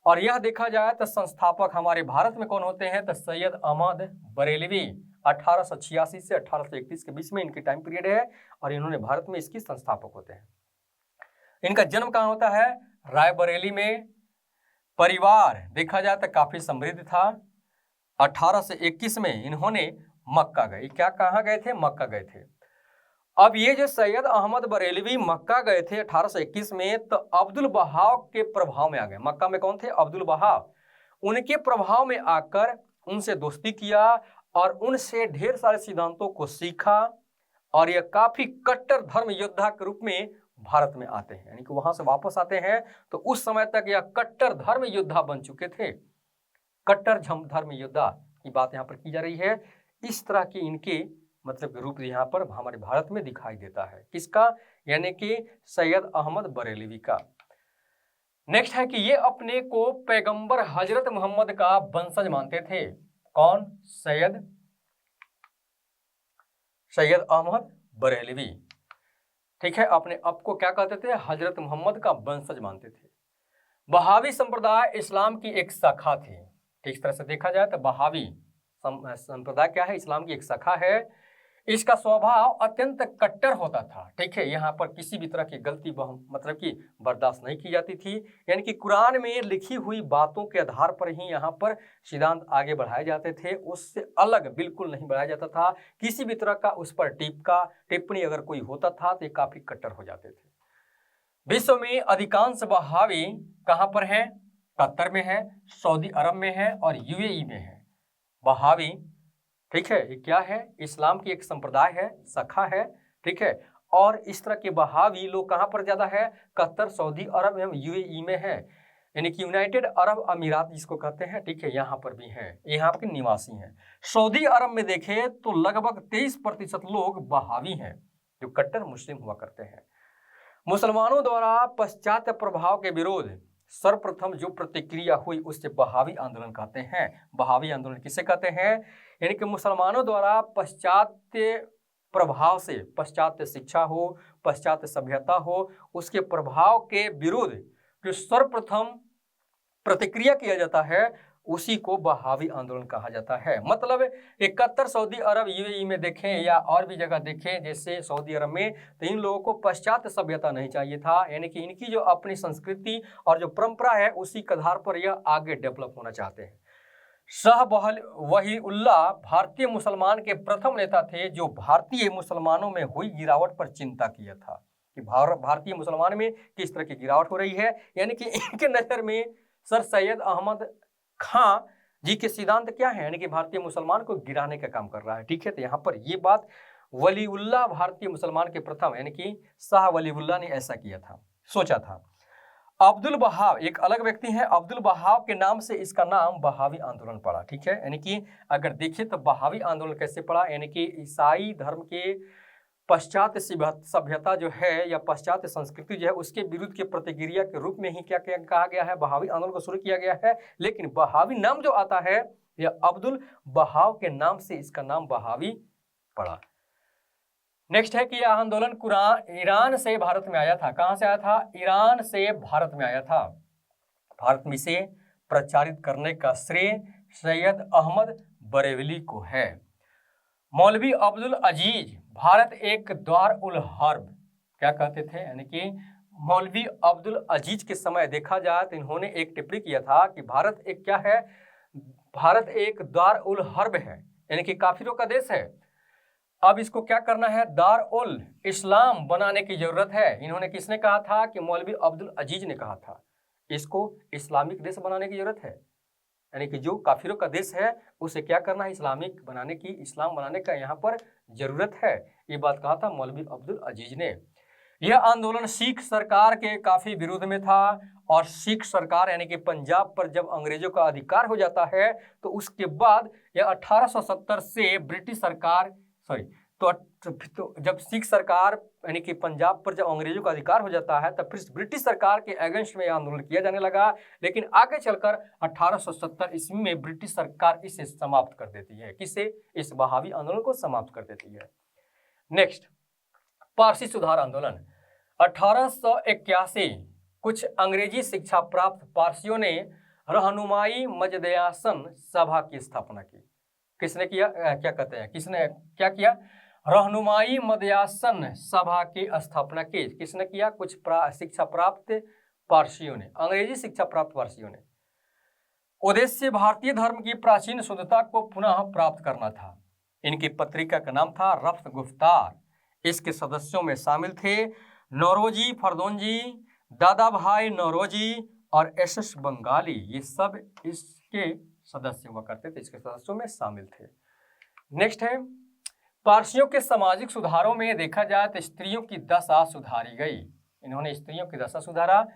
और यह देखा जाए तो संस्थापक हमारे भारत में कौन होते हैं? तो सैयद अहमद बरेलवी 1886 से 1831 के बीच में इनकी टाइम पीरियड है और इन्होंने भारत में इसकी संस्थापक होते हैं। इनका जन्म कहाँ होता है? रायबरेली में। परिवार देखा जाए तो काफी समृद्ध था। 1821 में इन्होंने मक्का गए। क्या कहाँ गए थे? मक्का गए थे। अब ये जो सैयद अहमद बरेलवी मक्का गए थे 1821 में, तो अब्दुल बहाव के प्रभाव में आ गए। मक्का में कौन थे? अब्दुल बहाव। उनके प्रभाव में आकर उनसे दोस्ती किया और उनसे ढेर सारे सिद्धांतों को सीखा, और यह काफी कट्टर धर्म योद्धा के रूप में भारत में आते हैं, यानी कि वहां से वापस आते हैं तो उस समय तक यह कट्टर धर्म योद्धा बन चुके थे। कट्टर धर्म योद्धा की बात यहाँ पर की जा रही है। इस तरह के इनके मतलब रूप यहाँ पर हमारे भारत में दिखाई देता है। किसका? यानी कि सैयद अहमद बरेलवी का। नेक्स्ट है कि ये अपने को पैगंबर हजरत मोहम्मद का वंशज मानते थे। कौन? सैयद अहमद बरेलवी। ठीक है, अपने आप को क्या कहते थे? हजरत मोहम्मद का वंशज मानते थे। बहावी संप्रदाय इस्लाम की एक शाखा थी। इस तरह से देखा जाए तो बहावी संप्रदाय क्या है? इस्लाम की एक शाखा है। इसका स्वभाव अत्यंत कट्टर होता था। ठीक है, यहाँ पर किसी भी तरह की गलती मतलब कि बर्दाश्त नहीं की जाती थी, यानी कि कुरान में लिखी हुई बातों के आधार पर ही यहाँ पर सिद्धांत आगे बढ़ाए जाते थे, उससे अलग बिल्कुल नहीं बढ़ाया जाता था। किसी भी तरह का उस पर टिप्पणी अगर कोई होता था तो ये काफी कट्टर हो जाते थे। विश्व में अधिकांश बहावी कहाँ पर है? कतर में है, सऊदी अरब में है और यूएई में है। बहावी, ठीक है, ये क्या है? इस्लाम की एक संप्रदाय है, शाखा है। ठीक है, और इस तरह के बहावी लोग कहाँ पर ज्यादा है? कतर, सऊदी अरब एवं यूएई में है, यानी कि यूनाइटेड अरब अमीरात जिसको कहते हैं। ठीक है, यहाँ पर भी हैं, यहाँ के निवासी हैं। सऊदी अरब में देखें तो लगभग 23% लोग बहावी हैं जो कट्टर मुस्लिम हुआ करते हैं। मुसलमानों द्वारा पाश्चात्य प्रभाव के विरोध सर्वप्रथम जो प्रतिक्रिया हुई उसे बहावी आंदोलन कहते हैं। बहावी आंदोलन किसे कहते हैं? यानी कि मुसलमानों द्वारा पाश्चात्य प्रभाव से, पाश्चात्य शिक्षा हो, पाश्चात्य सभ्यता हो, उसके प्रभाव के विरुद्ध जो सर्वप्रथम प्रतिक्रिया किया जाता है उसी को बहावी आंदोलन कहा जाता है। मतलब 71 सऊदी अरब यूएई में देखें या और भी जगह देखें, जैसे सऊदी अरब में, तो इन लोगों को पाश्चात्य सभ्यता नहीं चाहिए था, यानी कि इनकी जो अपनी संस्कृति और जो परंपरा है उसी के आधार पर यह आगे डेवलप होना चाहते हैं। शाह वलीउल्लाह भारतीय मुसलमान के प्रथम नेता थे जो भारतीय मुसलमानों में हुई गिरावट पर चिंता किया था कि भारतीय मुसलमान में किस तरह की गिरावट हो रही है, यानी कि इनके नजर में सर सैयद अहमद खां जी के सिद्धांत क्या है, यानी कि भारतीय मुसलमान को गिराने का काम कर रहा है। ठीक है, तो यहाँ पर ये बात वलीउल्लाह भारतीय मुसलमान के प्रथम, यानी कि शाह वलीउल्लाह ने ऐसा किया था, सोचा था। अब्दुल बहाव एक अलग व्यक्ति है। अब्दुल बहाव के नाम से इसका नाम बहावी आंदोलन पड़ा। ठीक है, यानी कि अगर देखिए तो बहावी आंदोलन कैसे पड़ा, यानी कि ईसाई धर्म के पाश्चात्य सभ्यता जो है या पाश्चात्य संस्कृति जो है उसके विरुद्ध के प्रतिक्रिया के रूप में ही क्या कहा गया है? बहावी आंदोलन को शुरू किया गया है। लेकिन बहावी नाम जो आता है यह अब्दुल बहाव के नाम से इसका नाम बहावी पड़ा। नेक्स्ट है कि यह आंदोलन ईरान से भारत में आया था। कहां से आया था? ईरान से भारत में आया था। भारत में इसे प्रचारित करने का श्रेय सैयद अहमद बरेलवी को है। मौलवी अब्दुल अजीज भारत एक दार उल हर्ब क्या कहते थे, यानी कि मौलवी अब्दुल अजीज के समय देखा जाए तो इन्होंने एक टिप्पणी किया था कि भारत एक क्या है? भारत एक दार उल हर्ब है, यानी कि काफिरों का देश है। अब इसको क्या करना है? दार उल इस्लाम बनाने की जरूरत है। इन्होंने किसने कहा था? कि मौलवी अब्दुल अजीज ने कहा था इसको इस्लामिक देश बनाने की जरूरत है, यानी कि जो काफिरों का देश है उसे क्या करना है? इस्लामिक बनाने की, इस्लाम बनाने का यहाँ पर जरूरत है। ये बात कहा था मौलवी अब्दुल अजीज ने। यह आंदोलन सिख सरकार के काफी विरोध में था और सिख सरकार यानी कि पंजाब पर जब अंग्रेजों का अधिकार हो जाता है तो उसके बाद यह 1870 से ब्रिटिश सरकार तो जब सिख सरकार यानी कि पंजाब पर जब अंग्रेजों का अधिकार हो जाता है तब फिर ब्रिटिश सरकार के अगेंस्ट में यह आंदोलन किया जाने लगा। लेकिन आगे चलकर 1870 ईस्वी में ब्रिटिश सरकार इसे समाप्त कर देती है। किसे? इस बहावी आंदोलन को समाप्त कर देती है। नेक्स्ट, पारसी सुधार आंदोलन 1881। कुछ अंग्रेजी शिक्षा प्राप्त पारसियों ने रहनुमाई मजदयासन सभा की स्थापना की। किसने किया? क्या कहते हैं, किसने क्या किया? रहनुमाई मदयासन सभा की स्थापना की। किसने किया? कुछ शिक्षा प्राप्त पारसियों ने, अंग्रेजी शिक्षा प्राप्त पारसियों ने। उद्देश्य भारतीय धर्म की प्राचीन शुद्धता को पुनः प्राप्त करना था। इनकी पत्रिका का नाम था रफ्त गुफ्तार। इसके सदस्यों में शामिल थे नौरोजी फरदोंजी, दादा भाई नौरोजी और एस बंगाली। ये सब इसके सदस्य हुआ करते थे, इसके सदस्यों में शामिल थे। नेक्स्ट है, पारसियों के सामाजिक सुधारों में देखा जाए तो स्त्रियों की दशा सुधारी गई। इन्होंने स्त्रियों की दशा सुधारा,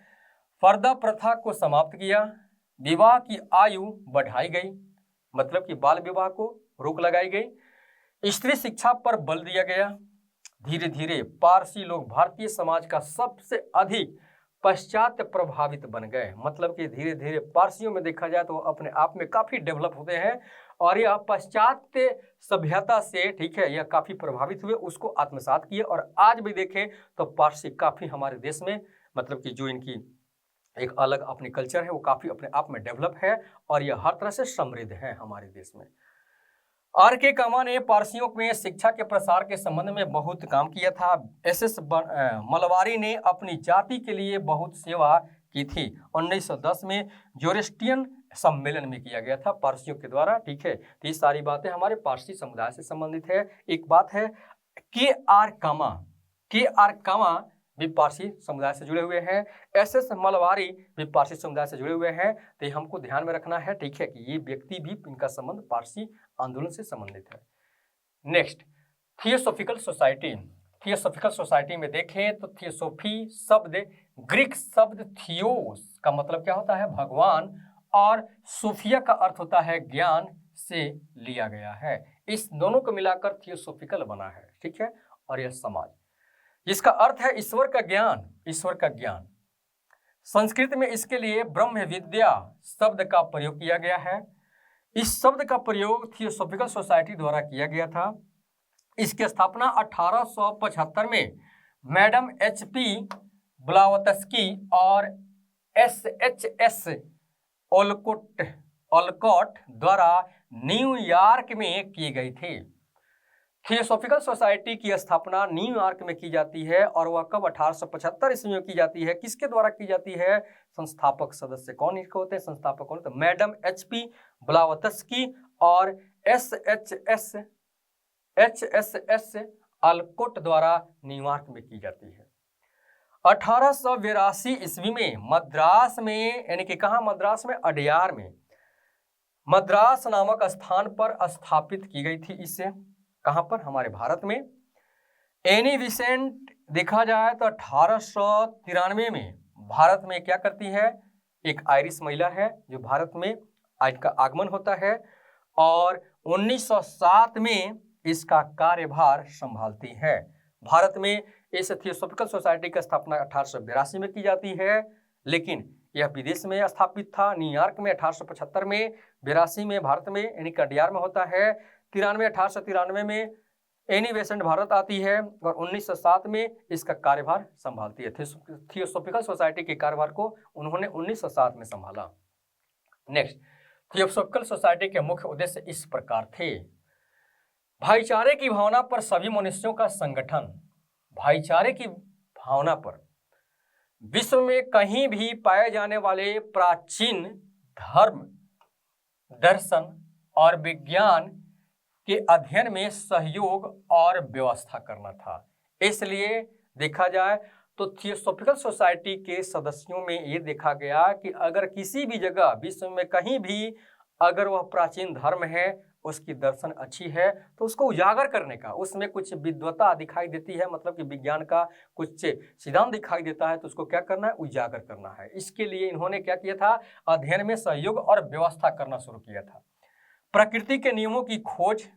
पर्दा प्रथा को समाप्त किया, विवाह की आयु बढ़ाई गई, मतलब कि बाल विवाह को रोक लगाई गई, स्त्री शिक्षा पर बल दिया गया। धीरे धीरे पारसी लोग भारतीय समाज का सबसे अधिक पश्चात प्रभावित बन गए। मतलब कि धीरे धीरे पारसियों में देखा जाए तो अपने आप में काफी डेवलप होते हैं और यह पाश्चात्य सभ्यता से, ठीक है, यह काफी प्रभावित हुए, उसको आत्मसात किए। और आज भी देखें तो पारसी काफी हमारे देश में, मतलब कि जो इनकी एक अलग अपनी कल्चर है वो काफी अपने आप में डेवलप है और यह हर तरह से समृद्ध है हमारे देश में। आर के कामा ने पारसियों में शिक्षा के प्रसार के संबंध में बहुत काम किया था। एस मलवारी ने अपनी जाति के लिए बहुत सेवा की थी। 1910 में जोरेस्ट्रियन सम्मेलन में किया गया था पारसियों के द्वारा, ठीक है। तो ये सारी बातें हमारे पारसी समुदाय से संबंधित है। एक बात है, के आर कामा भी पारसी समुदाय से जुड़े हुए हैं, एस मलवारी भी पारसी समुदाय से जुड़े हुए हैं। तो ये हमको ध्यान में रखना है, ठीक है, कि ये व्यक्ति भी, इनका संबंध पारसी आंदोलन से संबंधित है। Next, theosophical society. Theosophical society में देखें तो थियोसॉफी शब्द ग्रीक शब्द थियोस का मतलब क्या होता है, भगवान, और सोफिया का अर्थ होता है ज्ञान से लिया गया है। इस दोनों को मिलाकर थियोसॉफिकल बना है, ठीक है। और यह समाज, जिसका अर्थ है ईश्वर का ज्ञान, ईश्वर का ज्ञान। संस्कृत में इसके लिए ब्रह्म विद्या शब्द का प्रयोग किया गया है। इस शब्द का प्रयोग थियोसॉफिकल सोसाइटी द्वारा किया गया था। इसकी स्थापना 1875 में मैडम HP ब्लावत्स्की और SHS ओलकॉट द्वारा न्यूयॉर्क में की गई थी। थियोसॉफिकल सोसाइटी की स्थापना न्यूयॉर्क में की जाती है और वह कब 1875 ईस्वी में की जाती है। किसके द्वारा की जाती है? संस्थापक सदस्य कौन इसके होते हैं? संस्थापक कौन? तो मैडम HP ब्लावत्स्की और HSS अल्कोट द्वारा न्यूयॉर्क में की जाती है। 1882 ईस्वी में मद्रास में, यानी कि कहाँ? मद्रास में, अडयार में, मद्रास नामक स्थान पर स्थापित की गई थी। इसे कहाँ पर? हमारे भारत में। एनी विसेंट देखा जाए तो 1893 में भारत में क्या करती है? एक आयरिश महिला है जो भारत में आज का आगमन होता है और 1907 में इसका कार्यभार संभालती है। भारत में इस थियोसॉफिकल सोसाइटी की स्थापना 1882 में की जाती है, लेकिन यह विदेश में स्थापित था, न्यूयॉर्क में 1875 में, 82 में भारत में यानी अडयार में होता है, 1893 में एनी बेसेंट भारत आती है और 1907 में इसका कार्यभार संभालती है। थियोसॉफिकल सोसाइटी के कार्यभार को उन्होंने 1907 में संभाला। नेक्स्ट, थियोसॉफिकल सोसाइटी के मुख्य उद्देश्य इस प्रकार थे: भाईचारे की भावना पर सभी मनुष्यों का संगठन, भाईचारे की भावना पर विश्व में कहीं भी पाए जाने वाले प्राचीन धर्म, दर्शन और विज्ञान के अध्ययन में सहयोग और व्यवस्था करना था। इसलिए देखा जाए तो थियोसॉफिकल सोसाइटी के सदस्यों में ये देखा गया कि अगर किसी भी जगह विश्व में कहीं भी अगर वह प्राचीन धर्म है, उसकी दर्शन अच्छी है, तो उसको उजागर करने का, उसमें कुछ विद्वता दिखाई देती है, मतलब कि विज्ञान का कुछ सिद्धांत दिखाई देता है, तो उसको क्या करना है? उजागर करना है। इसके लिए इन्होंने क्या किया था? अध्ययन में सहयोग और व्यवस्था करना शुरू किया था। प्रकृति के नियमों की खोज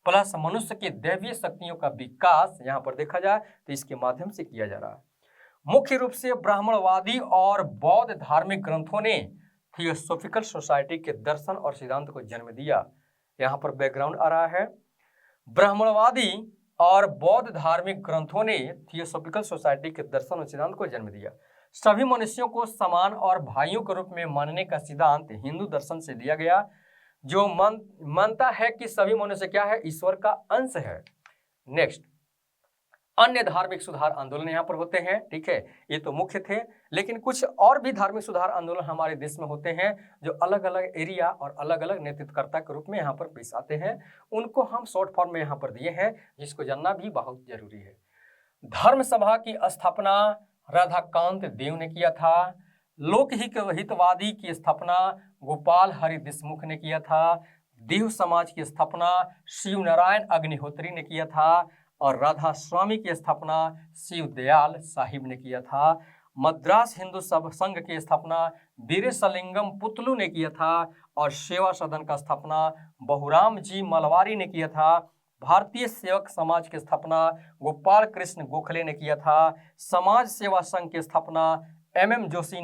प्लस मनुष्य की दैवीय शक्तियों का विकास यहाँ पर देखा जाए तो इसके माध्यम से किया जा रहा है। मुख्य रूप से ब्राह्मणवादी और बौद्ध धार्मिक ग्रंथों ने थियोसॉफिकल सोसाइटी के दर्शन और सिद्धांत को जन्म दिया। यहाँ पर बैकग्राउंड आ रहा है, ब्राह्मणवादी और बौद्ध धार्मिक ग्रंथों ने थियोसॉफिकल सोसाइटी के दर्शन और सिद्धांत को जन्म दिया। सभी मनुष्यों को समान और भाइयों के रूप में मानने का सिद्धांत हिंदू दर्शन से लिया गया, जो मानता है कि सभी मनुष्य क्या है? ईश्वर का अंश है। नेक्स्ट, अन्य धार्मिक सुधार आंदोलन यहाँ पर होते हैं। ठीक है, ये तो मुख्य थे, लेकिन कुछ और भी धार्मिक सुधार आंदोलन हमारे देश में होते हैं जो अलग अलग एरिया और अलग अलग नेतृत्वकर्ता के रूप में यहाँ पर पेश आते हैं। उनको हम शॉर्ट फॉर्म में यहाँ पर दिए हैं, जिसको जानना भी बहुत जरूरी है। धर्म सभा की स्थापना राधाकांत देव ने किया था। लोक हितवादी की स्थापना गोपाल हरि देशमुख ने किया था। देव समाज की स्थापना शिव नारायण अग्निहोत्री ने किया था और राधा स्वामी की स्थापना शिव दयाल साहिब ने किया था। मद्रास हिंदू सब संघ की स्थापना वीरेशलिंगम पुतलू ने किया था और सेवा सदन का स्थापना बहुराम जी मलवारी ने किया था। भारतीय सेवक समाज की स्थापना गोपाल कृष्ण गोखले ने किया था। समाज सेवा संघ की स्थापना एनएम जोशी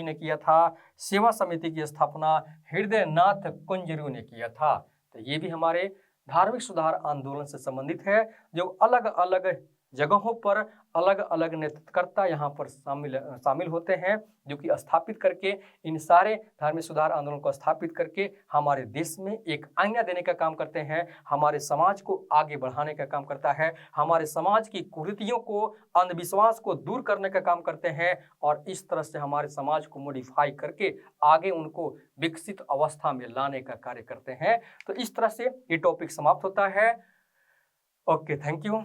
ने किया था। सेवा समिति की स्थापना हृदय नाथ कुंजरू ने किया था। तो ये भी हमारे धार्मिक सुधार आंदोलन से संबंधित है, जो अलग अलग जगहों पर अलग अलग नेतृत्वकर्ता यहाँ पर शामिल होते हैं, जो कि स्थापित करके इन सारे धार्मिक सुधार आंदोलन को स्थापित करके हमारे देश में एक आईना देने का काम करते हैं, हमारे समाज को आगे बढ़ाने का काम करता है, हमारे समाज की कुरीतियों को, अंधविश्वास को दूर करने का काम करते हैं और इस तरह से हमारे समाज को मॉडिफाई करके आगे उनको विकसित अवस्था में लाने का कार्य करते हैं। तो इस तरह से ये टॉपिक समाप्त होता है। Okay, thank you.